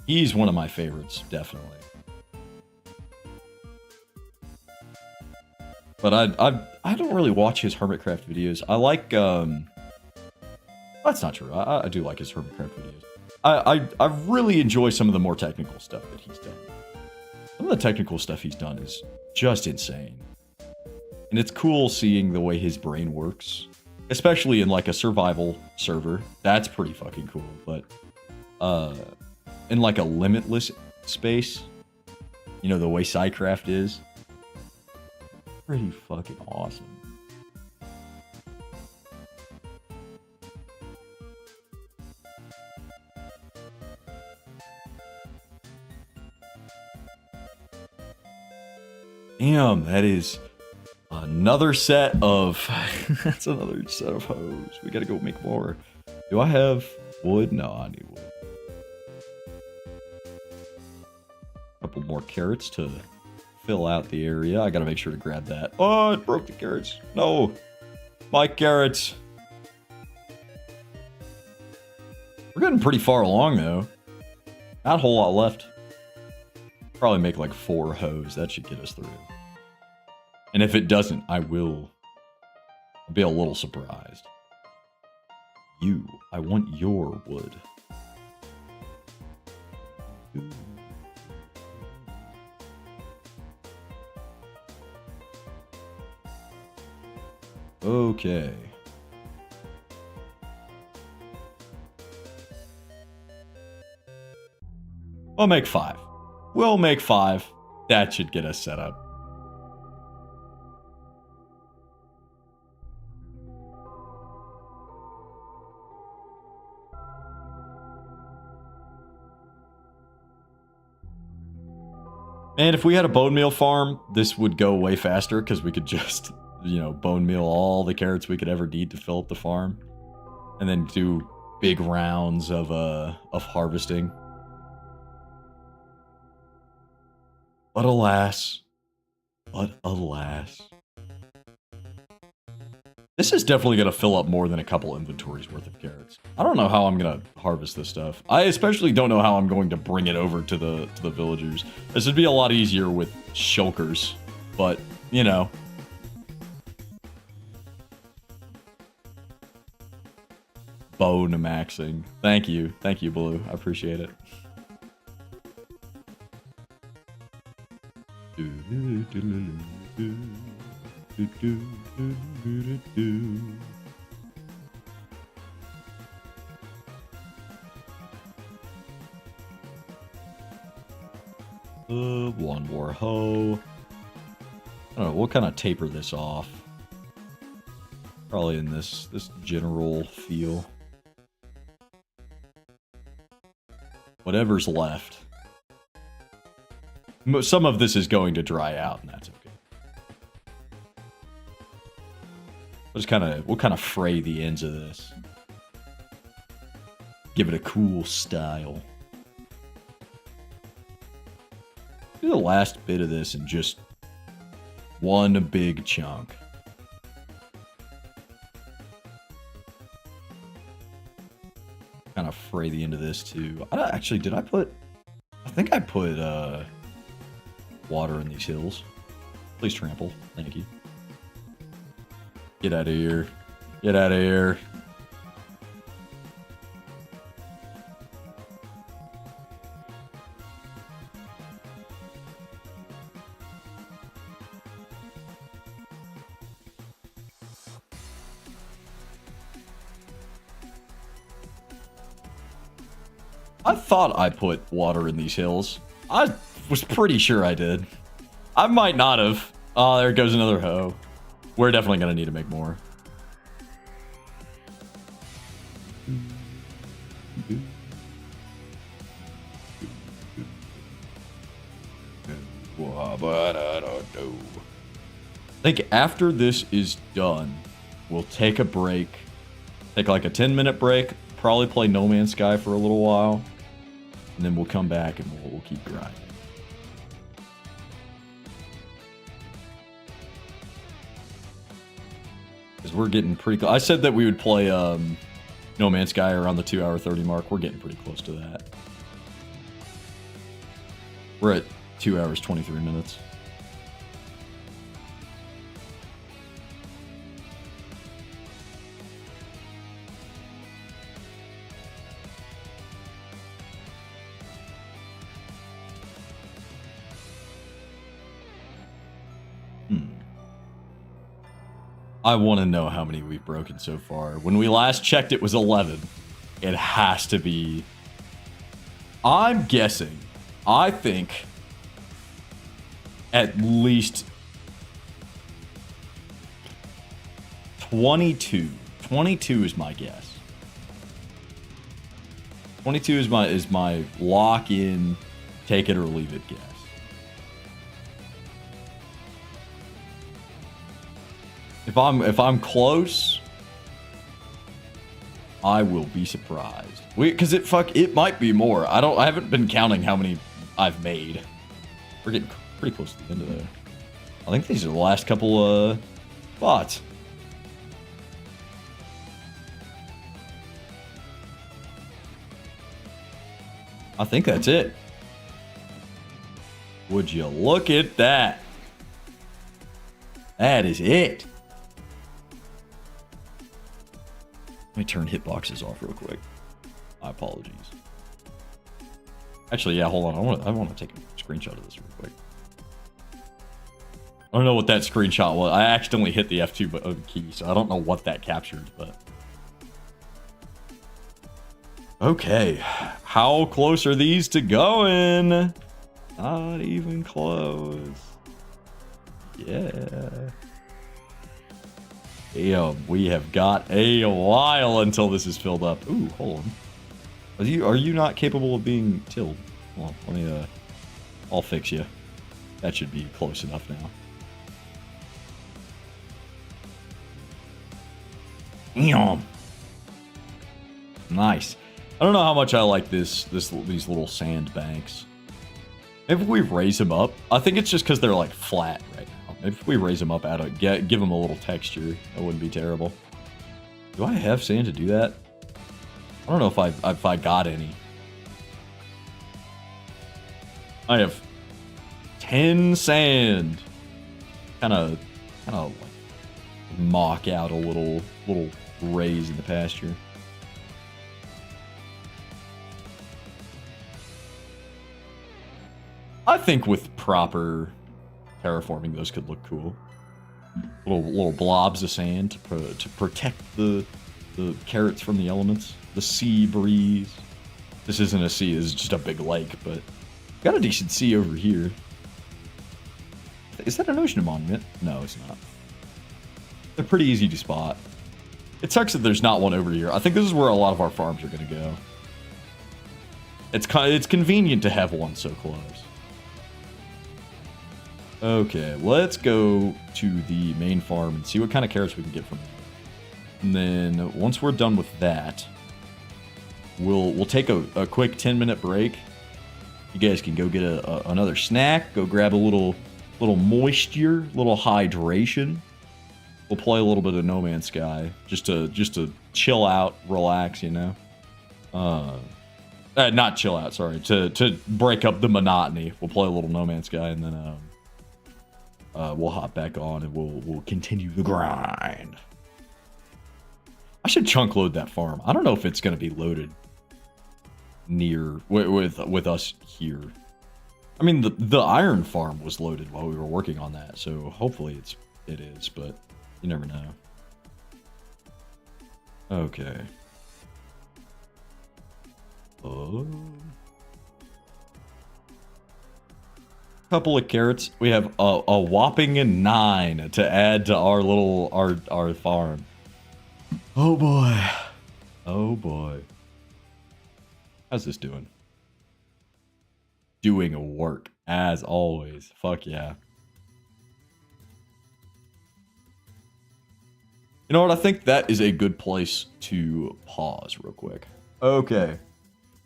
He's one of my favorites, definitely. But I don't really watch his Hermitcraft videos. I like that's not true. I do like his Hermitcraft videos. I really enjoy some of the more technical stuff that he's done. Some of the technical stuff he's done is just insane. And it's cool seeing the way his brain works. Especially in like a survival server. That's pretty fucking cool. But in like a limitless space, you know, the way Psycraft is, pretty fucking awesome. Damn, that is another set of that's another set of hose. We gotta go make more. Do I have wood? No, I need wood. Couple more carrots to fill out the area. I gotta make sure to grab that. Oh, it broke the carrots. No, my carrots. We're getting pretty far along though. Not a whole lot left. Probably make like 4 hoes. That should get us through. And if it doesn't, I'll be a little surprised. I want your wood. Okay. We'll make 5. We'll make 5. That should get us set up. And if we had a bone meal farm, this would go way faster because we could just, you know, bone meal all the carrots we could ever need to fill up the farm, and then do big rounds of harvesting. But alas, this is definitely going to fill up more than a couple inventories worth of carrots. I don't know how I'm going to harvest this stuff. I especially don't know how I'm going to bring it over to the villagers. This would be a lot easier with shulkers, but, you know. Bone maxing. Thank you, Blue. I appreciate it. One more hoe. I don't know, we'll kind of taper this off. Probably in this general feel. Whatever's left. Some of this is going to dry out, and that's okay. We'll kind of fray the ends of this. Give it a cool style. Do the last bit of this in just one big chunk. Kind of fray the end of this too. Actually, did I put... I think I put water in these hills. Please trample. Thank you. Get out of here. Get out of here. I thought I put water in these hills. I was pretty sure I did. I might not have. Oh, there goes another hoe. We're definitely going to need to make more. I think after this is done, we'll take a break. Take like a 10-minute break. Probably play No Man's Sky for a little while. And then we'll come back and we'll keep grinding. Because we're getting pretty close. I said that we would play No Man's Sky around the 2-hour 30 mark. We're getting pretty close to that. We're at 2 hours 23 minutes. I want to know how many we've broken so far. When we last checked, it was 11. It has to be... I'm guessing. I think... at least... 22. 22 is my guess. 22 is my lock-in, take it or leave it guess. If I'm close, I will be surprised. Because it might be more. I haven't been counting how many I've made. We're getting pretty close to the end of there. I think these are the last couple spots. I think that's it. Would you look at that? That is it. Let me turn hitboxes off real quick. My apologies. Actually, yeah, hold on. I want to take a screenshot of this real quick. I don't know what that screenshot was. I accidentally hit the F2 key, so I don't know what that captured, but... Okay. How close are these to going? Not even close. Yeah. Damn, we have got a while until this is filled up. Ooh, hold on. Are you not capable of being tilled? Well, let me, I'll fix you. That should be close enough now. Damn. Nice. I don't know how much I like these little sand banks. Maybe if we raise them up. I think it's just because they're like flat right now. Maybe if we raise them up, give them a little texture, that wouldn't be terrible. Do I have sand to do that? I don't know if I got any. I have 10 sand. Kind of like mock out a little raise in the pasture. I think with proper terraforming, those could look cool. Little blobs of sand to protect the carrots from the elements. The sea breeze. This isn't a sea, it's just a big lake, but got a decent sea over here. Is that an ocean monument? No, it's not. They're pretty easy to spot. It sucks that there's not one over here. I think this is where a lot of our farms are going to go. It's convenient to have one so close. Okay, let's go to the main farm and see what kind of carrots we can get from there. And then once we're done with that, we'll take a quick 10-minute break. You guys can go get another snack, go grab a little moisture, little hydration. We'll play a little bit of No Man's Sky just to chill out, relax, you know. Not chill out, sorry. To break up the monotony. We'll play a little No Man's Sky and then we'll hop back on and we'll continue the grind. I should chunk load that farm. I don't know if it's gonna be loaded near with us here. I mean the iron farm was loaded while we were working on that, so hopefully it is, but you never know. Okay. Couple of carrots. We have a whopping 9 to add to our farm. Oh boy. Oh boy. How's this doing? Doing work as always. Fuck yeah. You know what? I think that is a good place to pause real quick. Okay.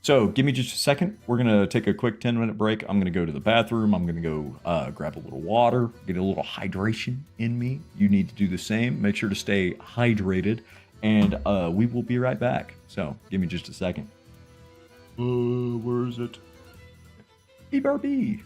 So give me just a second. We're going to take a quick 10-minute break. I'm going to go to the bathroom. I'm going to go grab a little water, get a little hydration in me. You need to do the same. Make sure to stay hydrated. And we will be right back. So give me just a second. Where is it? BRB.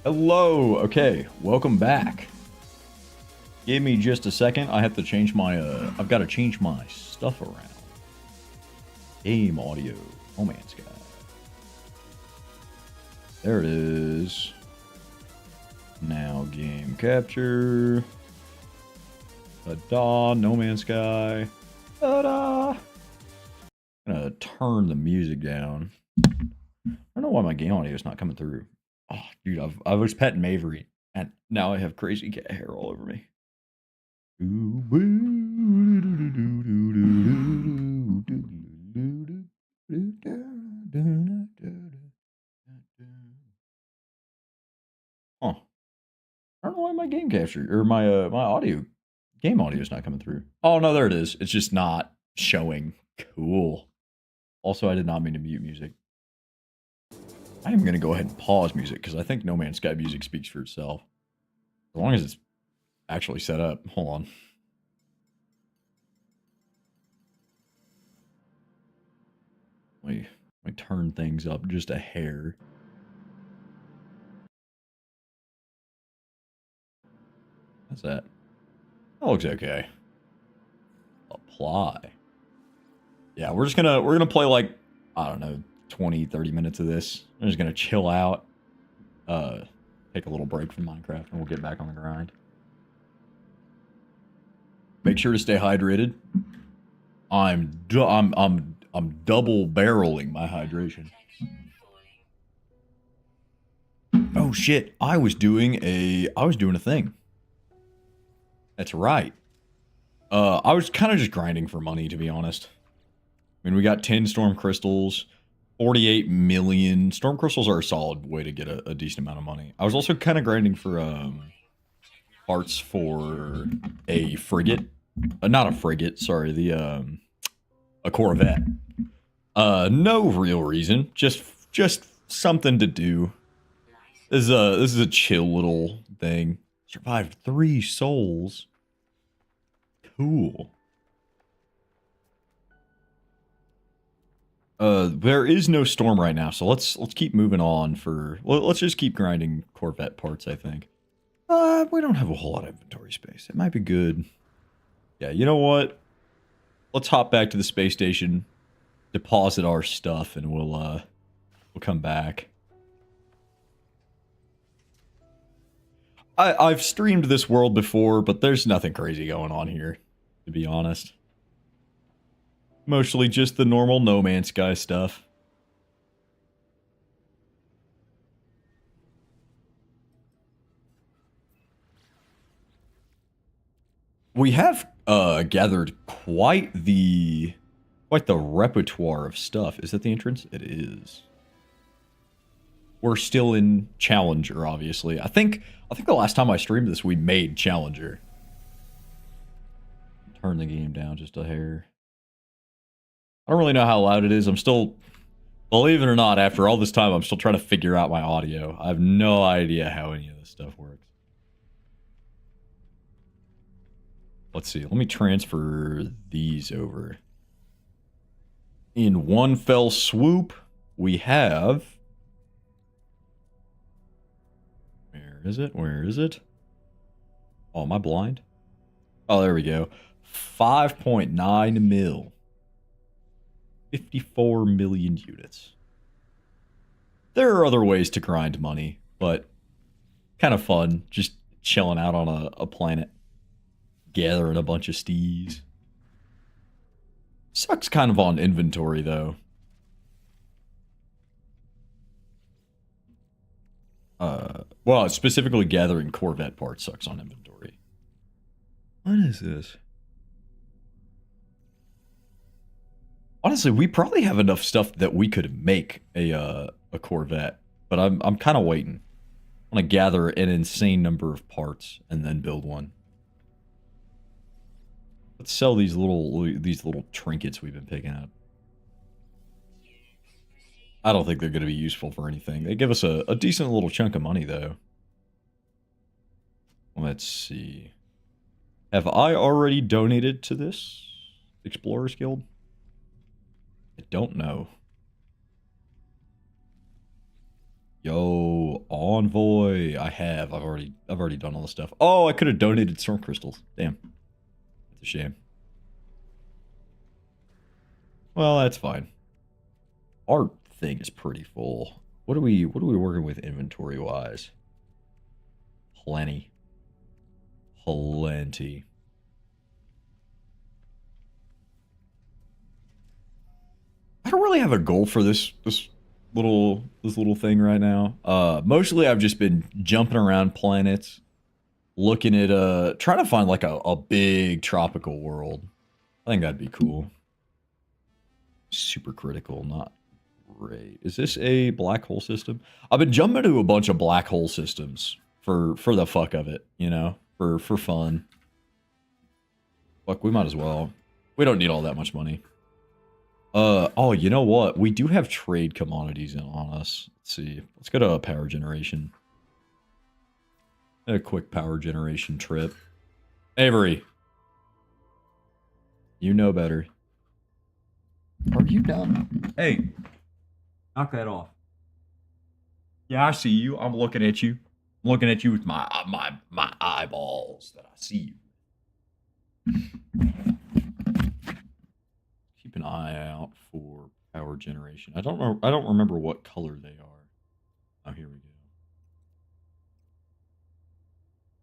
Hello. Okay, welcome back. Give me just a second. I have to change my, I've got to change my stuff around. Game audio. No Man's Sky. There it is. Now game capture. Ta-da, No Man's Sky. Ta-da. I'm gonna turn the music down. I don't know why my game audio is not coming through. Oh, dude, I was petting Mavery, and now I have crazy cat hair all over me. Huh. I don't know why my game capture or my my audio game audio is not coming through. Oh no, there it is. It's just not showing. Cool. Also, I did not mean to mute music. I am gonna go ahead and pause music because I think No Man's Sky music speaks for itself. As long as it's actually set up. Hold on. Let me turn things up just a hair. What's that? That looks okay. Apply. Yeah, we're gonna play like, I don't know, 20, 30 minutes of this. I'm just gonna chill out. Take a little break from Minecraft and we'll get back on the grind. Make sure to stay hydrated. I'm double barreling my hydration. Oh shit, I was doing a thing. That's right. I was kind of just grinding for money, to be honest. I mean, we got 10 storm crystals, 48 million. Storm crystals are a solid way to get a decent amount of money. I was also kind of grinding for parts for a frigate. Not a frigate, sorry, a Corvette. No real reason, just something to do. This is a chill little thing. Survived 3 souls. Cool. There is no storm right now, so let's keep moving on for. Well, let's just keep grinding Corvette parts, I think. We don't have a whole lot of inventory space. It might be good. Yeah, you know what? Let's hop back to the space station, deposit our stuff, and we'll come back. I've streamed this world before, but there's nothing crazy going on here, to be honest. Mostly just the normal No Man's Sky stuff. We have gathered quite the repertoire of stuff. Is that the entrance? It is. We're still in Challenger, obviously. I think the last time I streamed this, we made Challenger. Turn the game down just a hair. I don't really know how loud it is. I'm still, believe it or not, after all this time, I'm still trying to figure out my audio. I have no idea how any of this stuff works. Let's see. Let me transfer these over. In one fell swoop, we have... Where is it? Where is it? Oh, am I blind? Oh, there we go. 5.9 mil. 54 million units. There are other ways to grind money, but kind of fun. Just chilling out on a planet. Gathering a bunch of stees. Sucks kind of on inventory, though. Well, specifically gathering Corvette parts sucks on inventory. What is this? Honestly, we probably have enough stuff that we could make a Corvette, but I'm kind of waiting. I want to gather an insane number of parts and then build one. Let's sell these little trinkets we've been picking up. I don't think they're going to be useful for anything. They give us a decent little chunk of money, though. Let's see. Have I already donated to this Explorers Guild? I don't know. Yo, on convoy. I have. I've already done all the stuff. Oh, I could have donated storm crystals. Damn. That's a shame. Well, that's fine. Our thing is pretty full. What are we working with inventory wise? Plenty. Plenty. I don't really have a goal for this little thing right now. Mostly I've just been jumping around planets, looking at trying to find like a big tropical world. I think that'd be cool. Super critical, not great. Is this a black hole system? I've been jumping to a bunch of black hole systems for the fuck of it, you know, for fun. Fuck, we might as well. We don't need all that much money. Oh, you know what? We do have trade commodities on us. Let's see. Let's go to power generation. A quick power generation trip. Avery. You know better. Are you done? Hey. Knock that off. Yeah, I see you. I'm looking at you. I'm looking at you with my eyeballs that I see you. Keep an eye out for power generation. I don't remember what color they are. Oh, here we go.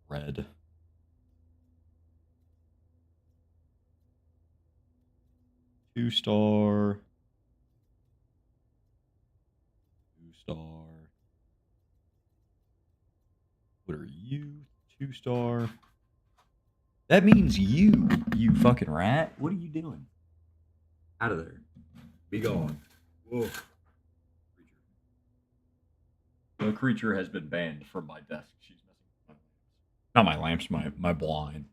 Red. Two-star. Two-star. What are you? Two-star. That means you fucking rat. What are you doing? Out of there. Be gone. Whoa. The creature has been banned from my desk. She's messing with my lamps. Not my lamps, my blind.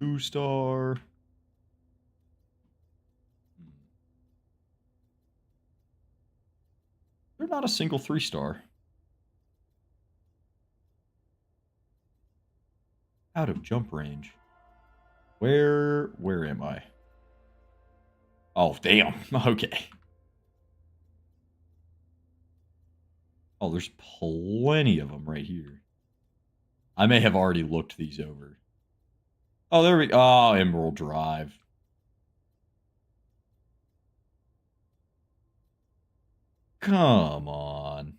Two-star. They're not a single three-star. Out of jump range. Where am I? Oh, damn. Okay. Oh, there's plenty of them right here. I may have already looked these over. Oh, there we go. Oh, Emerald Drive. Come on.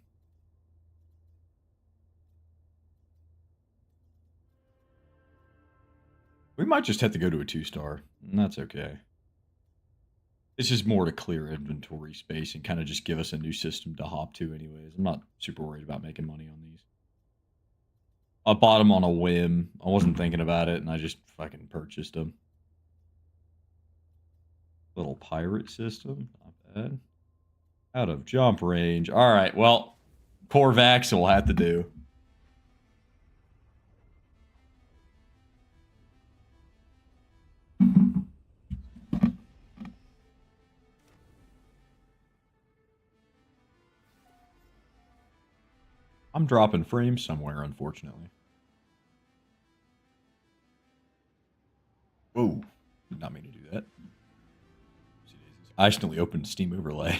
We might just have to go to a two-star. And that's okay. It's just more to clear inventory space and kind of just give us a new system to hop to anyways. I'm not super worried about making money on these. I bought them on a whim. I wasn't thinking about it, and I just fucking purchased them. Little pirate system. Not bad. Out of jump range. All right, well, Corvax will have to do. I'm dropping frames somewhere, unfortunately. Whoa. Did not mean to do that. I accidentally opened Steam Overlay.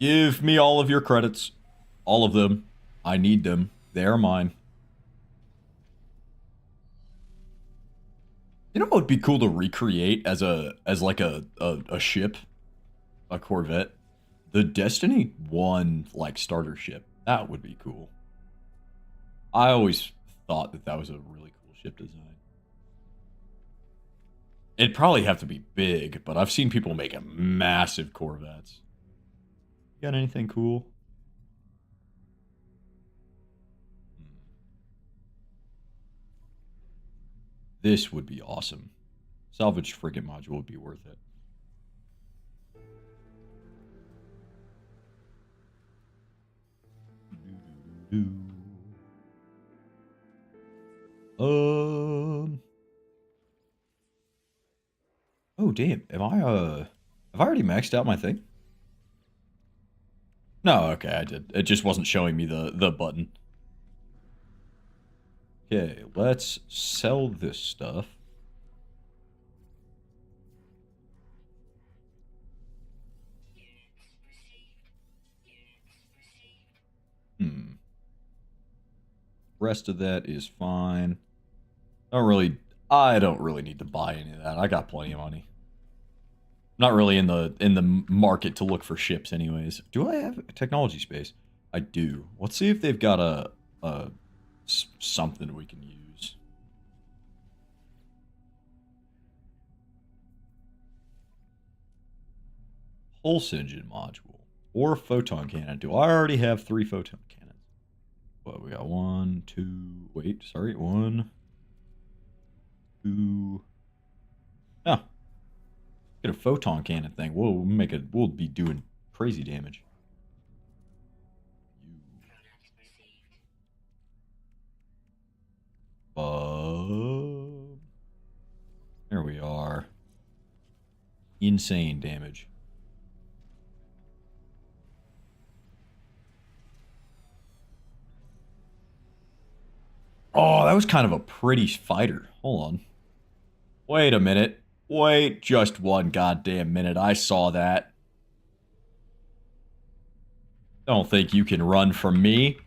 Give me all of your credits. All of them. I need them. They are mine. You know what would be cool to recreate as like a ship? A Corvette? The Destiny 1 like starter ship. That would be cool. I always thought that was a really cool ship design. It'd probably have to be big, but I've seen people make a massive Corvettes. You got anything cool? This would be awesome. Salvage frigate module would be worth it. Oh damn, have I already maxed out my thing? No, okay, I did. It just wasn't showing me the button. Okay, let's sell this stuff. Hmm. Rest of that is fine. I don't really need to buy any of that. I got plenty of money. Not really in the market to look for ships anyways. Do I have a technology space? I do. Let's see if they've got something we can use. Pulse engine module or photon cannon. Do I already have 3 photon cannons? Well, we got 1, 2. Wait, sorry, 1, 2. No, get a photon cannon thing. We'll be doing crazy damage. There we are. Insane damage. Oh, that was kind of a pretty fighter. Hold on. Wait a minute. Wait just one goddamn minute. I saw that. Don't think you can run from me.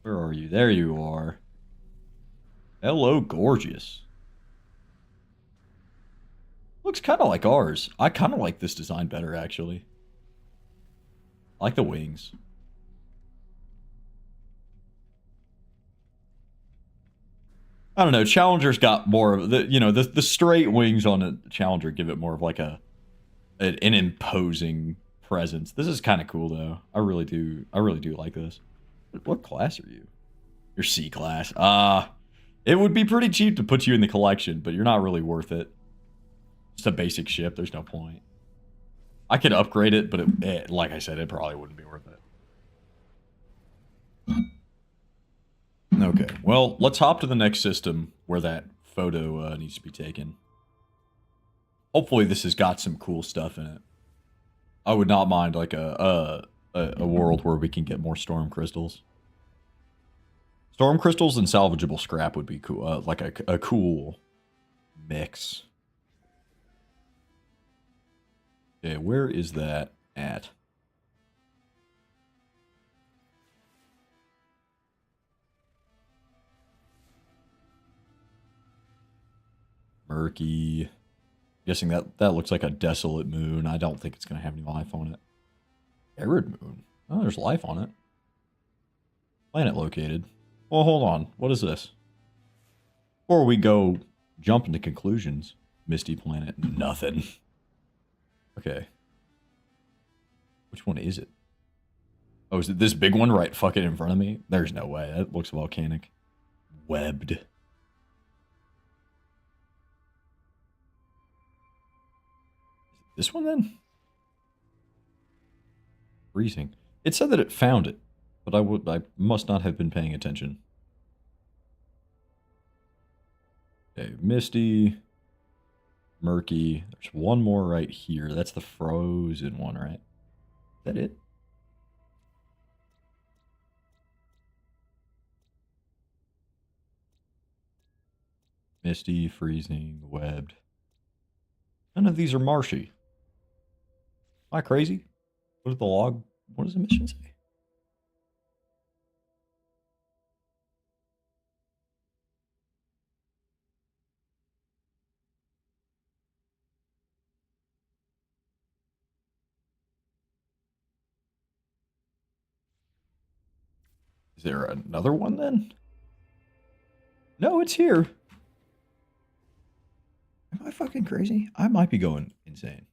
Where are you? There you are. Hello, gorgeous. Looks kind of like ours. I kind of like this design better, actually. I like the wings. I don't know. Challenger's got more of the straight wings on a Challenger give it more of like an imposing presence. This is kind of cool though. I really do like this. What class are you? You're C class. It would be pretty cheap to put you in the collection, but you're not really worth it. It's a basic ship. There's no point. I could upgrade it, but like I said, it probably wouldn't be worth it. Okay, well, let's hop to the next system where that photo needs to be taken. Hopefully this has got some cool stuff in it. I would not mind like a world where we can get more storm crystals. Storm crystals and salvageable scrap would be cool, like a cool mix. Okay, where is that at? Murky. Guessing that looks like a desolate moon. I don't think it's going to have any life on it. Arid moon. Oh, there's life on it. Planet located. Well, hold on. What is this? Before we go jump into conclusions, Misty planet. Nothing. Okay. Which one is it? Oh, is it this big one right fucking in front of me? There's no way. That looks volcanic. Webbed. This one then? Freezing. It said that it found it, but I must not have been paying attention. Okay, Misty, Murky. There's one more right here. That's the frozen one, right? Is that it? Misty, freezing, webbed. None of these are marshy. Am I crazy? What does the log? What does the mission say? Is there another one then? No, it's here. Am I fucking crazy? I might be going insane.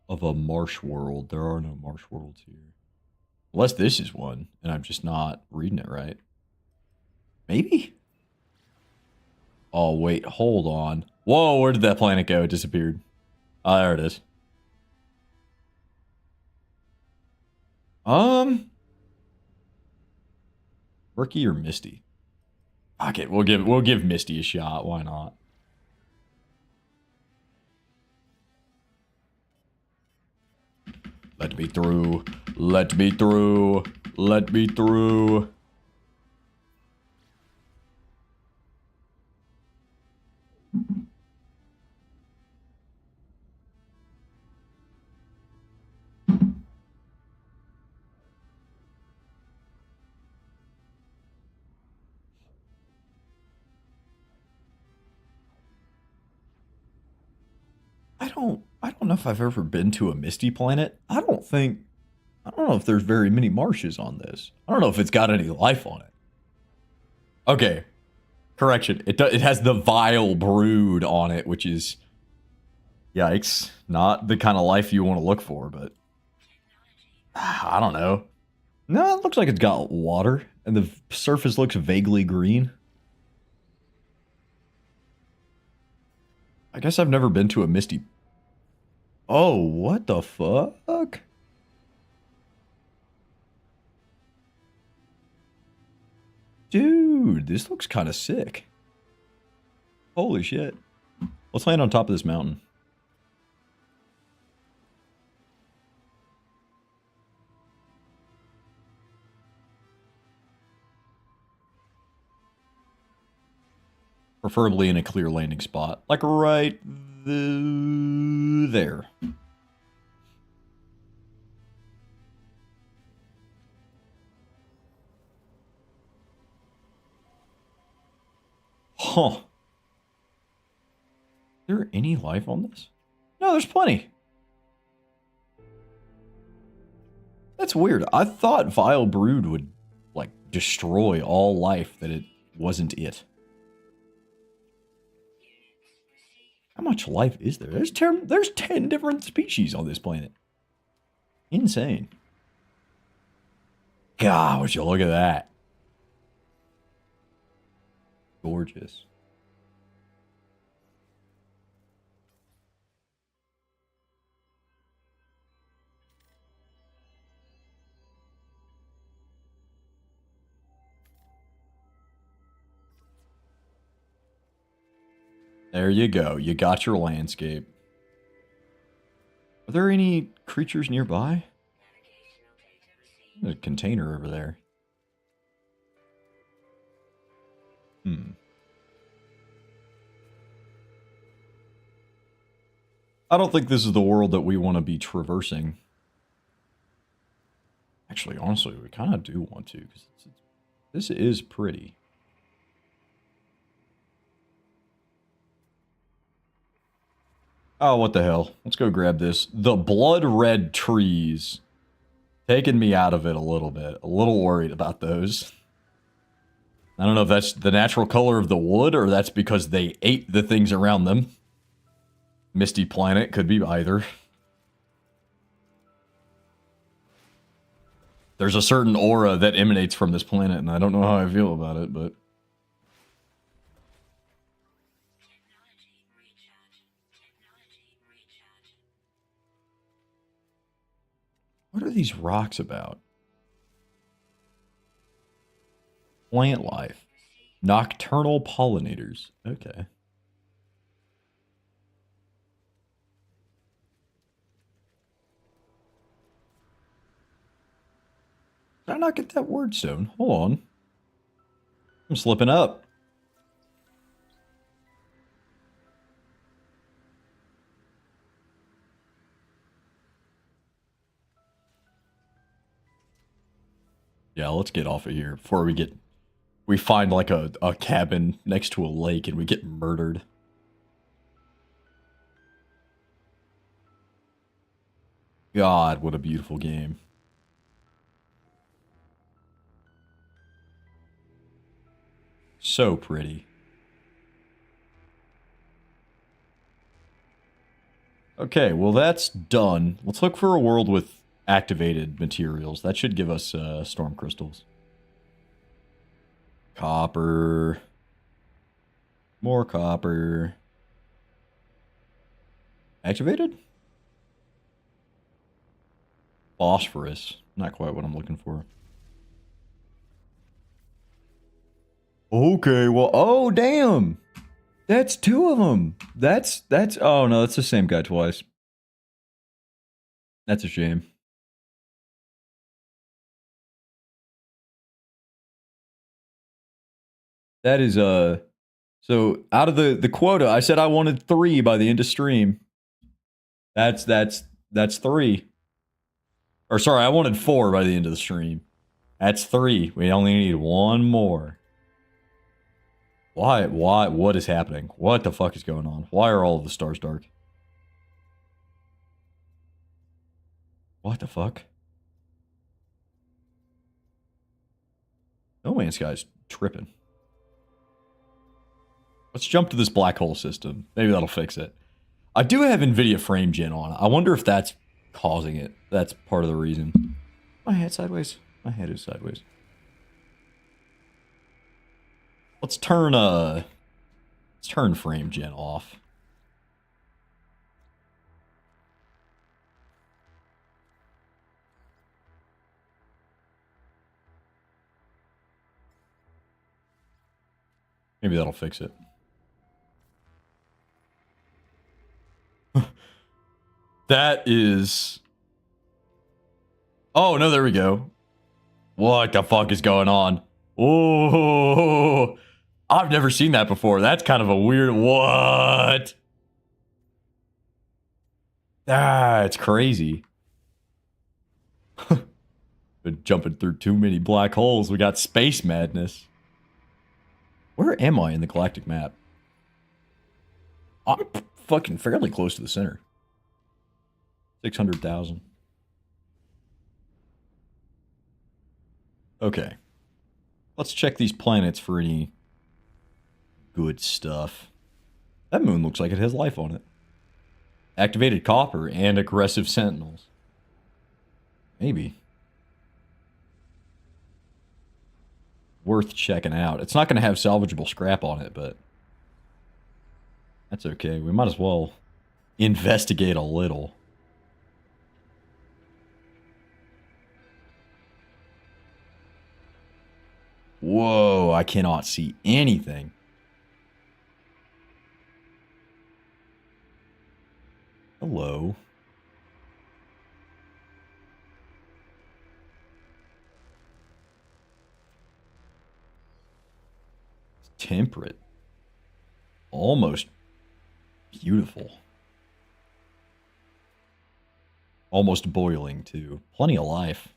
Of a marsh world. There are no marsh worlds here. Unless this is one, and I'm just not reading it right. Maybe? Oh, wait, hold on. Whoa, where did that planet go? It disappeared. Oh, there it is. Murky or Misty? Okay, we'll give Misty a shot. Why not? Let me through. Let me through. Let me through. I don't know if I've ever been to a Misty planet. I don't know if there's very many marshes on this. I don't know if it's got any life on it. Okay. Correction. It has the vile brood on it, which is yikes. Not the kind of life you want to look for, but I don't know. No, it looks like it's got water and the surface looks vaguely green. I guess I've never been to a Misty. Oh, what the fuck? Dude, this looks kind of sick. Holy shit. Let's land on top of this mountain. Preferably in a clear landing spot. Like right there. Huh. Is there any life on this? No, there's plenty. That's weird. I thought Vile Brood would, like, destroy all life, that it wasn't it. How much life is there? There's 10 different species on this planet. Insane. God, would you look at that. Gorgeous. There you go. You got your landscape. Are there any creatures nearby? There's a container over there. I don't think this is the world that we want to be traversing. Actually, honestly, we kind of do want to, because this is pretty. Oh, what the hell. Let's go grab this. The blood red trees. Taking me out of it a little bit. A little worried about those. I don't know if that's the natural color of the wood, or that's because they ate the things around them. Misty planet, could be either. There's a certain aura that emanates from this planet, and I don't know how I feel about it, but... What are these rocks about? Plant life. Nocturnal pollinators. Okay. Did I not get that word soon? Hold on. I'm slipping up. Yeah, let's get off of here before we find like a cabin next to a lake and we get murdered. God, what a beautiful game. So pretty. Okay, well that's done. Let's look for a world with activated materials. That should give us storm crystals. Copper. More copper. Activated? Phosphorus. Not quite what I'm looking for. Okay, well, oh, damn. That's two of them. Oh, no, that's the same guy twice. That's a shame. That is, so out of the quota, I said I wanted 3 by the end of stream. That's 3. Or sorry, I wanted 4 by the end of the stream. That's 3. We only need 1 more. Why? What is happening? What the fuck is going on? Why are all of the stars dark? What the fuck? No Man's Sky's tripping. Let's jump to this black hole system. Maybe that'll fix it. I do have NVIDIA frame gen on. I wonder if that's causing it. That's part of the reason. My head sideways. My head is sideways. Let's turn frame gen off. Maybe that'll fix it. That is... Oh, no, there we go. What the fuck is going on? Oh, I've never seen that before. That's kind of a weird... What? That's crazy. Been jumping through too many black holes. We got space madness. Where am I in the galactic map? I'm fucking fairly close to the center. 600,000. Okay. Let's check these planets for any good stuff. That moon looks like it has life on it. Activated copper and aggressive sentinels. Maybe. Worth checking out. It's not going to have salvageable scrap on it, but that's okay. We might as well investigate a little. Whoa, I cannot see anything. Hello. It's temperate. Almost beautiful. Almost boiling, too. Plenty of life.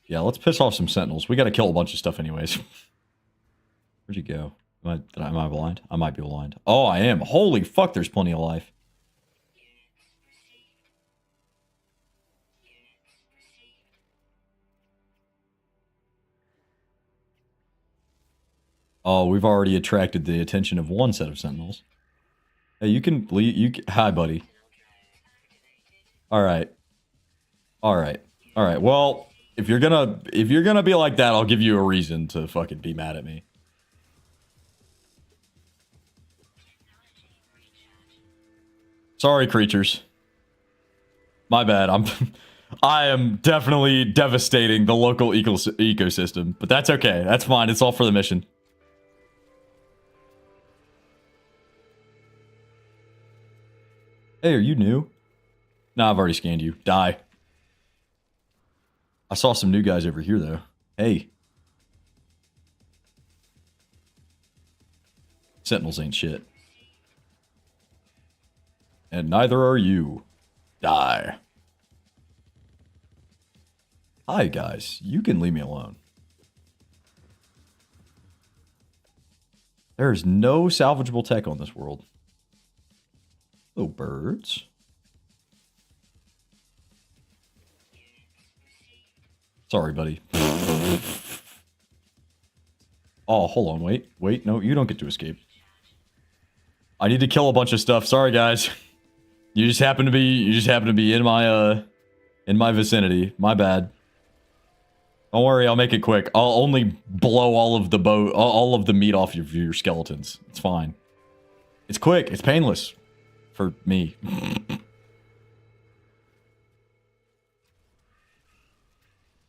Yeah, let's piss off some sentinels. We gotta kill a bunch of stuff anyways. Where'd you go? Am I blind? I might be blind. Oh, I am. Holy fuck, there's plenty of life. Oh, we've already attracted the attention of one set of sentinels. Hey, you can leave. Hi, buddy. All right. All right. All right. Well, if you're gonna be like that, I'll give you a reason to fucking be mad at me. Sorry, creatures. My bad. I am definitely devastating the local ecosystem, but that's okay. That's fine. It's all for the mission. Hey, are you new? Nah, I've already scanned you. Die. I saw some new guys over here, though. Hey. Sentinels ain't shit. And neither are you. Die. Hi, guys. You can leave me alone. There is no salvageable tech on this world. Oh, birds. Sorry, buddy. Oh, hold on. Wait. No, you don't get to escape. I need to kill a bunch of stuff. Sorry, guys. You just happen to be in my vicinity. My bad. Don't worry, I'll make it quick. I'll only blow all of the meat off your skeletons. It's fine. It's quick. It's painless. For me.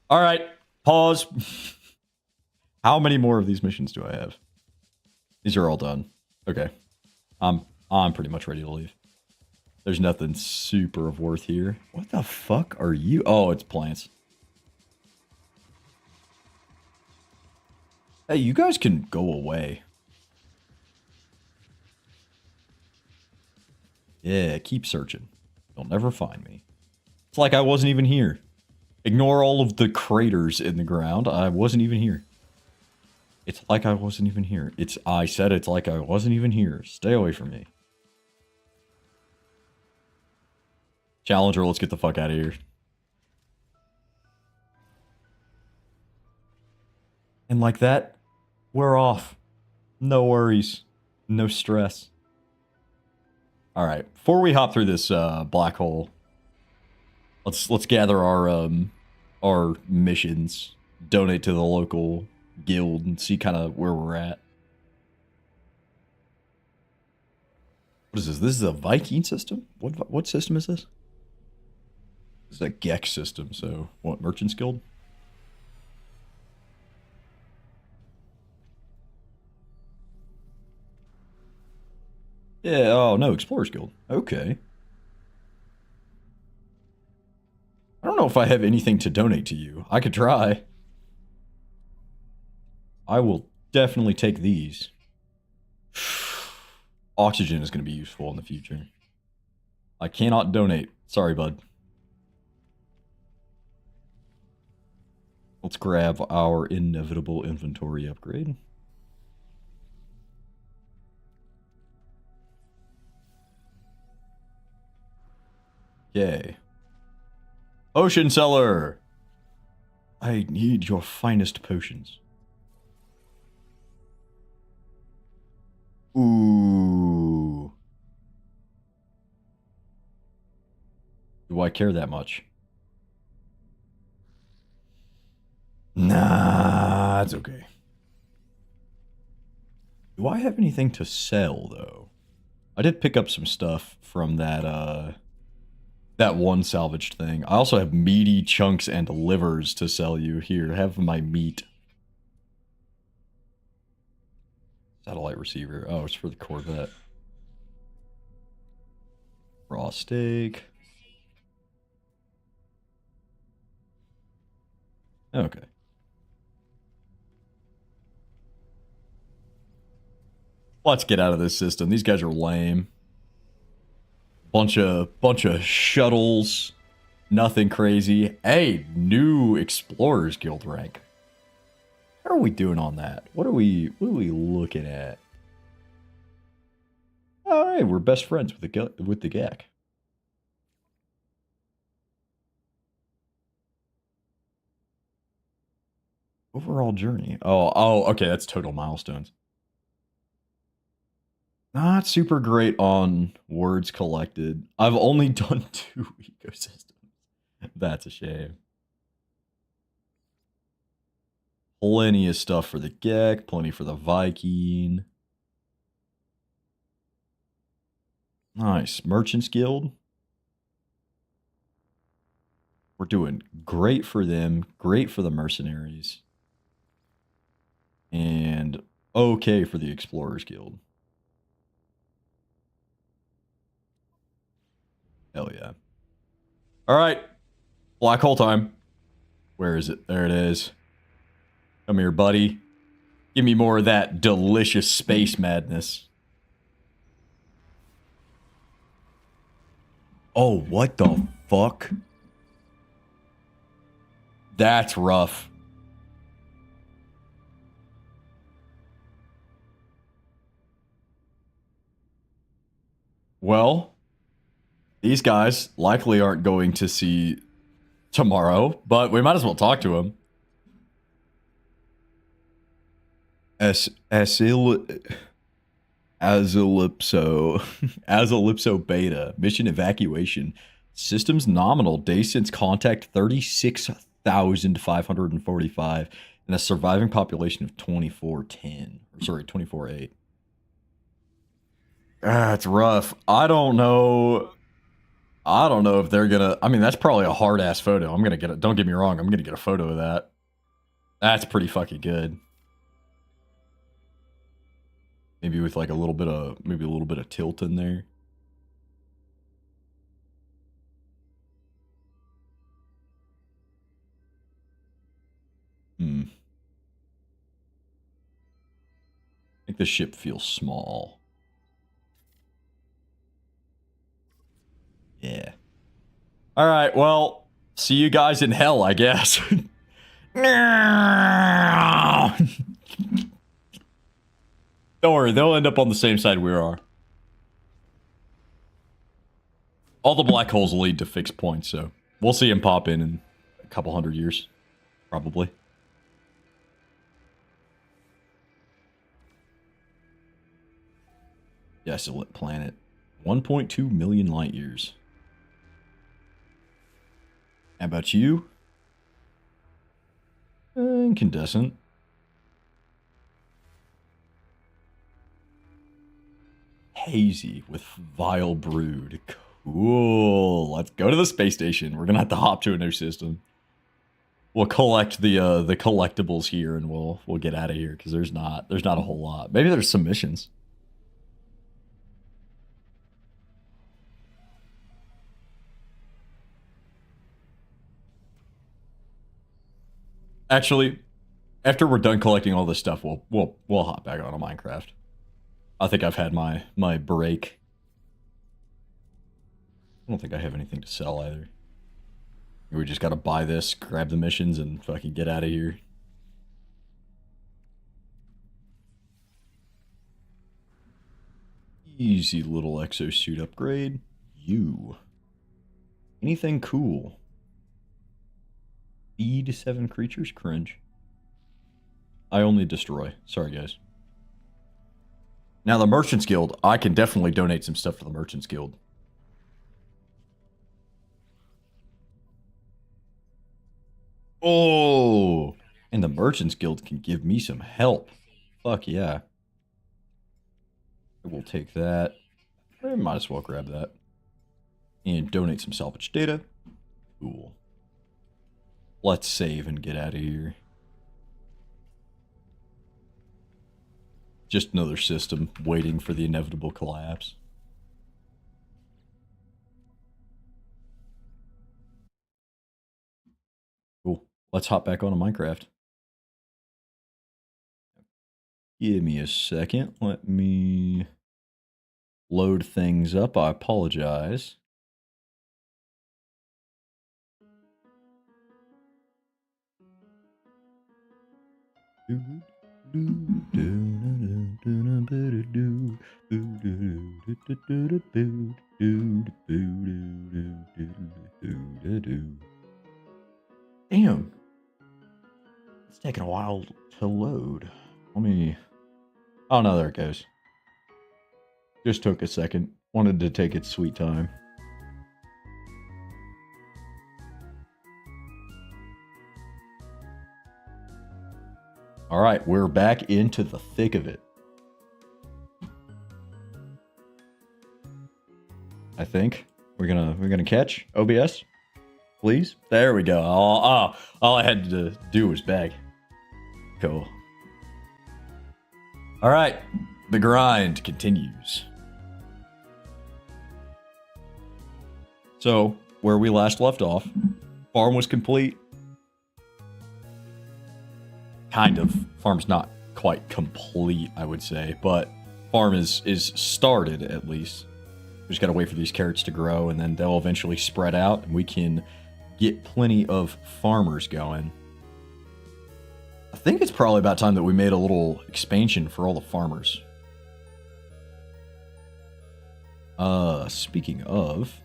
Alright. Pause. How many more of these missions do I have? These are all done. Okay. I'm pretty much ready to leave. There's nothing super of worth here. What the fuck are you? Oh, it's plants. Hey, you guys can go away. Yeah, keep searching. You'll never find me. It's like I wasn't even here. Ignore all of the craters in the ground. I wasn't even here. It's like I wasn't even here. I said it's like I wasn't even here. Stay away from me. Challenger, let's get the fuck out of here. And like that, we're off. No worries. No stress. Alright, before we hop through this black hole, let's gather our missions, donate to the local guild, and see kind of where we're at. What is this? This is a Viking system? What system is this? This is a Gex system, so what, Merchant's Guild? Yeah, oh no, Explorers Guild. Okay. I don't know if I have anything to donate to you. I could try. I will definitely take these. Oxygen is going to be useful in the future. I cannot donate. Sorry, bud. Let's grab our inevitable inventory upgrade. Okay. Potion seller! I need your finest potions. Ooh. Do I care that much? Nah, it's okay. Do I have anything to sell, though? I did pick up some stuff from that one salvaged thing. I also have meaty chunks and livers to sell you. Here, have my meat. Satellite receiver. Oh, it's for the Corvette. Raw steak. Okay. Let's get out of this system. These guys are lame. Bunch of shuttles. Nothing crazy. Hey, new Explorers Guild rank. How are we doing on that? What are we looking at? Oh, hey, we're best friends with the Gek. Overall journey. Oh, okay, that's total milestones. Not super great on words collected. I've only done 2 ecosystems. That's a shame. Plenty of stuff for the Gek, plenty for the Viking. Nice. Merchants Guild. We're doing great for them, great for the mercenaries. And okay for the Explorers Guild. Hell yeah. All right. Black hole time. Where is it? There it is. Come here, buddy. Give me more of that delicious space madness. Oh, what the fuck? That's rough. Well, these guys likely aren't going to see tomorrow, but we might as well talk to them. Azalypso Beta. Mission evacuation. Systems nominal. Day since contact 36,545. And a surviving population of 2410. Sorry, 24.8. It's rough. I don't know if they're gonna. I mean, that's probably a hard ass photo. I'm gonna get it. Don't get me wrong. I'm gonna get a photo of that. That's pretty fucking good. Maybe with like a little bit of tilt in there. I think the ship feels small. Yeah. All right, well, see you guys in hell, I guess. Don't worry, they'll end up on the same side we are. All the black holes lead to fixed points, so we'll see him pop in a couple hundred years, probably. Desolate planet. 1.2 million light years. How about you? Incandescent. Hazy with vile brood. Cool. Let's go to the space station. We're gonna have to hop to a new system. We'll collect the collectibles here, and we'll get out of here because there's not a whole lot. Maybe there's some missions. Actually, after we're done collecting all this stuff, we'll hop back on a Minecraft. I think I've had my break. I don't think I have anything to sell either. We just gotta buy this, grab the missions, and fucking get out of here. Easy little exosuit upgrade. You. Anything cool? Feed 7 creatures? Cringe. I only destroy. Sorry, guys. Now, the Merchants Guild. I can definitely donate some stuff for the Merchants Guild. Oh! And the Merchants Guild can give me some help. Fuck yeah. I will take that. I might as well grab that. And donate some salvage data. Cool. Let's save and get out of here. Just another system waiting for the inevitable collapse. Cool. Let's hop back on a Minecraft. Give me a second. Let me load things up. I apologize. Damn. It's taking a while to load. Let me... Oh, no, there it goes. Just took a second. Wanted to take its sweet time. All right, we're back into the thick of it. I think we're gonna catch OBS, please. There we go. All I had to do was beg. Cool. All right, the grind continues. So where we last left off, farm was complete. Kind of. Farm's not quite complete, I would say, but farm is started at least. We just gotta wait for these carrots to grow, and then they'll eventually spread out, and we can get plenty of farmers going. I think it's probably about time that we made a little expansion for all the farmers. Speaking of,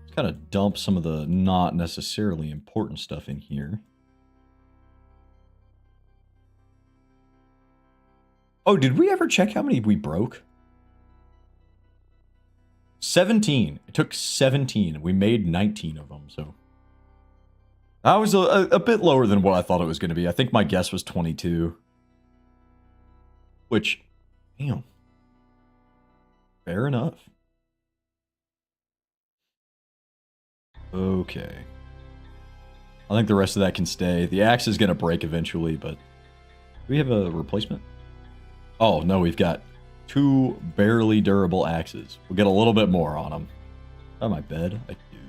let's kind of dump some of the not necessarily important stuff in here. Oh, did we ever check how many we broke? 17. It took 17. We made 19 of them, so. That was a bit lower than what I thought it was going to be. I think my guess was 22. Which, damn. Fair enough. Okay. I think the rest of that can stay. The axe is going to break eventually, but... Do we have a replacement? Oh, no, we've got 2 barely durable axes. We'll get a little bit more on them. Oh, my bed? I do.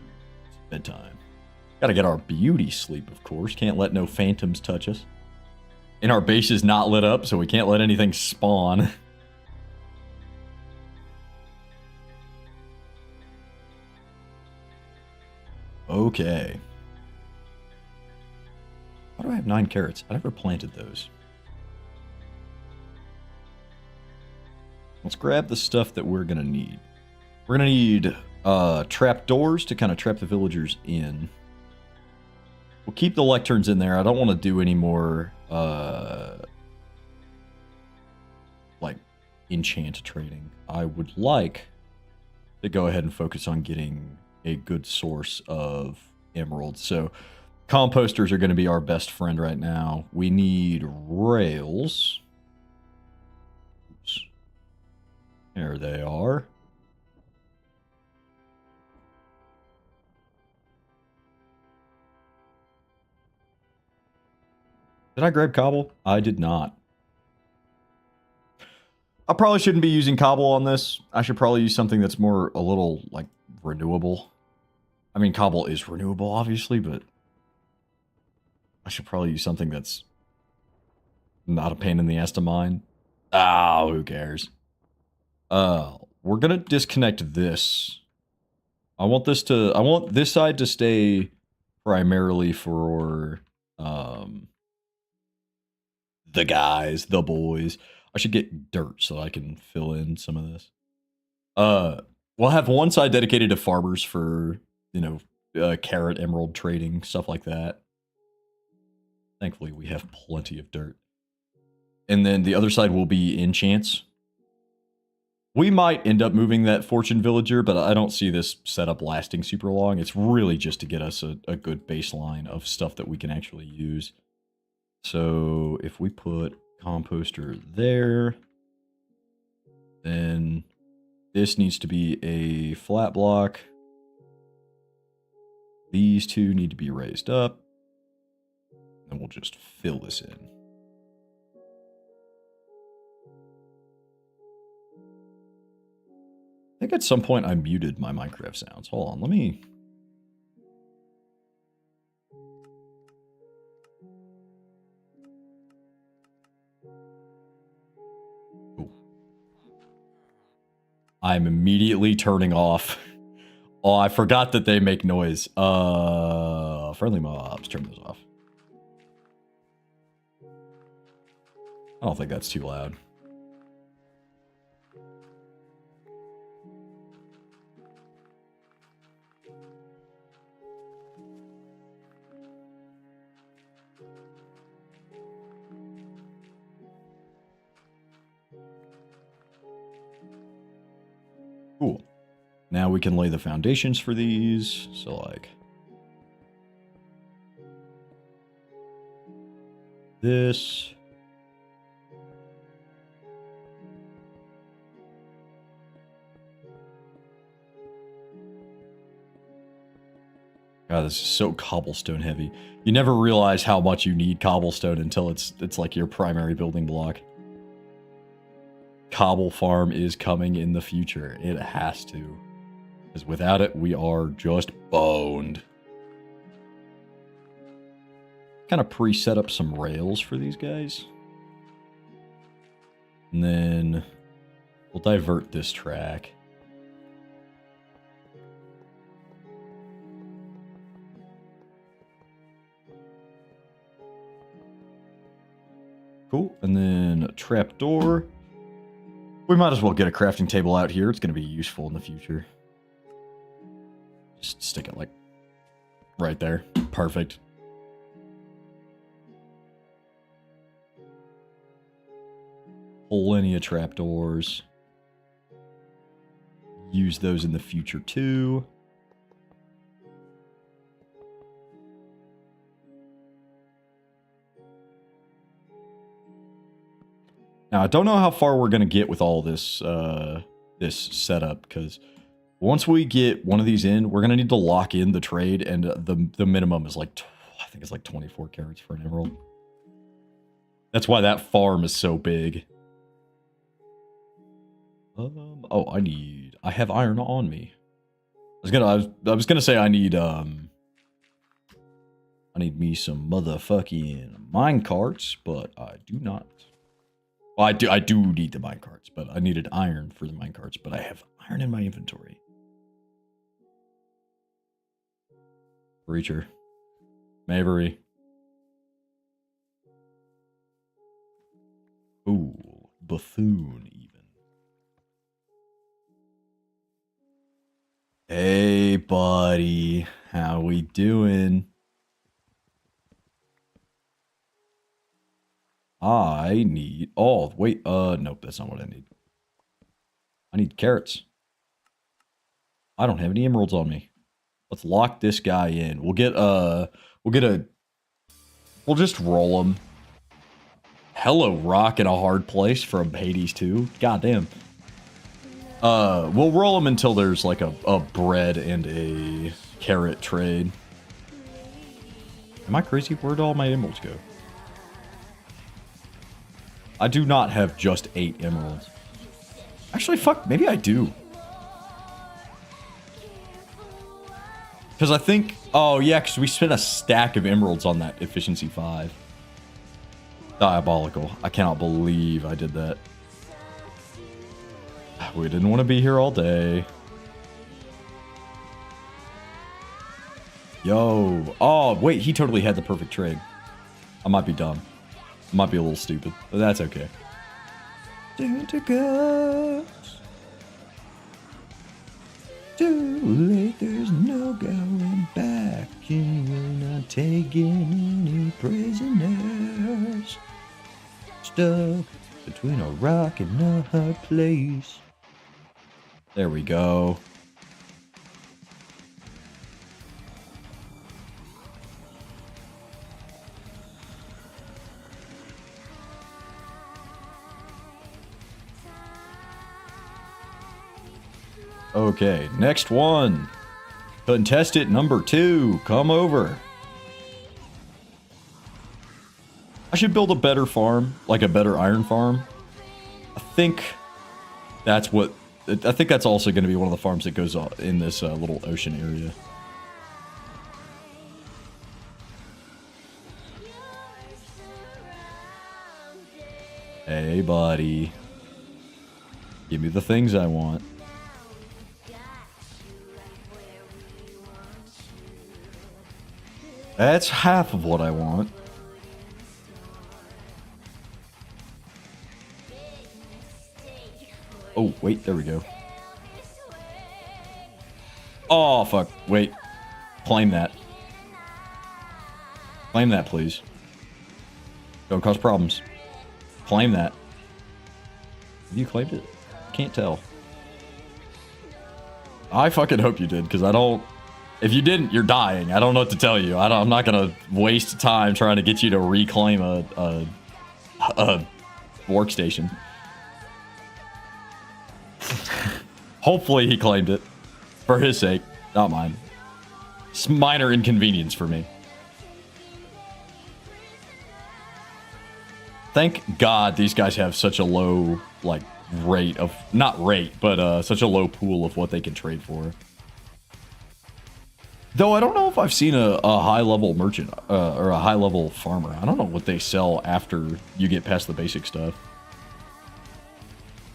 It's bedtime. Gotta get our beauty sleep, of course. Can't let no phantoms touch us. And our base is not lit up, so we can't let anything spawn. Okay. Why do I have 9 carrots? I never planted those. Let's grab the stuff that we're gonna need. We're gonna need trap doors to kind of trap the villagers in. We'll keep the lecterns in there. I don't want to do any more like enchant trading. I would like to go ahead and focus on getting a good source of emeralds. So composters are going to be our best friend right now. We need rails. Oops. There they are. Did I grab cobble? I did not. I probably shouldn't be using cobble on this. I should probably use something that's more a little like renewable. I mean, cobble is renewable, obviously, but I should probably use something that's not a pain in the ass to mine. Oh, who cares? We're gonna disconnect this. I want this side to stay primarily for the guys, the boys. I should get dirt so I can fill in some of this. We'll have one side dedicated to farmers for, carrot, emerald trading, stuff like that. Thankfully, we have plenty of dirt. And then the other side will be enchants. We might end up moving that fortune villager, but I don't see this setup lasting super long. It's really just to get us a good baseline of stuff that we can actually use. So if we put composter there, then this needs to be a flat block. These two need to be raised up. And we'll just fill this in. I think at some point I muted my Minecraft sounds. Hold on, let me... I'm immediately turning off. Oh, I forgot that they make noise. Friendly mobs, turn those off. I don't think that's too loud. Cool. Now we can lay the foundations for these. So like this. God, this is so cobblestone heavy. You never realize how much you need cobblestone until it's like your primary building block. Cobble farm is coming in the future. It has to. Because without it, we are just boned. Kind of pre-set up some rails for these guys. And then we'll divert this track. Cool. And then a trapdoor. We might as well get a crafting table out here. It's going to be useful in the future. Just stick it like right there. Perfect. Plenty of trapdoors. Use those in the future too. Now, I don't know how far we're going to get with all this this setup, because once we get one of these in, we're going to need to lock in the trade, and the minimum is like, I think it's like 24 carats for an emerald. That's why that farm is so big. Oh, I have iron on me. I was gonna say I need me some motherfucking mine carts, but I do not. Well, I do need the mine carts, but I needed iron for the mine carts, but I have iron in my inventory. Breacher. Mavery. Ooh, Buffoon even. Hey, buddy. How we doing? I need... Oh, wait. Nope, that's not what I need. I need carrots. I don't have any emeralds on me. Let's lock this guy in. We'll just roll him. Hello, rock in a hard place from Hades 2. Goddamn. We'll roll him until there's like a bread and a carrot trade. Am I crazy? Where'd all my emeralds go? I do not have just 8 emeralds. Actually, fuck, maybe I do. Because I think... Oh, yeah, because we spent a stack of emeralds on that efficiency 5. Diabolical. I cannot believe I did that. We didn't want to be here all day. Yo. Oh, wait, he totally had the perfect trade. I might be dumb. I might be a little stupid, but that's okay. Tentacles. Too late, there's no going back, and we're not taking any prisoners. Stuck between a rock and a hard place. There we go. Okay, next one. Contestant number 2, come over. I should build a better farm, like a better iron farm. I think that's also going to be one of the farms that goes in this little ocean area. Hey, buddy. Give me the things I want. That's half of what I want. Oh, wait, there we go. Oh, fuck. Wait. Claim that. Claim that, please. Don't cause problems. Claim that. Have you claimed it? Can't tell. I fucking hope you did, because I don't... If you didn't, you're dying. I don't know what to tell you. I'm not gonna waste time trying to get you to reclaim a workstation. Hopefully he claimed it. For his sake, not mine. It's minor inconvenience for me. Thank God these guys have such a low, like, rate of... Not rate, but such a low pool of what they can trade for. Though I don't know if I've seen a high-level merchant, or a high-level farmer. I don't know what they sell after you get past the basic stuff.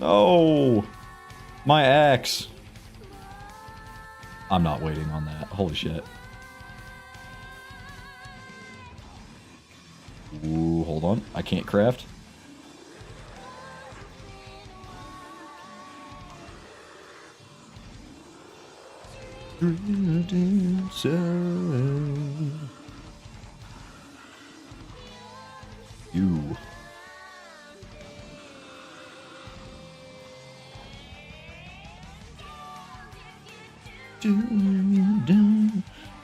Oh! My axe! I'm not waiting on that. Holy shit. Ooh, hold on. I can't craft. You.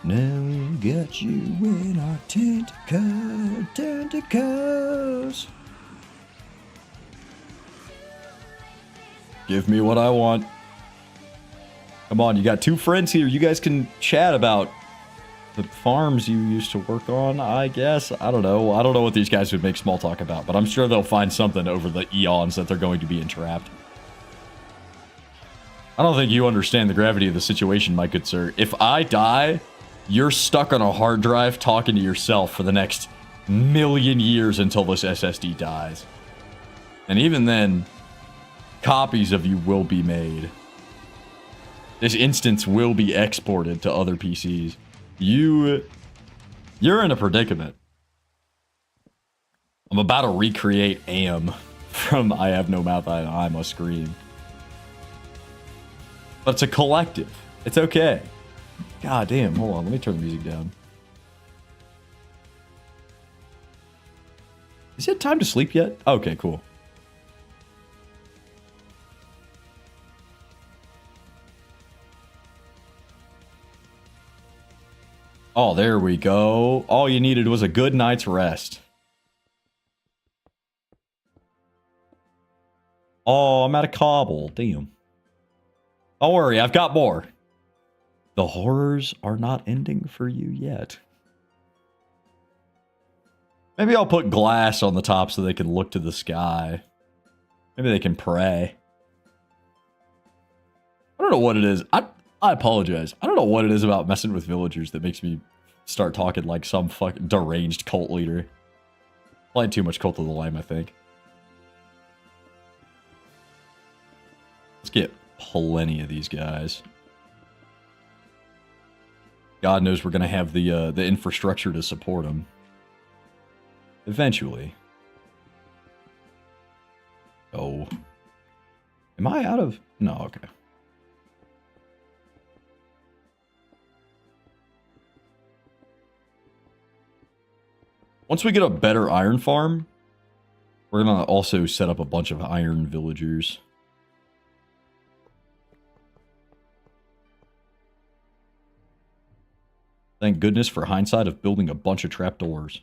Now we got you in our tentacles. Give me what I want. Come on, you got 2 friends here. You guys can chat about the farms you used to work on, I guess. I don't know. I don't know what these guys would make small talk about, but I'm sure they'll find something over the eons that they're going to be entrapped. I don't think you understand the gravity of the situation, my good sir. If I die, you're stuck on a hard drive talking to yourself for the next million years until this SSD dies. And even then, copies of you will be made. This instance will be exported to other PCs. You're in a predicament. I'm about to recreate AM from I Have No Mouth, I Must Scream. But it's a collective. It's okay. God damn, hold on, let me turn the music down. Is it time to sleep yet? Okay, cool. Oh, there we go. All you needed was a good night's rest. Oh, I'm out of cobble. Damn. Don't worry, I've got more. The horrors are not ending for you yet. Maybe I'll put glass on the top so they can look to the sky. Maybe they can pray. I don't know what it is. I apologize. I don't know what it is about messing with villagers that makes me start talking like some fucking deranged cult leader. Playing too much Cult of the Lamb, I think. Let's get plenty of these guys. God knows we're gonna have the infrastructure to support them. Eventually. Oh. Am I out of... No, okay. Once we get a better iron farm, we're gonna also set up a bunch of iron villagers. Thank goodness for hindsight of building a bunch of trapdoors.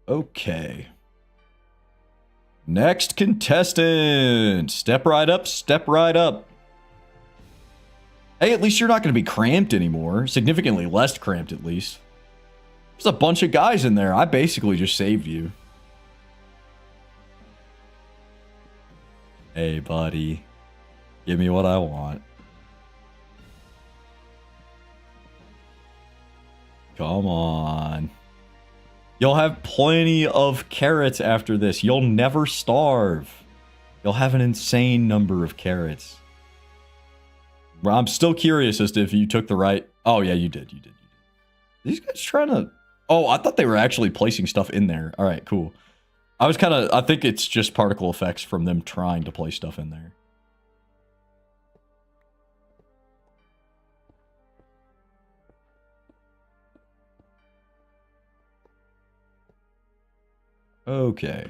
Okay. Next contestant. Step right up, step right up. Hey, at least you're not going to be cramped anymore. Significantly less cramped, at least. There's a bunch of guys in there. I basically just saved you. Hey, buddy. Give me what I want. Come on. You'll have plenty of carrots after this. You'll never starve. You'll have an insane number of carrots. I'm still curious as to if you took the right... Oh, yeah, you did. You did. These guys trying to... Oh, I thought they were actually placing stuff in there. All right, cool. I was kind of... I think it's just particle effects from them trying to place stuff in there. Okay.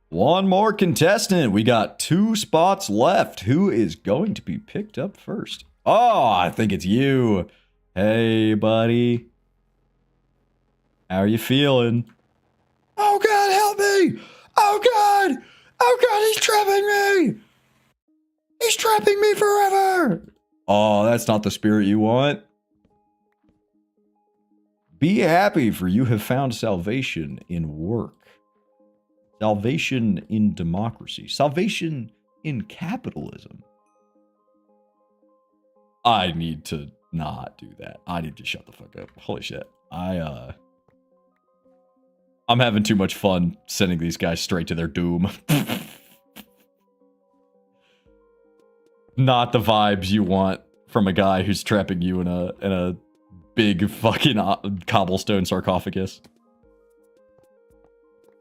One more contestant. We got 2 spots left. Who is going to be picked up first? Oh, I think it's you. Hey, buddy. How are you feeling? Oh, God, help me. Oh, God. Oh, God, he's trapping me. He's trapping me forever. Oh, that's not the spirit you want. Be happy, for you have found salvation in work. Salvation in democracy. Salvation in capitalism. I need to not do that. I need to shut the fuck up. Holy shit. I'm having too much fun sending these guys straight to their doom. Not the vibes you want from a guy who's trapping you in a big fucking cobblestone sarcophagus.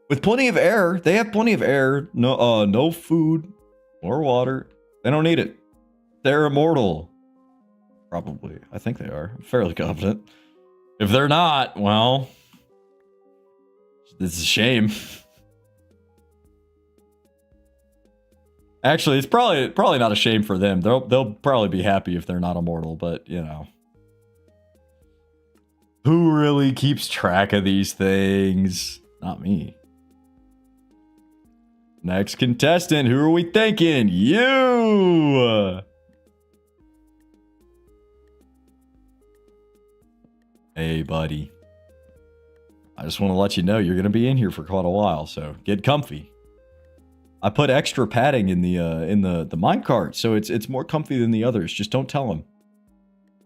With plenty of air. They have plenty of air. No food or water. They don't need it. They're immortal. Probably. I think they are. I'm fairly confident. If they're not, well, it's a shame. Actually, it's probably not a shame for them. They'll probably be happy if they're not immortal, but you know. Who really keeps track of these things? Not me. Next contestant, who are we thinking? You! Hey, buddy. just want to let you know you're going to be in here for quite a while, so get comfy. I put extra padding in the minecart, so it's more comfy than the others. Just don't tell them.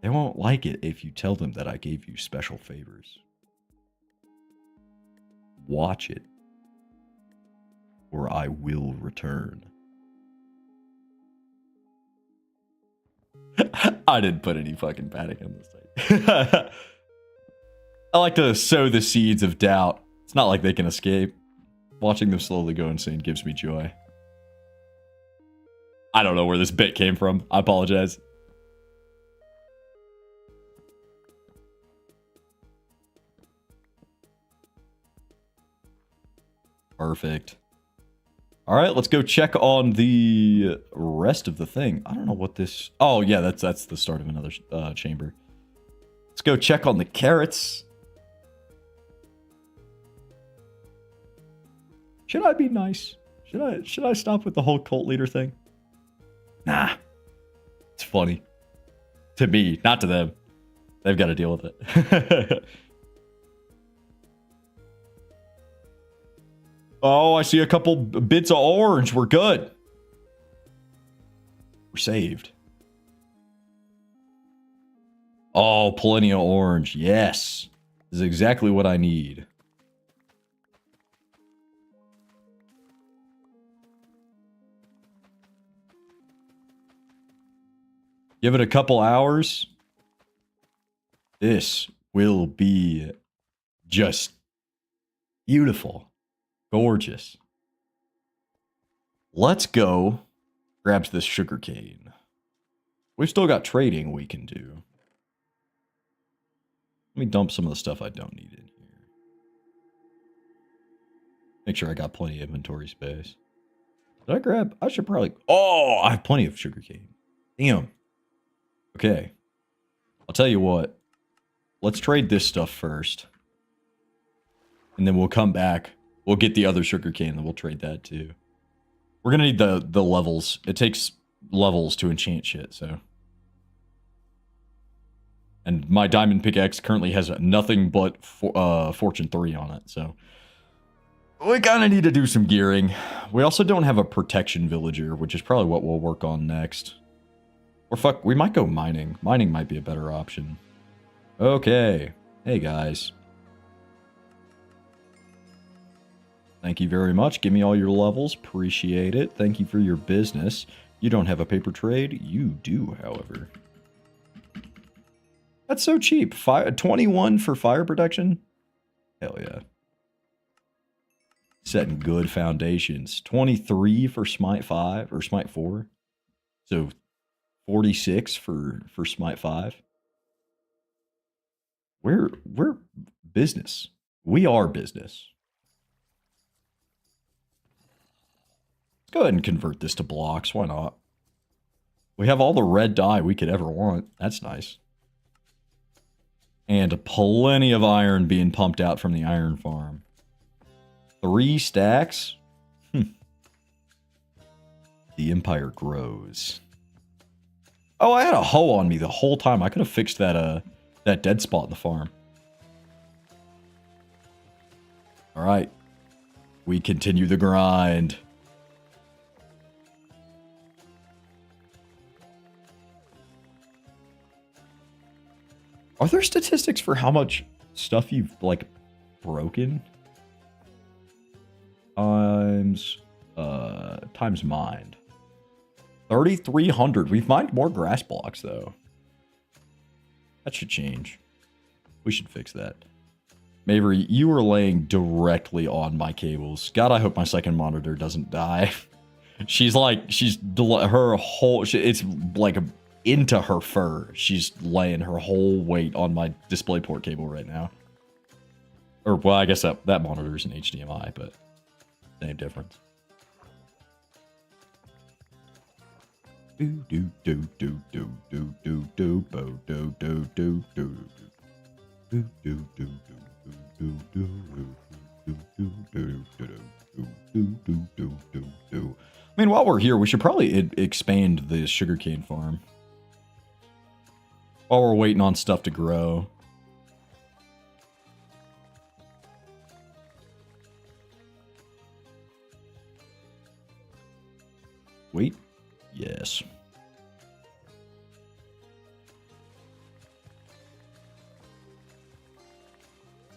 They won't like it if you tell them that I gave you special favors. Watch it, or I will return. I didn't put any fucking padding on this thing. I like to sow the seeds of doubt. It's not like they can escape. Watching them slowly go insane gives me joy. I don't know where this bit came from. I apologize. Perfect. All right, let's go check on the rest of the thing. I don't know what this... Oh, yeah, that's the start of another chamber. Let's go check on the carrots. Should I be nice? Should I stop with the whole cult leader thing? Nah. It's funny. To me, not to them. They've got to deal with it. Oh, I see a couple bits of orange. We're good. We're saved. Oh, plenty of orange. Yes. This is exactly what I need. Give it a couple hours. This will be just beautiful. Gorgeous. Let's go grab this sugarcane. We've still got trading we can do. Let me dump some of the stuff I don't need in here. Make sure I got plenty of inventory space. Did I grab? I should probably... Oh, I have plenty of sugarcane. Damn. Okay. I'll tell you what. Let's trade this stuff first. And then we'll come back. We'll get the other sugarcane and we'll trade that too. We're going to need the levels. It takes levels to enchant shit, so. And my diamond pickaxe currently has nothing but Fortune 3 on it, so. We kind of need to do some gearing. We also don't have a protection villager, which is probably what we'll work on next. Or fuck, we might go mining. Mining might be a better option. Okay. Hey, guys. Thank you very much. Give me all your levels. Appreciate it. Thank you for your business. You don't have a paper trade. You do, however. That's so cheap. 21 for fire protection? Hell yeah. Setting good foundations. 23 for Smite 5 or Smite 4. So 46 for Smite 5. We're business. We are business. Let's go ahead and convert this to blocks. Why not? We have all the red dye we could ever want. That's nice. And plenty of iron being pumped out from the iron farm. 3 stacks? The empire grows. Oh, I had a hoe on me the whole time. I could have fixed that dead spot in the farm. All right. We continue the grind. Are there statistics for how much stuff you've, like, broken? Times mined. 3,300. We've mined more grass blocks, though. That should change. We should fix that. Maverick, you are laying directly on my cables. God, I hope my second monitor doesn't die. She's like, her whole, it's like into her fur. She's laying her whole weight on my DisplayPort cable right now. Or, well, I guess that monitor is an HDMI, but same difference. Do do do do do do do do do do do do do do do do do. I mean, while we're here, we should probably expand the sugarcane farm. While we're waiting on stuff to grow. Wait. Yes.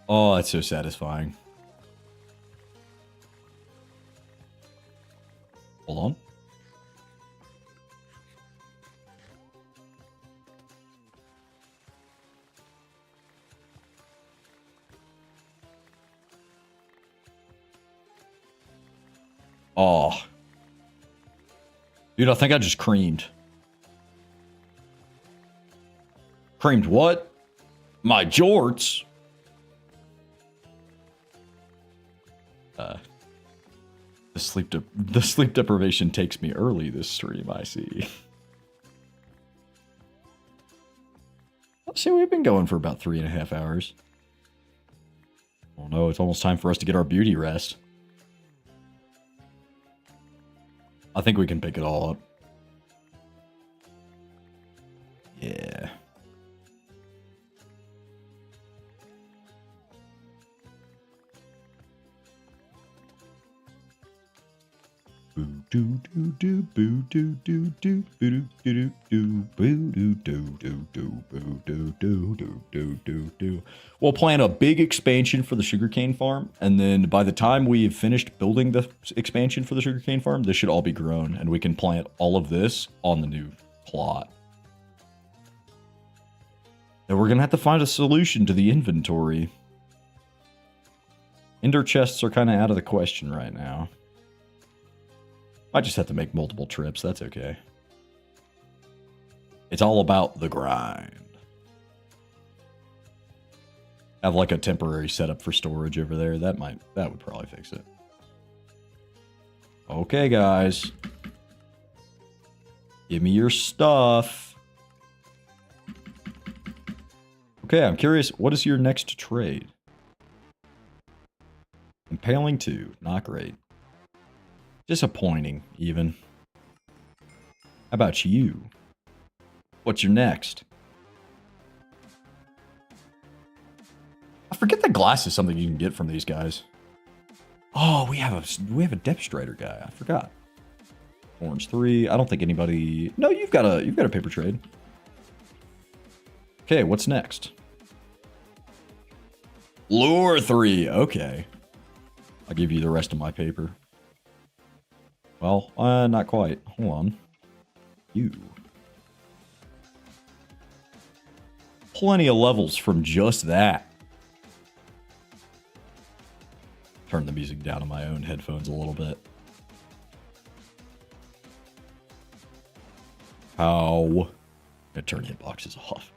Oh, that's so satisfying. Hold on. Oh. Dude, I think I just creamed. Creamed what? My jorts? The sleep deprivation takes me early this stream, I see. See, we've been going for about 3.5 hours. Oh no, it's almost time for us to get our beauty rest. I think we can pick it all up. Yeah. Boo doo doo doo boo doo doo doo boo doo doo boo doo doo doo doo boo doo doo doo doo doo. We'll plan a big expansion for the sugarcane farm, and then by the time we've finished building the expansion for the sugarcane farm, this should all be grown, and we can plant all of this on the new plot. And we're gonna have to find a solution to the inventory. Ender chests are kind of out of the question right now. I just have to make multiple trips. That's okay. It's all about the grind. Have like a temporary setup for storage over there. That would probably fix it. Okay, guys. Give me your stuff. Okay, I'm curious. What is your next trade? Impaling 2. Not great. Disappointing, even. How about you? What's your next? I forget that glass is something you can get from these guys. Oh, we have a Depth Strider guy. I forgot. Orange 3. I don't think anybody. No, you've got a paper trade. Okay, what's next? Lure 3. Okay. I'll give you the rest of my paper. Well, not quite. Hold on. You. Plenty of levels from just that. Turn the music down on my own headphones a little bit. How? Gonna turn hitboxes off.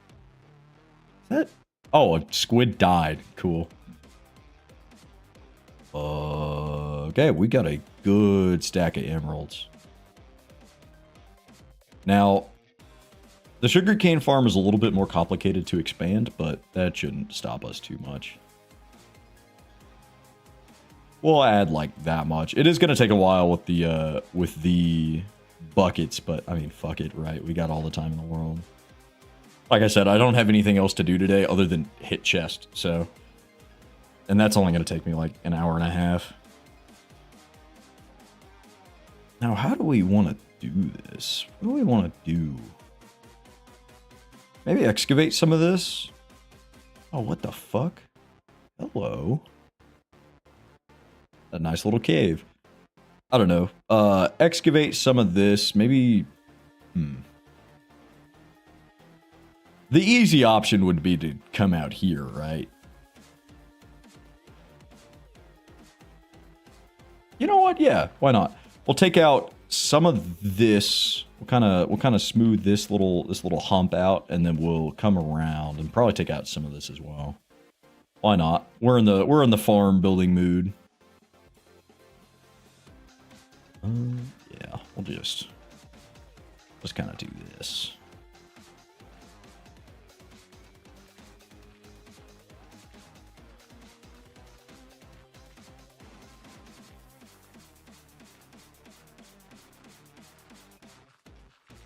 Is that? Oh, a squid died. Cool. Okay, we got a good stack of emeralds. Now, the sugarcane farm is a little bit more complicated to expand, but that shouldn't stop us too much. We'll add like that much. It is going to take a while with the buckets, but I mean, fuck it, right? We got all the time in the world. Like I said, I don't have anything else to do today other than hit chest, so... And that's only going to take me like an hour and a half. Now, how do we want to do this? What do we want to do? Maybe excavate some of this? Oh, what the fuck? Hello. A nice little cave. I don't know. Excavate some of this. Maybe... The easy option would be to come out here, right? You know what? Yeah, why not? We'll take out some of this. We'll kind of smooth this little hump out, and then we'll come around and probably take out some of this as well. Why not? We're in the farm building mood. Yeah, we'll just kind of do this.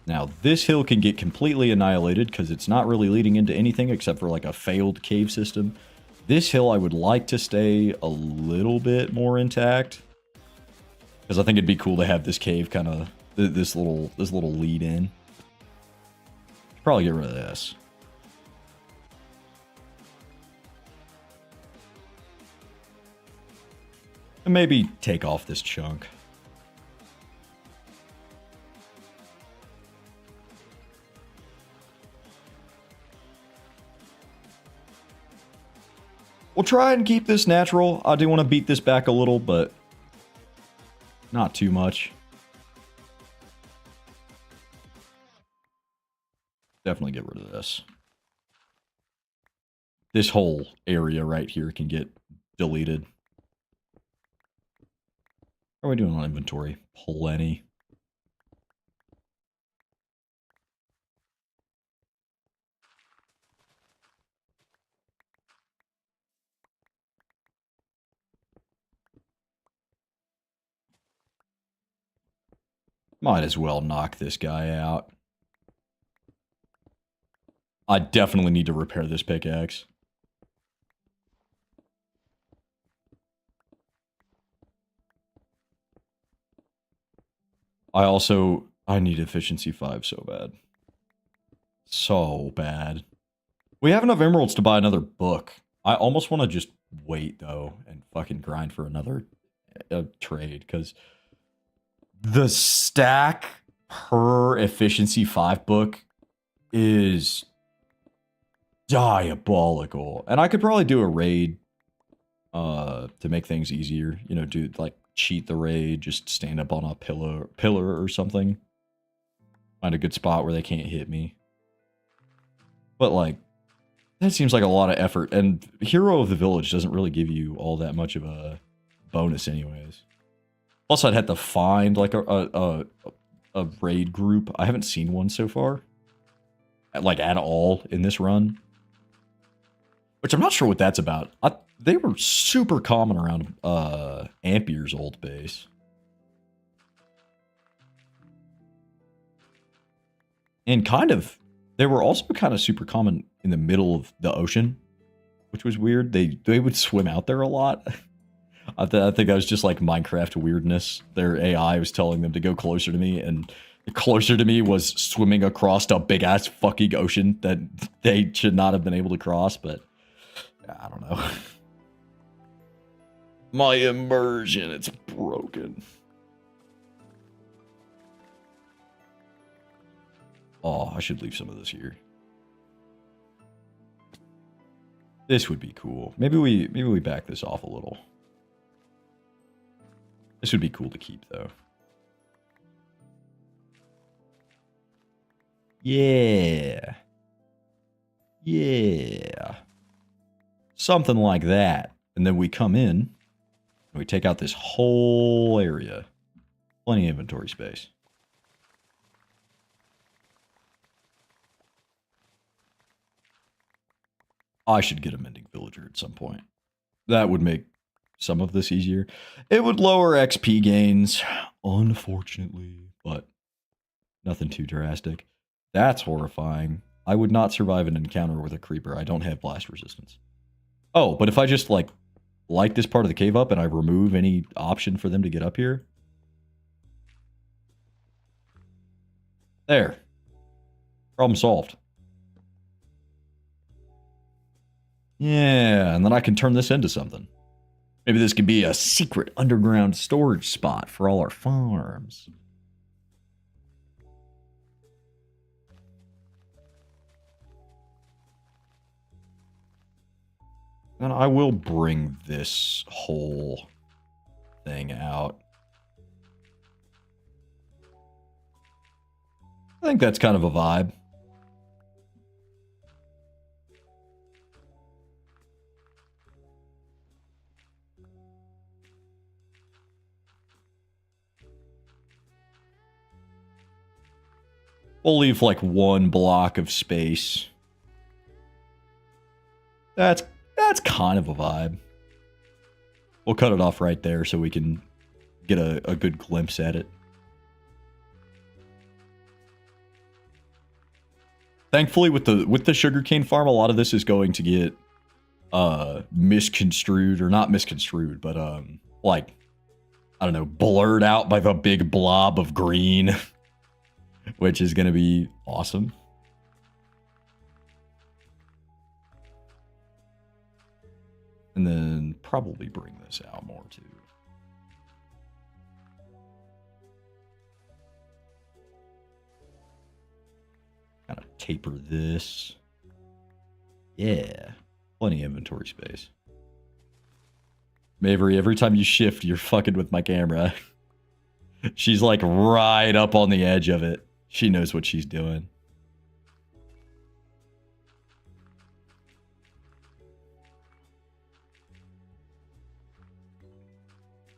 Now, this hill can get completely annihilated because it's not really leading into anything except for like a failed cave system. This hill I would like to stay a little bit more intact because I think it'd be cool to have this cave kind of this little lead in. Probably get rid of this. And maybe take off this chunk. We'll try and keep this natural. I do want to beat this back a little, but not too much. Definitely get rid of this. This whole area right here can get deleted. How are we doing on inventory? Plenty. Might as well knock this guy out. I definitely need to repair this pickaxe. I need efficiency 5 so bad. So bad. We have enough emeralds to buy another book. I almost want to just wait, though, and fucking grind for another trade, because the stack per efficiency 5 book is diabolical. And I could probably do a raid to make things easier. You know, do like cheat the raid, just stand up on a pillar or something. Find a good spot where they can't hit me. But like, that seems like a lot of effort, and Hero of the Village doesn't really give you all that much of a bonus anyways. Plus, I'd have to find like a raid group. I haven't seen one so far, like at all in this run, which I'm not sure what that's about. They were super common around Ampier's old base. And they were also kind of super common in the middle of the ocean, which was weird. They would swim out there a lot. I think that was just like Minecraft weirdness. Their AI was telling them to go closer to me, and closer to me was swimming across a big ass fucking ocean that they should not have been able to cross, but I don't know. My immersion, it's broken. Oh, I should leave some of this here. This would be cool. Maybe we back this off a little. This would be cool to keep, though. Yeah. Yeah. Something like that. And then we come in, and we take out this whole area. Plenty of inventory space. I should get a mending villager at some point. That would make some of this easier. It would lower XP gains, unfortunately, but nothing too drastic. That's horrifying. I would not survive an encounter with a creeper. I don't have blast resistance. Oh, but if I just light this part of the cave up and I remove any option for them to get up here. There. Problem solved. Yeah, and then I can turn this into something. Maybe this could be a secret underground storage spot for all our farms. And I will bring this whole thing out. I think that's kind of a vibe. We'll leave like one block of space. That's kind of a vibe. We'll cut it off right there so we can get a good glimpse at it. Thankfully, with the sugarcane farm, a lot of this is going to get misconstrued, or not misconstrued, but like I don't know, blurred out by the big blob of green, which is going to be awesome. And then probably bring this out more too. Kind of taper this. Yeah, plenty of inventory space. Mavery, every time you shift, you're fucking with my camera. She's like right up on the edge of it. She knows what she's doing.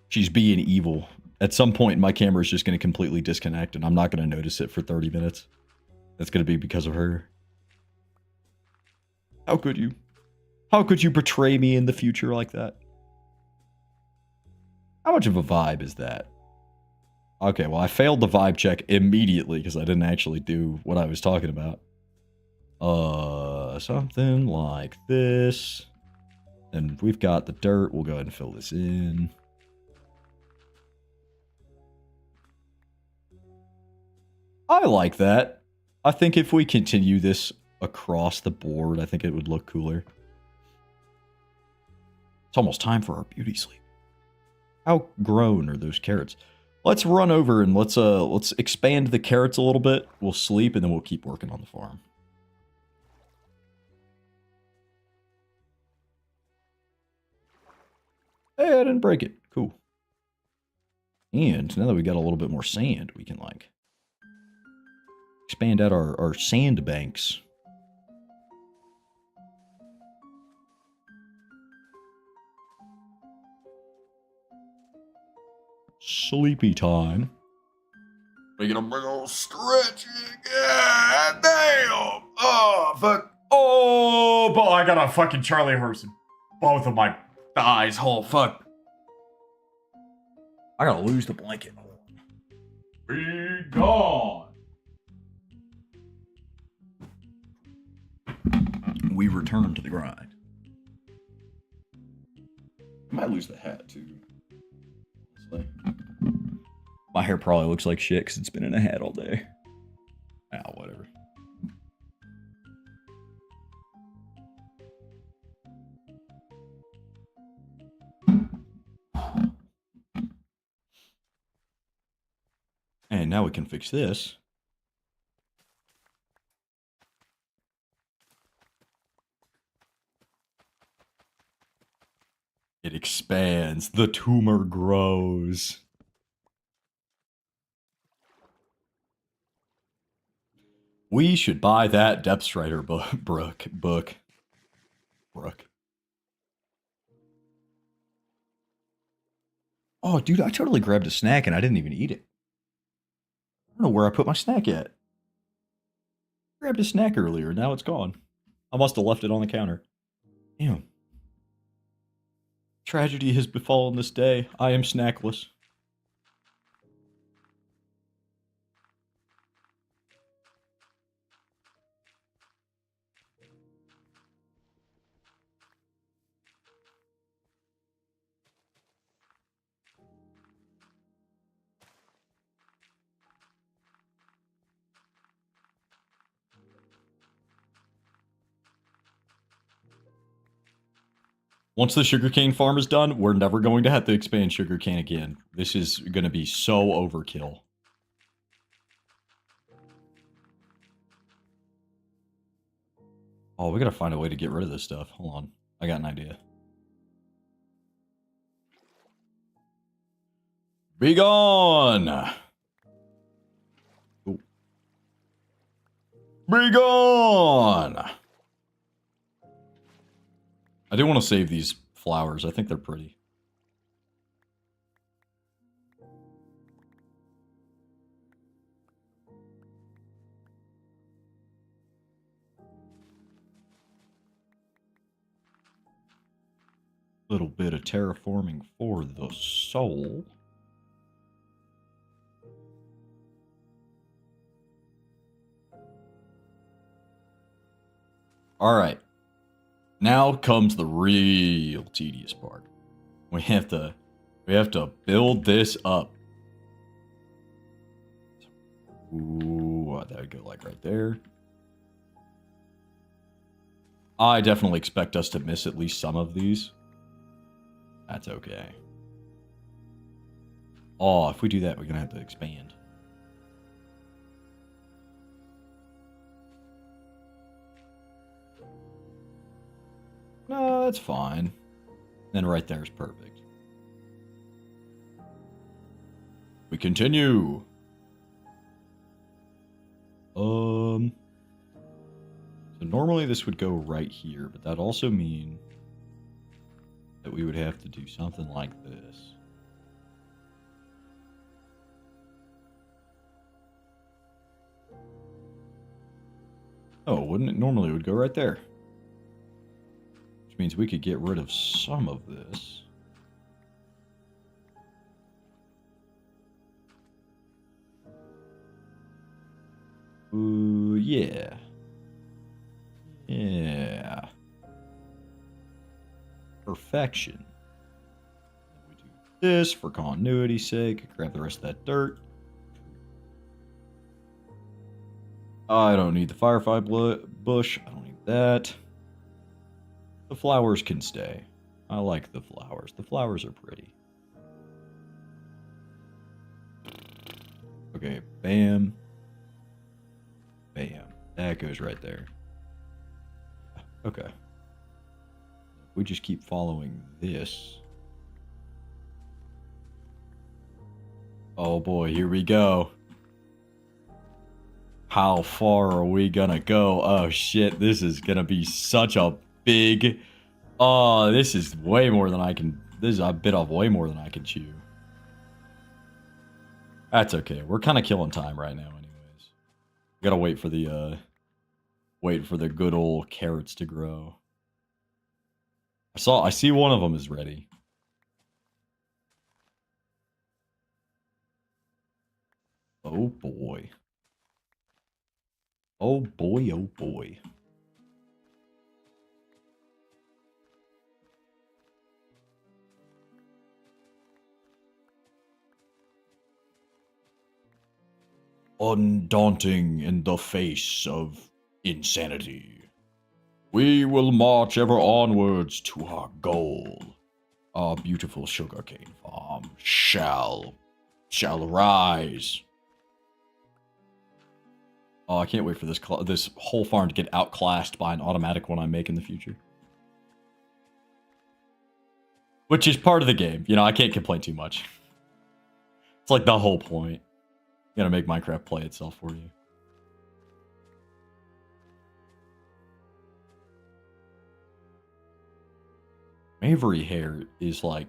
She's being evil. At some point, my camera is just going to completely disconnect, and I'm not going to notice it for 30 minutes. That's going to be because of her. How could you? How could you betray me in the future like that? How much of a vibe is that? Okay, well, I failed the vibe check immediately because I didn't actually do what I was talking about. Something like this. And we've got the dirt. We'll go ahead and fill this in. I like that. I think if we continue this across the board, I think it would look cooler. It's almost time for our beauty sleep. How grown are those carrots? Let's run over and let's expand the carrots a little bit. We'll sleep and then we'll keep working on the farm. Hey, I didn't break it. Cool. And now that we got a little bit more sand, we can like expand out our sand banks. Sleepy time. Making a big old stretch. Yeah, damn. Oh, fuck. Oh, but I got a fucking Charlie horse in both of my thighs. Oh, fuck. I gotta lose the blanket. Be gone. We return to the grind. I might lose the hat, too. My hair probably looks like shit because it's been in a hat all day. Ah, whatever. And now we can fix this. It expands. The tumor grows. We should buy that Depth Strider book. Oh, dude, I totally grabbed a snack and I didn't even eat it. I don't know where I put my snack at. I grabbed a snack earlier, now it's gone. I must have left it on the counter. Damn. Tragedy has befallen this day. I am snackless. Once the sugarcane farm is done, we're never going to have to expand sugarcane again. This is going to be so overkill. Oh, we got to find a way to get rid of this stuff. Hold on. I got an idea. Be gone! Ooh. Be gone! I do want to save these flowers. I think they're pretty. Little bit of terraforming for the soul. All right. Now comes the real tedious part. We have to We have to build this up. Ooh, that would go like right there. I definitely expect us to miss at least some of these. That's okay. Oh, if we do that, we're going to have to expand. No, that's fine. Then right there is perfect. We continue. So normally this would go right here, but that'd also mean that we would have to do something like this. Oh, wouldn't it? Normally it would go right there. Which means we could get rid of some of this. Ooh, yeah. Yeah. Perfection. We do this for continuity's sake. Grab the rest of that dirt. I don't need the firefly bush. I don't need that. The flowers can stay. I like the flowers. The flowers are pretty. Okay, bam. Bam. That goes right there. Okay. We just keep following this. Oh boy, here we go. How far are we gonna go? Oh shit, this is gonna be such a big... Oh, this is way more than I can... This is a bit of way more than I can chew. That's okay. We're kind of killing time right now anyways. Gotta wait for the, good old carrots to grow. I see one of them is ready. Oh boy. Oh boy, oh boy. Undaunting in the face of insanity, we will march ever onwards to our goal. Our beautiful sugarcane farm shall rise. Oh, I can't wait for this whole farm to get outclassed by an automatic one I make in the future. Which is part of the game. You know, I can't complain too much. It's like the whole point. You gotta make Minecraft play itself for you. Avery hair is like...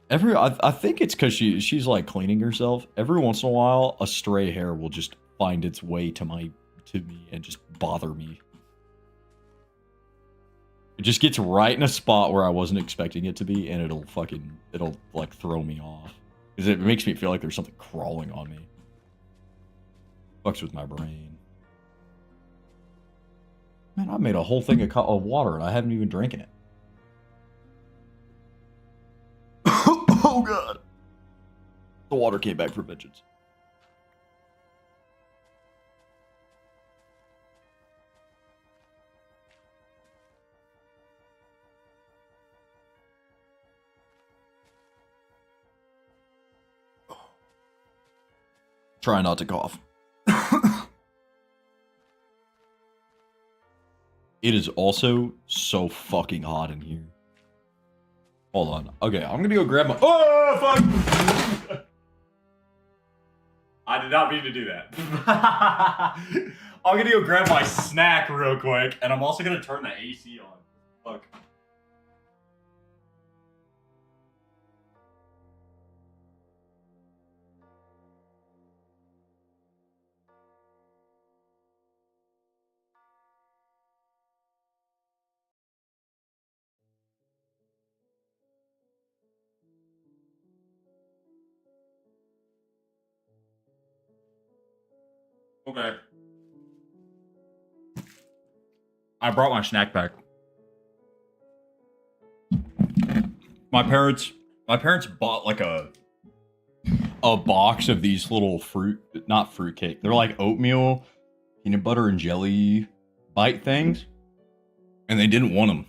I think it's because she's like cleaning herself. Every once in a while, a stray hair will just find its way to me and just bother me. It just gets right in a spot where I wasn't expecting it to be, and it'll like throw me off. Because it makes me feel like there's something crawling on me. Fucks with my brain. Man, I made a whole thing of water and I haven't even drinking it. Oh god. The water came back for vengeance. Try not to cough. It is also so fucking hot in here. Hold on. Okay, I'm gonna go grab my... Oh, fuck! I did not mean to do that. I'm gonna go grab my snack real quick, and I'm also gonna turn the AC on. Fuck. Okay. I brought my snack back. My parents My parents bought like a box of these little not fruitcake. They're like oatmeal, peanut butter and jelly bite things, and they didn't want them.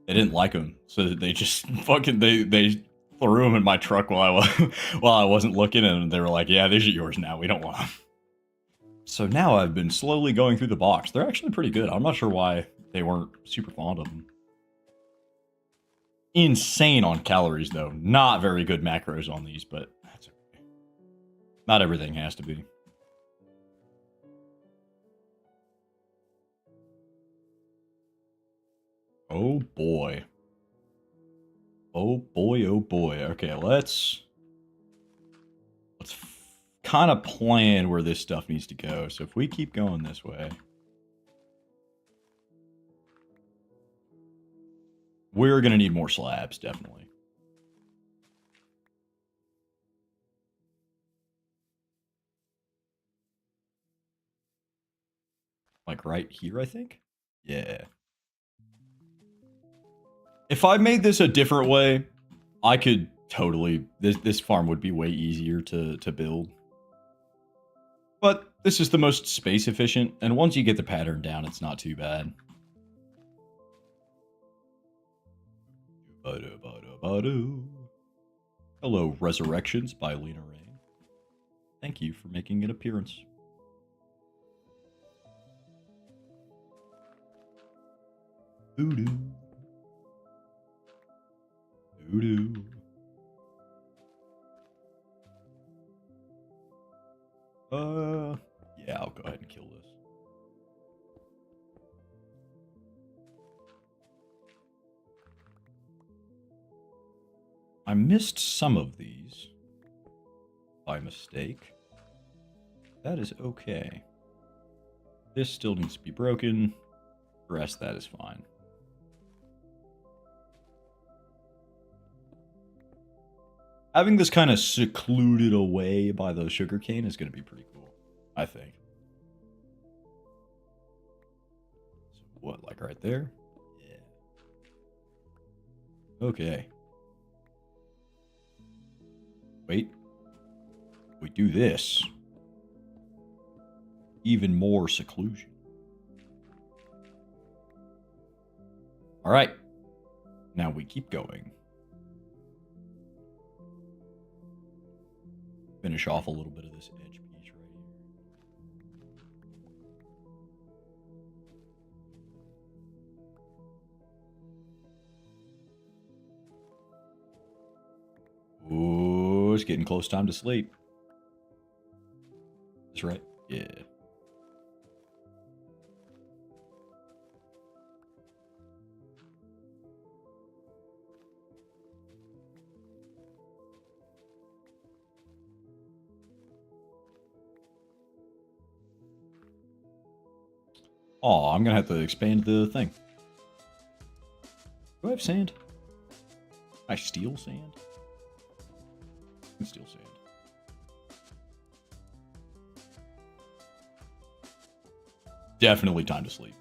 They didn't like them, so they just fucking they threw them in my truck while I was while I wasn't looking, and they were like, "Yeah, these are yours now. We don't want them." So now I've been slowly going through the box. They're actually pretty good. I'm not sure why they weren't super fond of them. Insane on calories though. Not very good macros on these, but that's okay. Not everything has to be. Oh boy. Oh boy, oh boy. Okay, let's kind of plan where this stuff needs to go. So if we keep going this way, we're going to need more slabs, definitely. Like right here, I think? Yeah. If I made this a different way, I could totally... This farm would be way easier to build. But this is the most space efficient, and once you get the pattern down, it's not too bad. Hello, Resurrections by Lena Rain. Thank you for making an appearance. Voodoo. Voodoo. Yeah, I'll go ahead and kill this. I missed some of these by mistake. That is okay. This still needs to be broken. The rest of that is fine. Having this kind of secluded away by the sugarcane is going to be pretty cool, I think. So what, like right there? Yeah. Okay. Wait. We do this. Even more seclusion. All right. Now we keep going. Finish off a little bit of this edge piece right here. Ooh, it's getting close time to sleep. That's right. Yeah. Oh, I'm gonna have to expand the thing. Do I have sand? I steal sand? I can steal sand. Definitely time to sleep.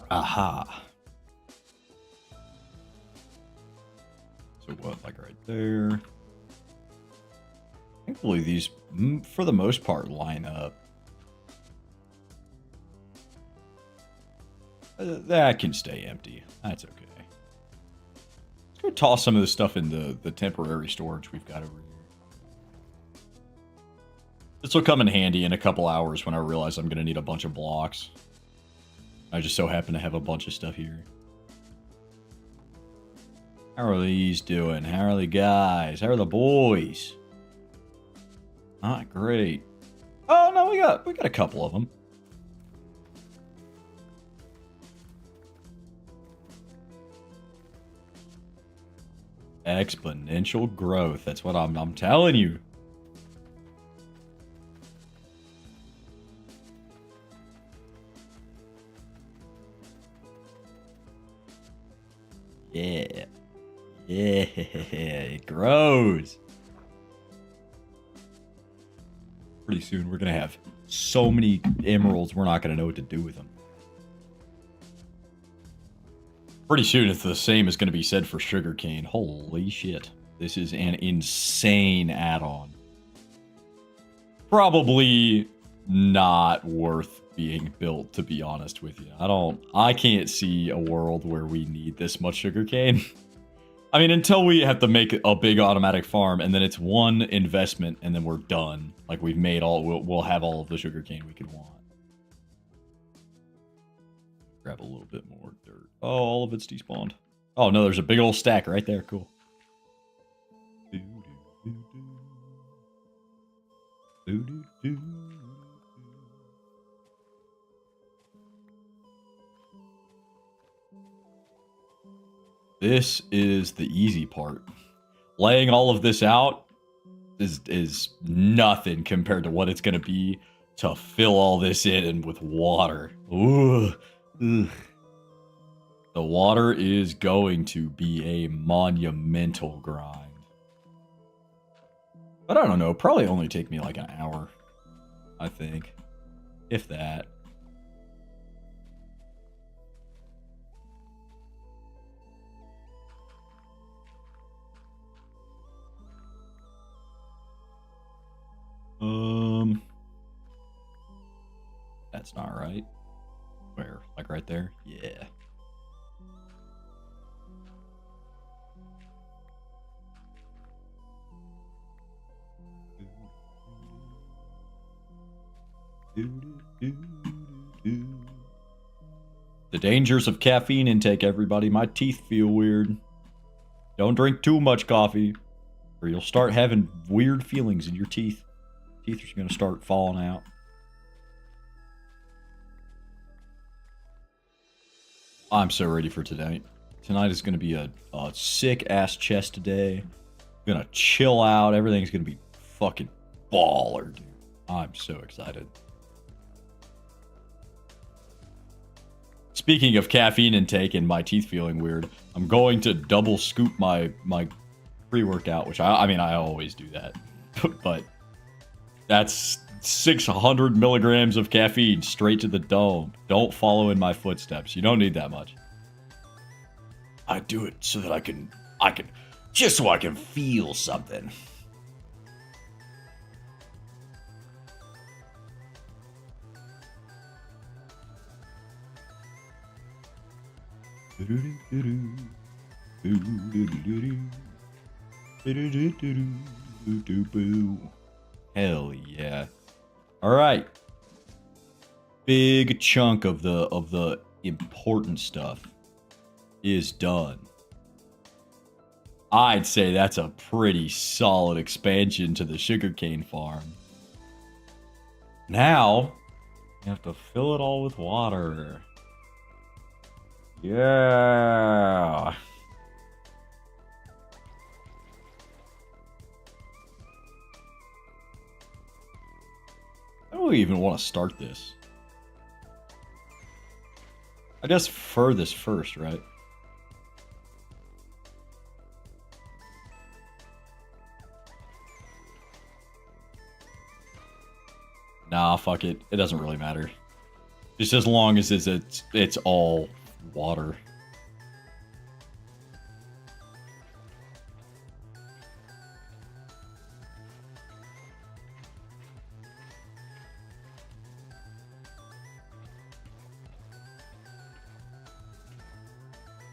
Aha. So what, like right there? Thankfully, these, for the most part, line up. That can stay empty. That's okay. Let's go toss some of this stuff in the temporary storage we've got over here. This will come in handy in a couple hours when I realize I'm going to need a bunch of blocks. I just so happen to have a bunch of stuff here. How are these doing? How are the guys? How are the boys? Not great. Oh no, we got a couple of them. Exponential growth. That's what I'm telling you. Yeah. Yeah, it grows. Pretty soon we're gonna have so many emeralds we're not gonna know what to do with them. Pretty soon it's the same as gonna be said for sugarcane. Holy shit. This is an insane add-on. Probably not worth being built, to be honest with you. I can't see a world where we need this much sugarcane. I mean, until we have to make a big automatic farm, and then it's one investment, and then we're done. Like, we've made we'll have all of the sugarcane we could want. Grab a little bit more dirt. Oh, all of it's despawned. Oh, no, there's a big old stack right there. Cool. This is the easy part. Laying all of this out is nothing compared to what it's going to be to fill all this in with water. Ooh. Ugh. The water is going to be a monumental grind. But I don't know, probably only take me like an hour, I think. If that. That's not right. Where? Like right there? Yeah. The dangers of caffeine intake, everybody. My teeth feel weird. Don't drink too much coffee, or you'll start having weird feelings in your teeth. Teeth are going to start falling out. I'm so ready for tonight. Tonight is going to be a sick-ass chest day. Gonna chill out. Everything's going to be fucking baller, dude. I'm so excited. Speaking of caffeine intake and my teeth feeling weird, I'm going to double scoop my pre-workout, which I mean, I always do that. But that's 600 milligrams of caffeine straight to the dome. Don't follow in my footsteps. You don't need that much. I do it so that I can just so I can feel something. Hell yeah. All right. Big chunk of the important stuff is done. I'd say that's a pretty solid expansion to the sugarcane farm. Now, you have to fill it all with water. Yeah. How do we even want to start this? I guess furthest first, right? Nah, fuck it. It doesn't really matter. Just as long as it's all water.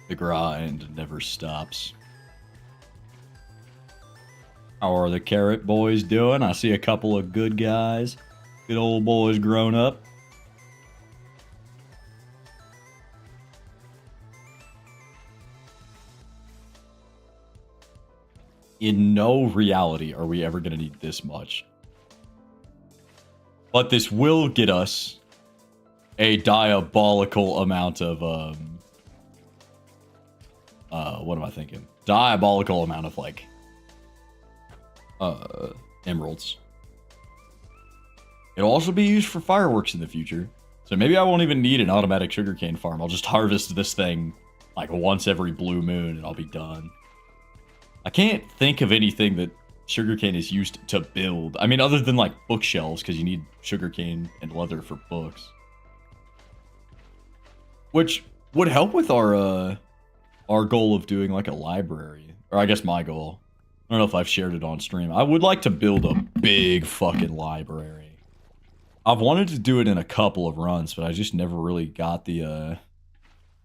The grind never stops. How are the carrot boys doing? I see a couple of good guys. Good old boys grown up. In no reality are we ever going to need this much. But this will get us a diabolical amount of, what am I thinking? Diabolical amount of, like, emeralds. It'll also be used for fireworks in the future. So maybe I won't even need an automatic sugarcane farm. I'll just harvest this thing, like, once every blue moon and I'll be done. I can't think of anything that sugarcane is used to build. I mean, other than like bookshelves, because you need sugarcane and leather for books, which would help with our goal of doing like a library, or I guess my goal. I don't know if I've shared it on stream. I would like to build a big fucking library. I've wanted to do it in a couple of runs, but I just never really got the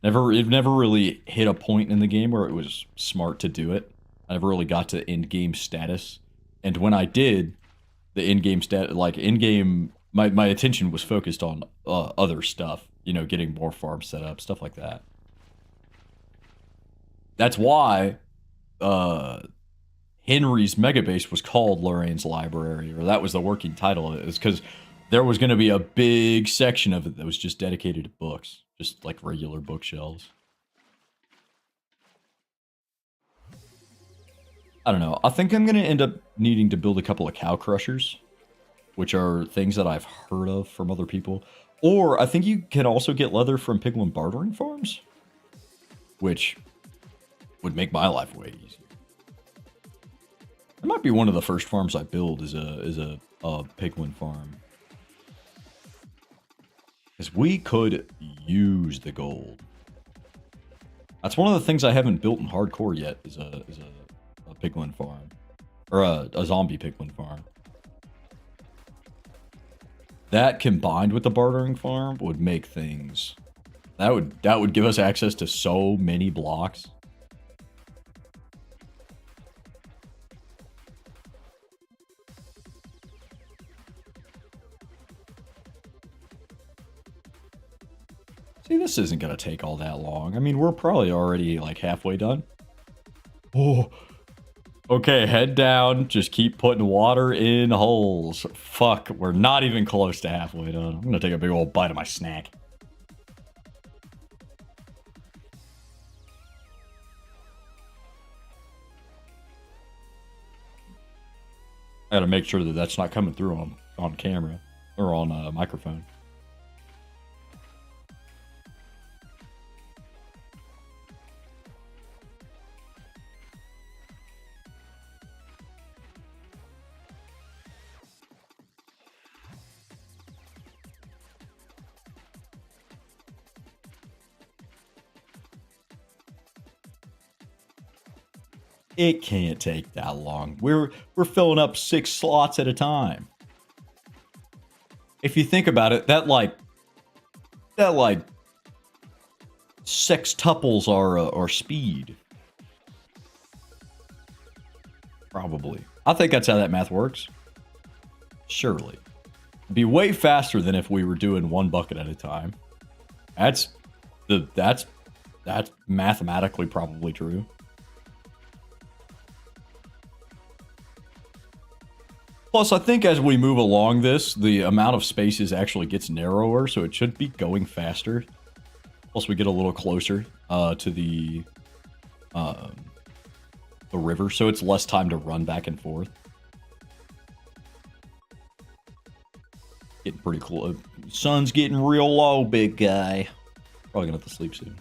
it never really hit a point in the game where it was smart to do it. I never really got to end game status, and when I did, the end game my attention was focused on other stuff. You know, getting more farms set up, stuff like that. That's why Henry's Megabase was called Lorraine's Library, or that was the working title of it, is because there was going to be a big section of it that was just dedicated to books, just like regular bookshelves. I don't know. I think I'm going to end up needing to build a couple of cow crushers, which are things that I've heard of from other people. Or I think you can also get leather from piglin bartering farms, which would make my life way easier. It might be one of the first farms I build is a piglin farm. Because we could use the gold. That's one of the things I haven't built in hardcore yet is a piglin farm. Or a zombie piglin farm. That combined with the bartering farm would make things... That would give us access to so many blocks. See, this isn't going to take all that long. I mean, we're probably already, like, halfway done. Oh. Okay, head down. Just keep putting water in holes. Fuck, we're not even close to halfway done. I'm going to take a big old bite of my snack. I got to make sure that that's not coming through on camera or on microphone. It can't take that long. We're filling up 6 slots at a time. If you think about it, that like sextuples our speed. Probably. I think that's how that math works. Surely. It'd be way faster than if we were doing 1 bucket at a time. That's mathematically probably true. Plus, I think as we move along this, the amount of spaces actually gets narrower, so it should be going faster. Plus, we get a little closer to the river, so it's less time to run back and forth. Getting pretty close. Sun's getting real low, big guy. Probably gonna have to sleep soon.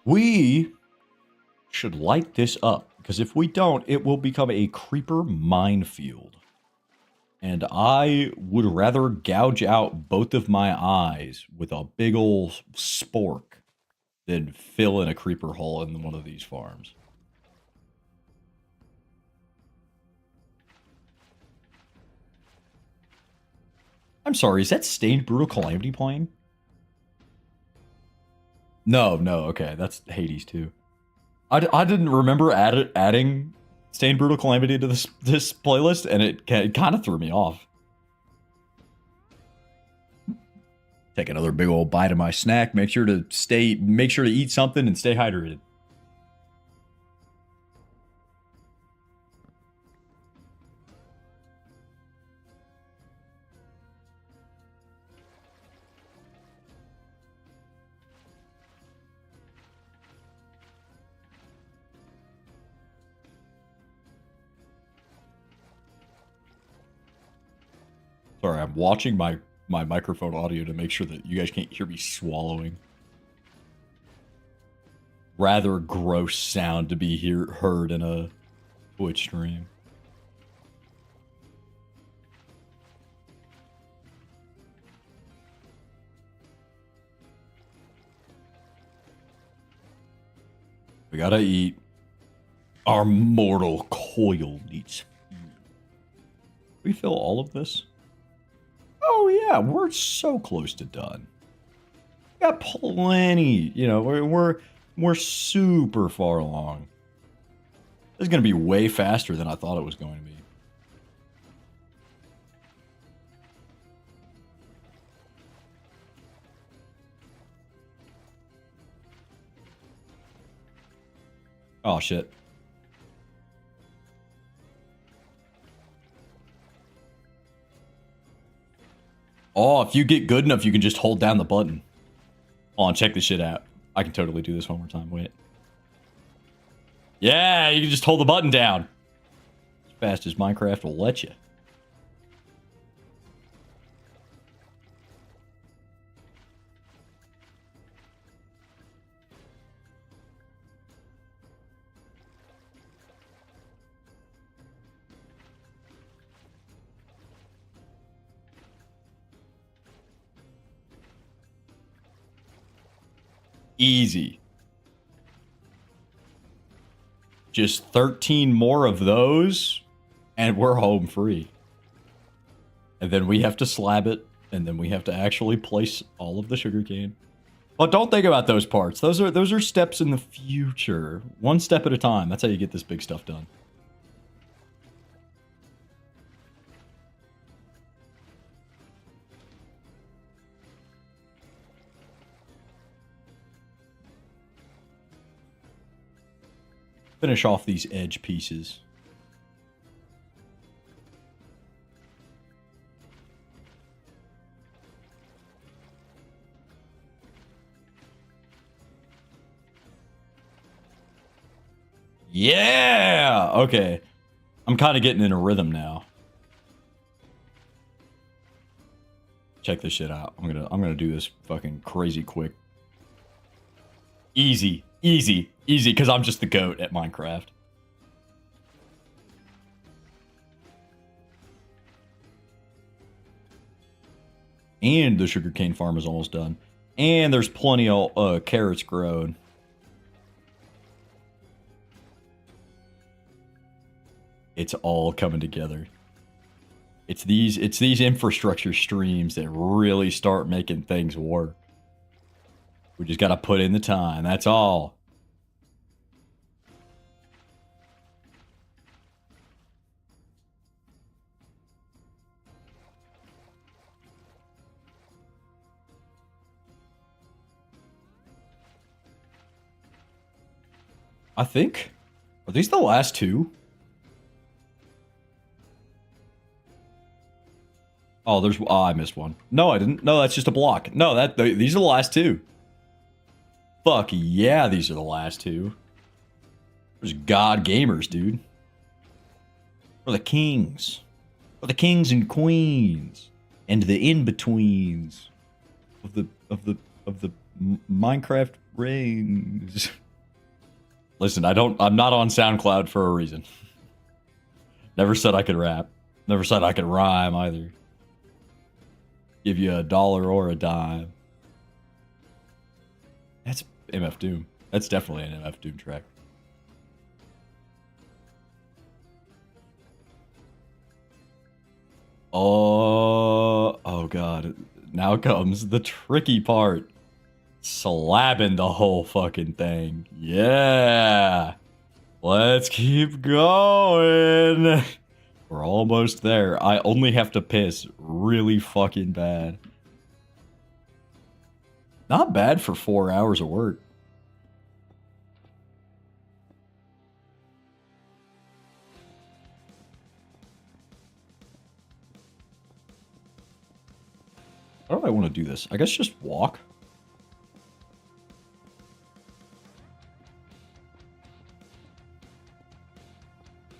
We should light this up, because if we don't, it will become a creeper minefield. And I would rather gouge out both of my eyes with a big ol' spork than fill in a creeper hole in one of these farms. I'm sorry, is that Stained Brutal Calamity playing? No, okay, that's Hades too. I didn't remember adding Stained Brutal Calamity to this playlist, and it kind of threw me off. Take another big old bite of my snack. Make sure to eat something and stay hydrated. Sorry, I'm watching my microphone audio to make sure that you guys can't hear me swallowing. Rather gross sound to be heard in a Twitch stream. We gotta eat. Our mortal coil needs food. Refill all of this? Oh yeah, we're so close to done. We got plenty. You know, we're super far along. This is gonna be way faster than I thought it was going to be. Oh shit. Oh, if you get good enough, you can just hold down the button. Hold on, check this shit out. I can totally do this one more time. Wait. Yeah, you can just hold the button down. As fast as Minecraft will let you. Easy. Just 13 more of those, and we're home free. And then we have to slab it, and then we have to actually place all of the sugarcane. But don't think about those parts. Those are steps in the future. One step at a time. That's how you get this big stuff done. Finish off these edge pieces. Yeah! Okay. I'm kind of getting in a rhythm now. Check this shit out. I'm gonna do this fucking crazy quick. Easy. Easy. Easy, because I'm just the GOAT at Minecraft. And the sugarcane farm is almost done. And there's plenty of carrots grown. It's all coming together. It's these infrastructure streams that really start making things work. We just gotta put in the time, that's all. I think. Are these the last two? Oh, there's. Oh, I missed one. No, I didn't. No, that's just a block. No, these are the last two. Fuck yeah, these are the last two. There's God gamers, dude. We're the kings. We're the kings and queens, and the in-betweens of the Minecraft rings. Listen, I'm not on SoundCloud for a reason. Never said I could rap. Never said I could rhyme either. Give you $1 or a dime. That's MF Doom. That's definitely an MF Doom track. Oh god. Now comes the tricky part. Slabbing the whole fucking thing. Yeah. Let's keep going. We're almost there. I only have to piss really fucking bad. Not bad for 4 hours of work. How do I want to do this? I guess just walk.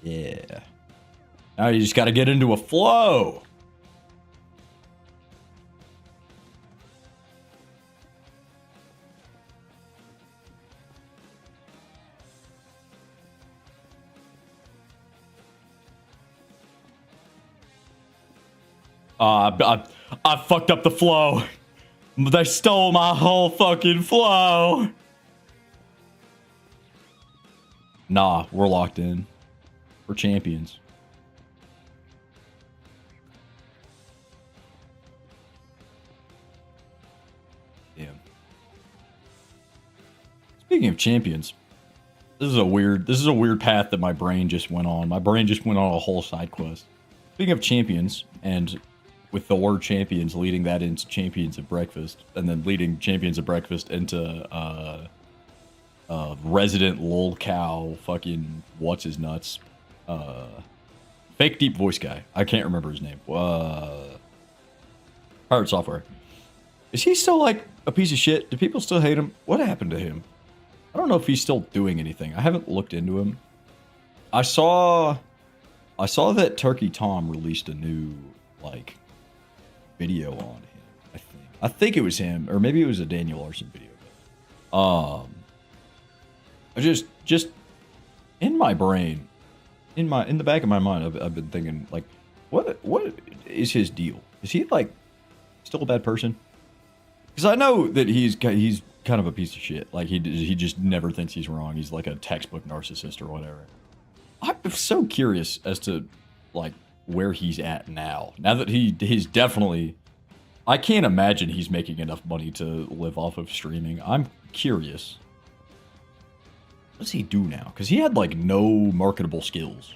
Yeah. Now you just got to get into a flow. I fucked up the flow. They stole my whole fucking flow. Nah, we're locked in. We're champions. Damn. Speaking of champions, this is a weird path that my brain just went on. My brain just went on a whole side quest. Speaking of champions, and with the word champions leading that into Champions of Breakfast, and then leading Champions of Breakfast into resident lol cow fucking what's his nuts, fake deep voice guy. I can't remember his name. Pirate Software. Is he still like a piece of shit? Do people still hate him? What happened to him? I don't know if he's still doing anything. I haven't looked into him. I saw that Turkey Tom released a new like video on him. I think it was him, or maybe it was a Daniel Larson video. Just in my brain, in the back of my mind, I've been thinking like, what is his deal? Is he like still a bad person? Because I know that he's kind of a piece of shit. Like he just never thinks he's wrong. He's like a textbook narcissist or whatever. I'm so curious as to like where he's at now. Now that he's definitely, I can't imagine he's making enough money to live off of streaming. I'm curious. What does he do now? Because he had like no marketable skills.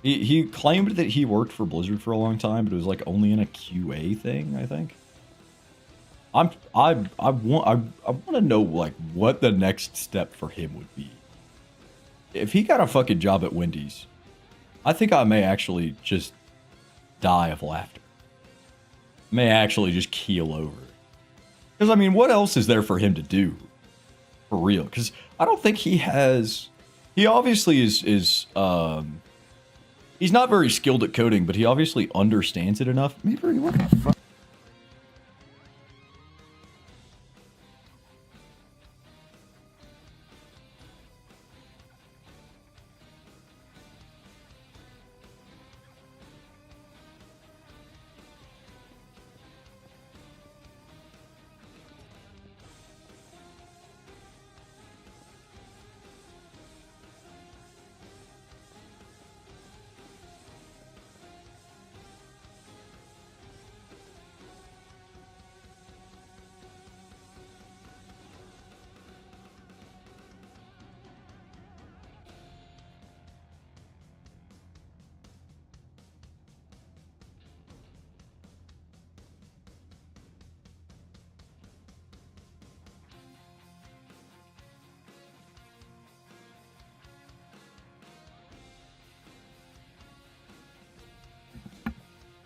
He claimed that he worked for Blizzard for a long time, but it was like only in a QA thing, I think. I want to know like what the next step for him would be. If he got a fucking job at Wendy's, I think I may actually just die of laughter. May actually just keel over. Because I mean, what else is there for him to do? For real? Because I don't think he has. He obviously is. He's not very skilled at coding, but he obviously understands it enough. Maybe what the fuck?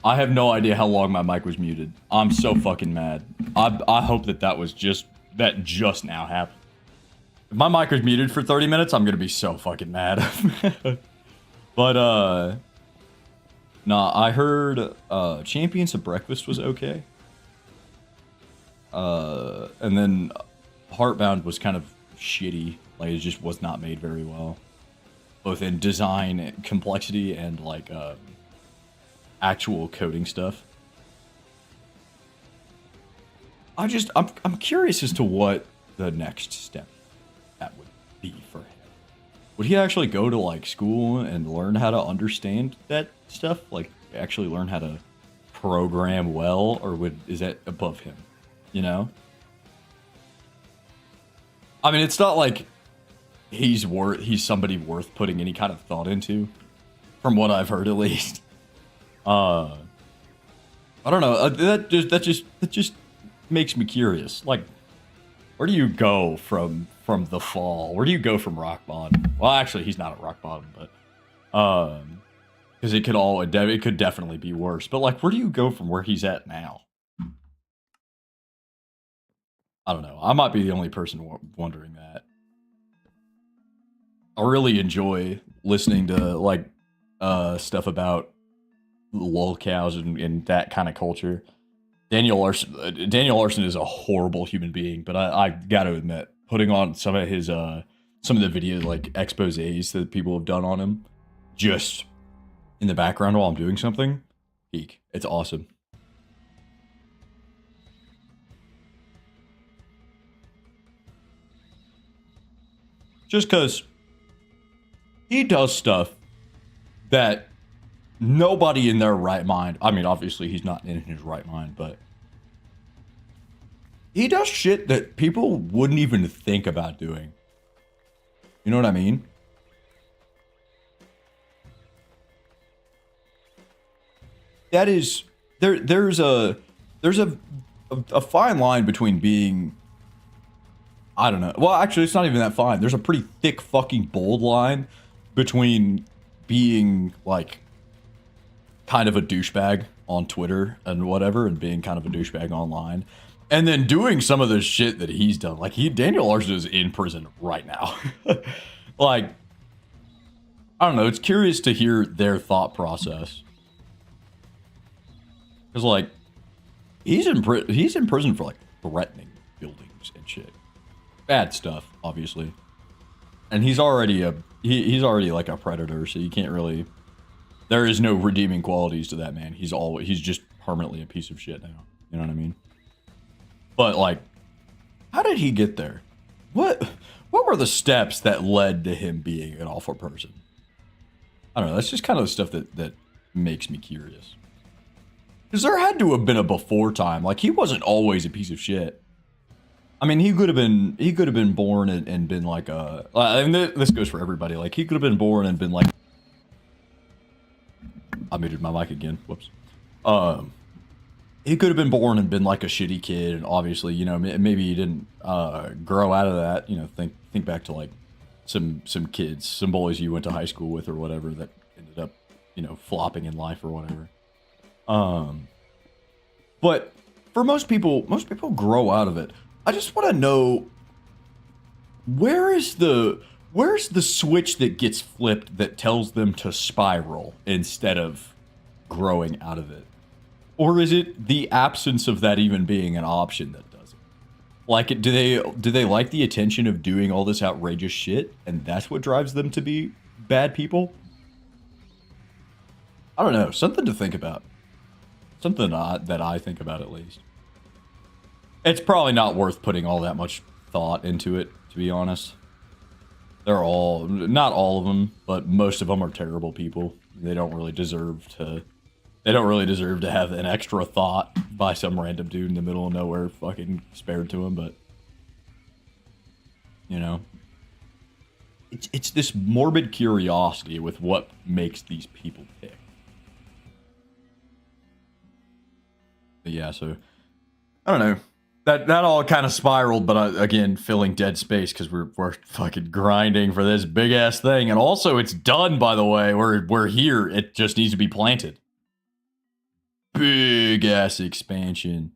I have no idea how long my mic was muted. I'm so fucking mad. I hope that was just now happened. If my mic was muted for 30 minutes, I'm gonna be so fucking mad. But nah, I heard Champions of Breakfast was okay. And then Heartbound was kind of shitty. Like it just was not made very well, both in design, complexity, and like actual coding stuff. I'm curious as to what the next step that would be for him. Would he actually go to like school and learn how to understand that stuff? Like actually learn how to program well, or is that above him? You know? I mean, it's not like he's somebody worth putting any kind of thought into, from what I've heard at least. I don't know. That just makes me curious. Like, where do you go from the fall? Where do you go from rock bottom? Well, actually, he's not at rock bottom, but because it could definitely be worse. But like, where do you go from where he's at now? I don't know. I might be the only person wondering that. I really enjoy listening to like stuff about lol cows and that kind of culture. Daniel Larson is a horrible human being, but I gotta admit, putting on some of the video like exposés that people have done on him, just in the background while I'm doing something, Peak. It's awesome. Just because he does stuff that nobody in their right mind, I mean, obviously he's not in his right mind, but he does shit that people wouldn't even think about doing. You know what I mean? That is, there's a fine line between being, I don't know. Well, actually, it's not even that fine. There's a pretty thick fucking bold line between being like kind of a douchebag on Twitter and whatever, and being kind of a douchebag online, and then doing some of the shit that he's done. Like Daniel Larson is in prison right now. Like, I don't know. It's curious to hear their thought process. Because like, he's in prison for like threatening buildings and shit. Bad stuff, obviously. And he's already he's already like a predator, so you can't really, there is no redeeming qualities to that man. He's just permanently a piece of shit now. You know what I mean? But like, how did he get there? What were the steps that led to him being an awful person? I don't know. That's just kind of the stuff that makes me curious. Because there had to have been a before time. Like, he wasn't always a piece of shit. I mean, he could have been born and been like a, and this goes for everybody. Like, he could have been born and been like, I muted my mic again. Whoops. He could have been born and been like a shitty kid, and obviously, you know, maybe he didn't grow out of that. You know, think back to like some kids, some boys you went to high school with or whatever that ended up, you know, flopping in life or whatever. But for most people grow out of it. I just want to know, where's the switch that gets flipped that tells them to spiral instead of growing out of it? Or is it the absence of that even being an option that does it? Like, do they like the attention of doing all this outrageous shit, and that's what drives them to be bad people? I don't know. Something to think about. Something that I think about, at least. It's probably not worth putting all that much thought into it, to be honest. They're all, not all of them, but most of them are terrible people. They don't really deserve to have an extra thought by some random dude in the middle of nowhere fucking spared to him, but, you know. It's this morbid curiosity with what makes these people tick. But yeah, so, I don't know. That all kind of spiraled, but again, filling dead space because we're fucking grinding for this big ass thing, and also it's done. By the way, we're here. It just needs to be planted. Big ass expansion,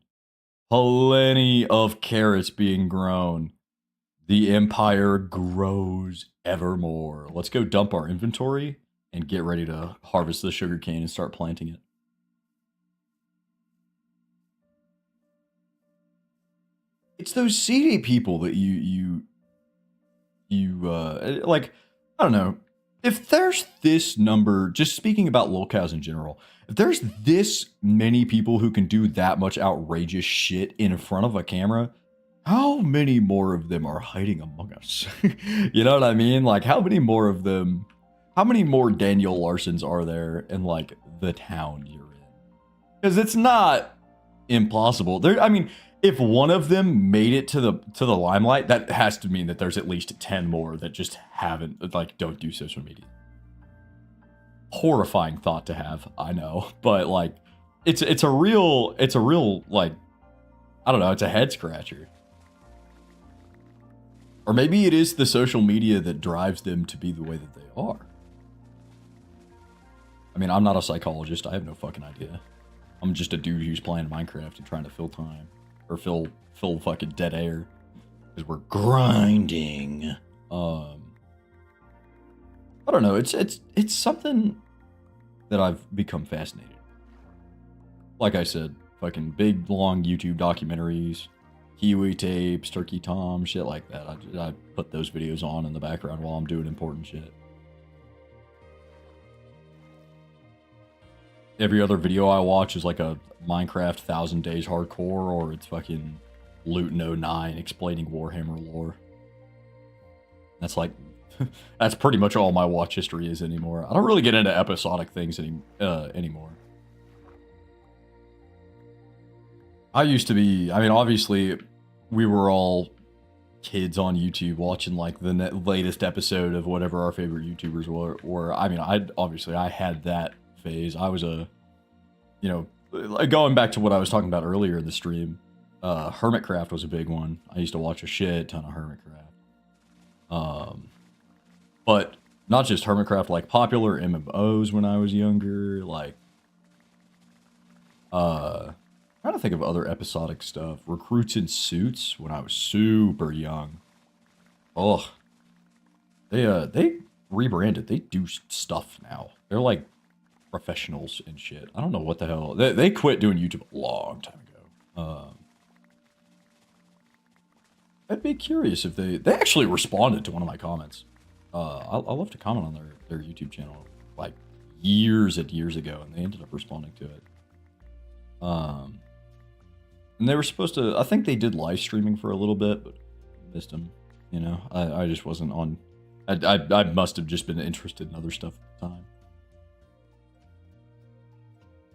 plenty of carrots being grown. The empire grows evermore. Let's go dump our inventory and get ready to harvest the sugarcane and start planting it. It's those seedy people that you like, I don't know. If there's this number, just speaking about lolcows in general, if there's this many people who can do that much outrageous shit in front of a camera, how many more of them are hiding among us? You know what I mean? Like, how many more Daniel Larsons are there in like the town you're in? Because it's not impossible. I mean, if one of them made it to the limelight, that has to mean that there's at least 10 more that just haven't, like, don't do social media. Horrifying thought to have, I know, but like, it's a real like, I don't know, it's a head scratcher. Or maybe it is the social media that drives them to be the way that they are. I mean, I'm not a psychologist. I have no fucking idea. I'm just a dude who's playing Minecraft and trying to fill time. Or fill fucking dead air. Because we're grinding. I don't know. It's something that I've become fascinated. Like I said, fucking big, long YouTube documentaries. Kiwi tapes, Turkey Tom, shit like that. I put those videos on in the background while I'm doing important shit. every other video I watch is like a Minecraft 1000 Days Hardcore, or it's fucking Luton09 explaining Warhammer lore. That's like, that's pretty much all my watch history is anymore. I don't really get into episodic things anymore. I used to be, I mean, obviously, we were all kids on YouTube watching like the latest episode of whatever our favorite YouTubers were. I mean, I had that phase. I was a, you know, like going back to what I was talking about earlier in the stream, Hermitcraft was a big one. I used to watch a shit ton of Hermitcraft. But not just Hermitcraft, like popular MMOs when I was younger, like, trying to think of other episodic stuff. Recruits in Suits when I was super young. Oh, they rebranded. They do stuff now. They're like professionals and shit. I don't know what the hell. They quit doing YouTube a long time ago. I'd be curious if they actually responded to one of my comments. I'll love to comment on their YouTube channel like years and years ago, and they ended up responding to it. And they were supposed to, I think they did live streaming for a little bit, but missed them. You know, I just wasn't on. I must have just been interested in other stuff at the time.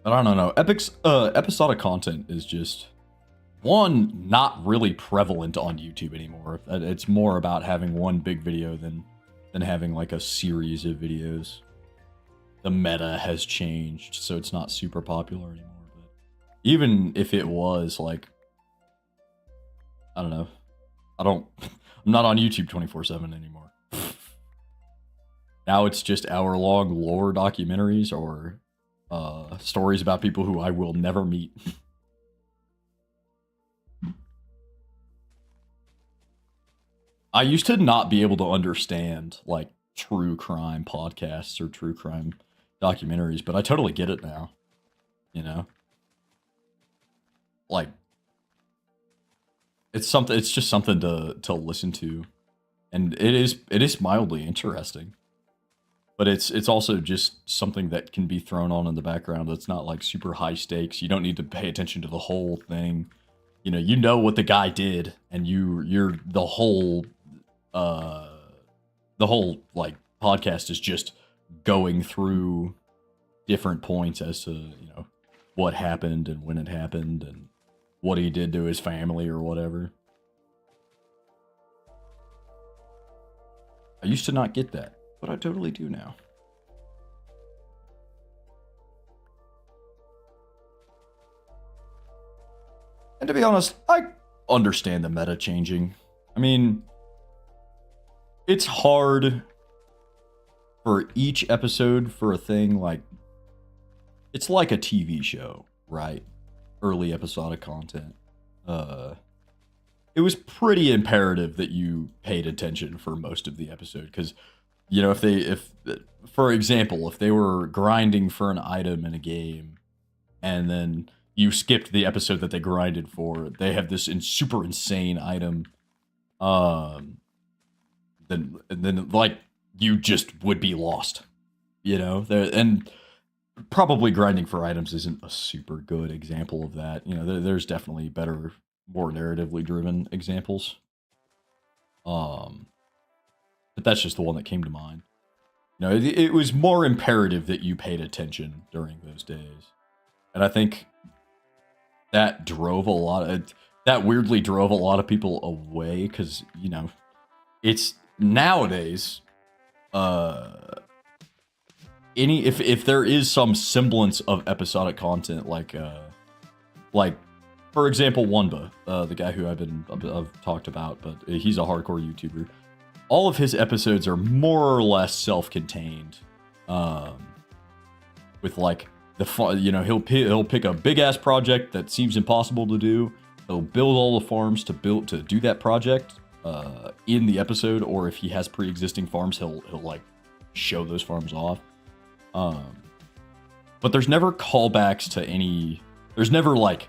But I don't know. Episodic content is just, one, not really prevalent on YouTube anymore. It's more about having one big video than having like a series of videos. The meta has changed, so it's not super popular anymore. But even if it was, like, I don't know. I'm not on YouTube 24/7 anymore. Now it's just hour-long lore documentaries or stories about people who I will never meet. I used to not be able to understand, like, true crime podcasts or true crime documentaries, but I totally get it now. You know? Like, it's just something to listen to. And it is mildly interesting. But it's also just something that can be thrown on in the background that's not, like, super high stakes. You don't need to pay attention to the whole thing. You know what the guy did, and you're the whole like podcast is just going through different points as to, what happened and when it happened and what he did to his family or whatever. I used to not get that, but I totally do now. And to be honest, I understand the meta changing. I mean, it's hard for each episode for a thing like, it's like a TV show, right? Early episodic content. It was pretty imperative that you paid attention for most of the episode, because, if for example, if they were grinding for an item in a game, and then you skipped the episode that they grinded for, they have this super insane item, then like, you just would be lost, and probably grinding for items isn't a super good example of that. There's definitely better, more narratively driven examples. But that's just the one that came to mind. It was more imperative that you paid attention during those days. And I think that weirdly drove a lot of people away, because, it's nowadays, if there is some semblance of episodic content, like for example, Wunba, the guy who I've talked about, but he's a hardcore YouTuber. All of his episodes are more or less self-contained, with like he'll pick a big ass project that seems impossible to do. He'll build all the farms to do that project in the episode, or if he has pre-existing farms, he'll like show those farms off. But there's never callbacks to any. There's never like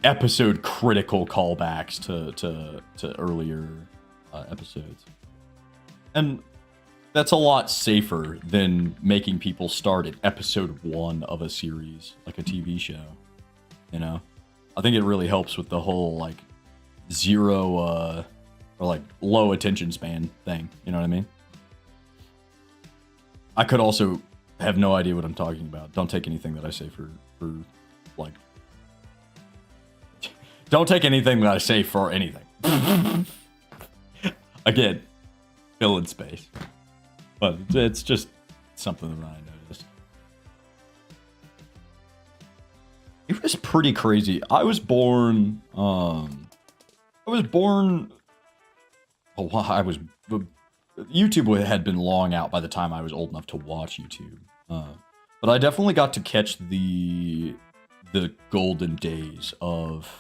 episode critical callbacks to earlier episodes. And That's a lot safer than making people start at episode 1 of a series, like a TV show. You know? I think it really helps with the whole, like, zero, or, like, low attention span thing. You know what I mean? I could also have no idea what I'm talking about. Don't take anything that I say for like... Don't take anything that I say for anything. Again, fill in space. But it's just something that I noticed. It was pretty crazy. I was born... Oh, YouTube had been long out by the time I was old enough to watch YouTube. But I definitely got to catch the golden days of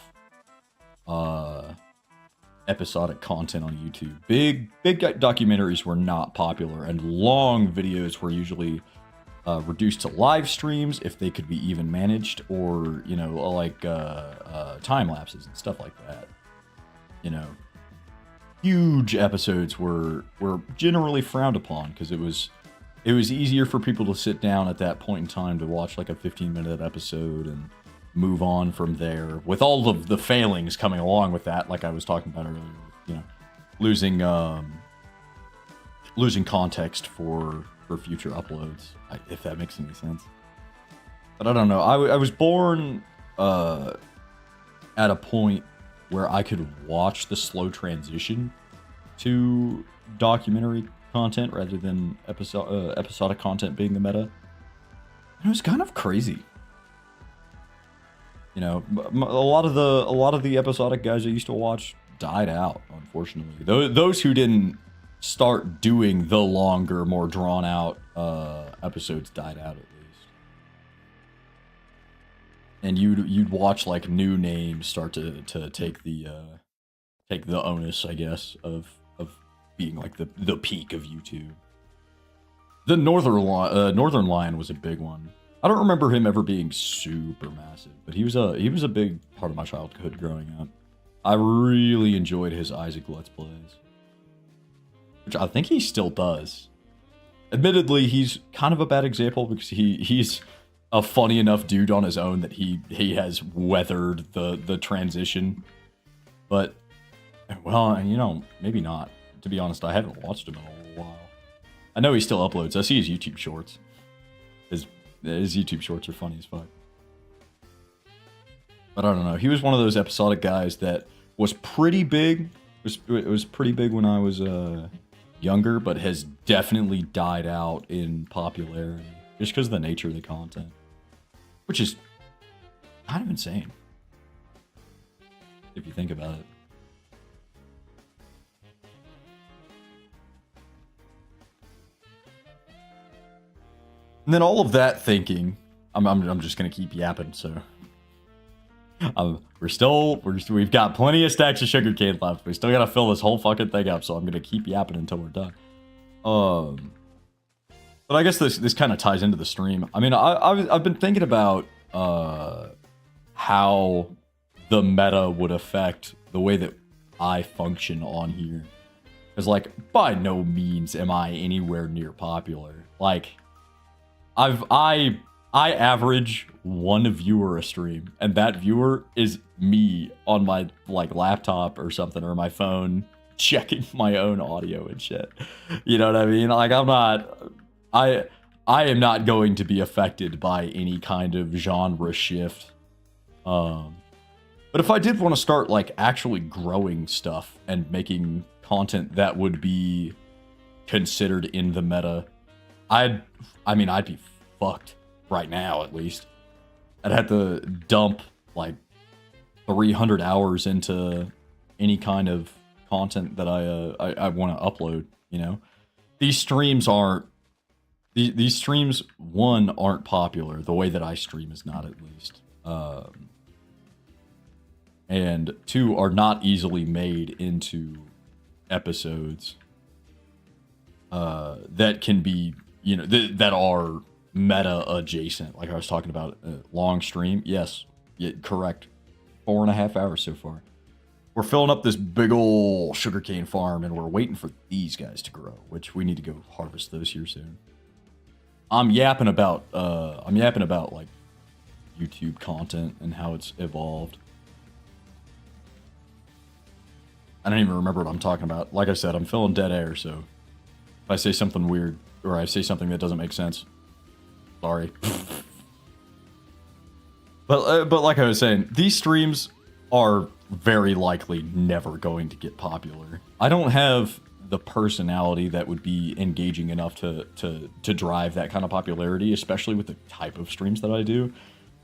episodic content on YouTube. Big documentaries were not popular, and long videos were usually reduced to live streams if they could be even managed, or, you know, like time lapses and stuff like that. You know, huge episodes were generally frowned upon because it was easier for people to sit down at that point in time to watch like a 15-minute episode and move on from there, with all of the failings coming along with that, like I was talking about earlier, you know, losing context for future uploads, if that makes any sense. But I don't know. I was born at a point where I could watch the slow transition to documentary content rather than episodic content being the meta. And it was kind of crazy. You know, a lot of the episodic guys I used to watch died out, unfortunately. Those who didn't start doing the longer, more drawn out episodes died out at least. And you'd watch like new names start to take the onus, I guess, of being like the peak of YouTube. The Northern Lion was a big one. I don't remember him ever being super massive, but he was a big part of my childhood growing up. I really enjoyed his Isaac Let's Plays, which I think he still does. Admittedly, he's kind of a bad example because he's a funny enough dude on his own that he has weathered the transition. But, well, you know, maybe not. To be honest, I haven't watched him in a while. I know he still uploads. I see his YouTube shorts. His YouTube shorts are funny as fuck. But I don't know. He was one of those episodic guys that was pretty big. It was pretty big when I was younger, but has definitely died out in popularity just because of the nature of the content, which is kind of insane if you think about it. And then all of that thinking, I'm just gonna keep yapping. So we've got plenty of stacks of sugarcane left. We still gotta fill this whole fucking thing up. So I'm gonna keep yapping until we're done. But I guess this kind of ties into the stream. I mean, I've been thinking about how the meta would affect the way that I function on here. Because, like, by no means am I anywhere near popular. Like, I average one viewer a stream, and that viewer is me on my, like, laptop or something, or my phone, checking my own audio and shit. You know what I mean? Like, I am not going to be affected by any kind of genre shift. But if I did want to start, like, actually growing stuff and making content that would be considered in the meta, I'd be fucked right now, at least. I'd have to dump like 300 hours into any kind of content that I want to upload, you know? These streams aren't popular. The way that I stream is not, at least. And 2, are not easily made into episodes that can be, you know, that are meta adjacent. Like I was talking about, long stream. Yes, correct. 4.5 hours so far. we're filling up this big ol' sugarcane farm, and we're waiting for these guys to grow, which we need to go harvest those here soon. I'm yapping about like YouTube content and how it's evolved. I don't even remember what I'm talking about. Like I said, I'm filling dead air, so if I say something weird or I say something that doesn't make sense, sorry. But like I was saying, these streams are very likely never going to get popular. I don't have the personality that would be engaging enough to drive that kind of popularity, especially with the type of streams that I do,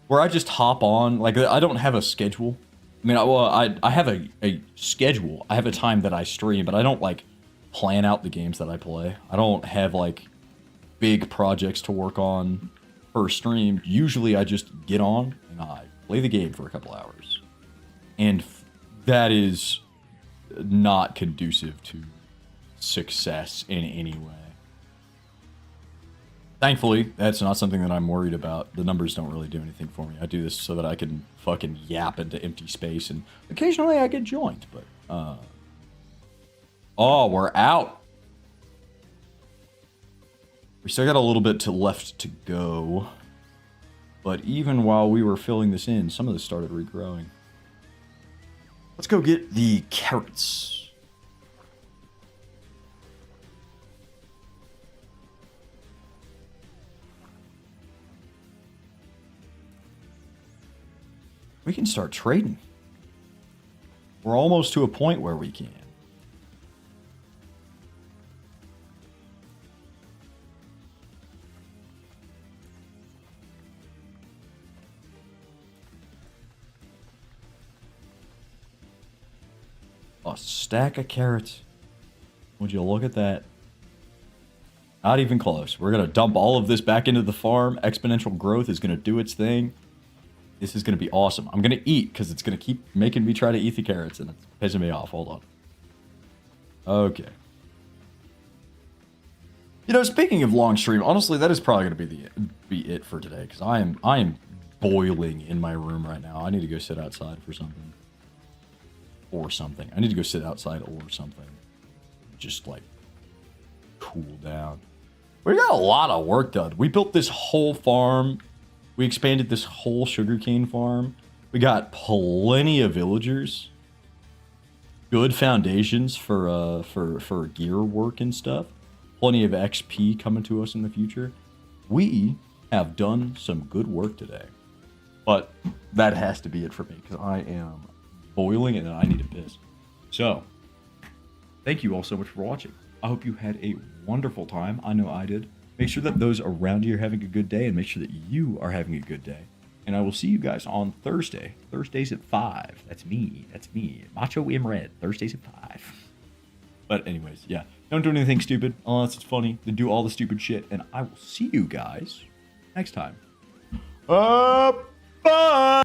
where I just hop on. Like, I don't have a schedule. I mean, I have a schedule. I have a time that I stream, but I don't, like, plan out the games that I play. I don't have, like, big projects to work on per stream. Usually I just get on and I play the game for a couple hours. And that is not conducive to success in any way. Thankfully, that's not something that I'm worried about. The numbers don't really do anything for me. I do this so that I can fucking yap into empty space, and occasionally I get joined, but oh, we're out. We still got a little bit left to go, but even while we were filling this in, some of this started regrowing. Let's go get the carrots. We can start trading. We're almost to a point where we can. A stack of carrots. Would you look at that? Not even close. We're going to dump all of this back into the farm. Exponential growth is going to do its thing. This is going to be awesome. I'm going to eat because it's going to keep making me try to eat the carrots, and it's pissing me off. Hold on. Okay. You know, speaking of long stream, honestly, that is probably going to be it for today, because I am boiling in my room right now. I need to go sit outside for something. Or something. I need to go sit outside or something. Just, like, cool down. We got a lot of work done. We built this whole farm. We expanded this whole sugarcane farm. We got plenty of villagers. Good foundations for gear work and stuff. Plenty of XP coming to us in the future. We have done some good work today. But that has to be it for me, because I am boiling and I need a piss. So, thank you all so much for watching. I hope you had a wonderful time. I know I did. Make sure that those around you are having a good day, and make sure that you are having a good day. And I will see you guys on Thursday. Thursdays at 5. That's me. That's me. Macho M Red. Thursdays at 5. But anyways, yeah. Don't do anything stupid unless it's funny. Then do all the stupid shit. And I will see you guys next time. Bye!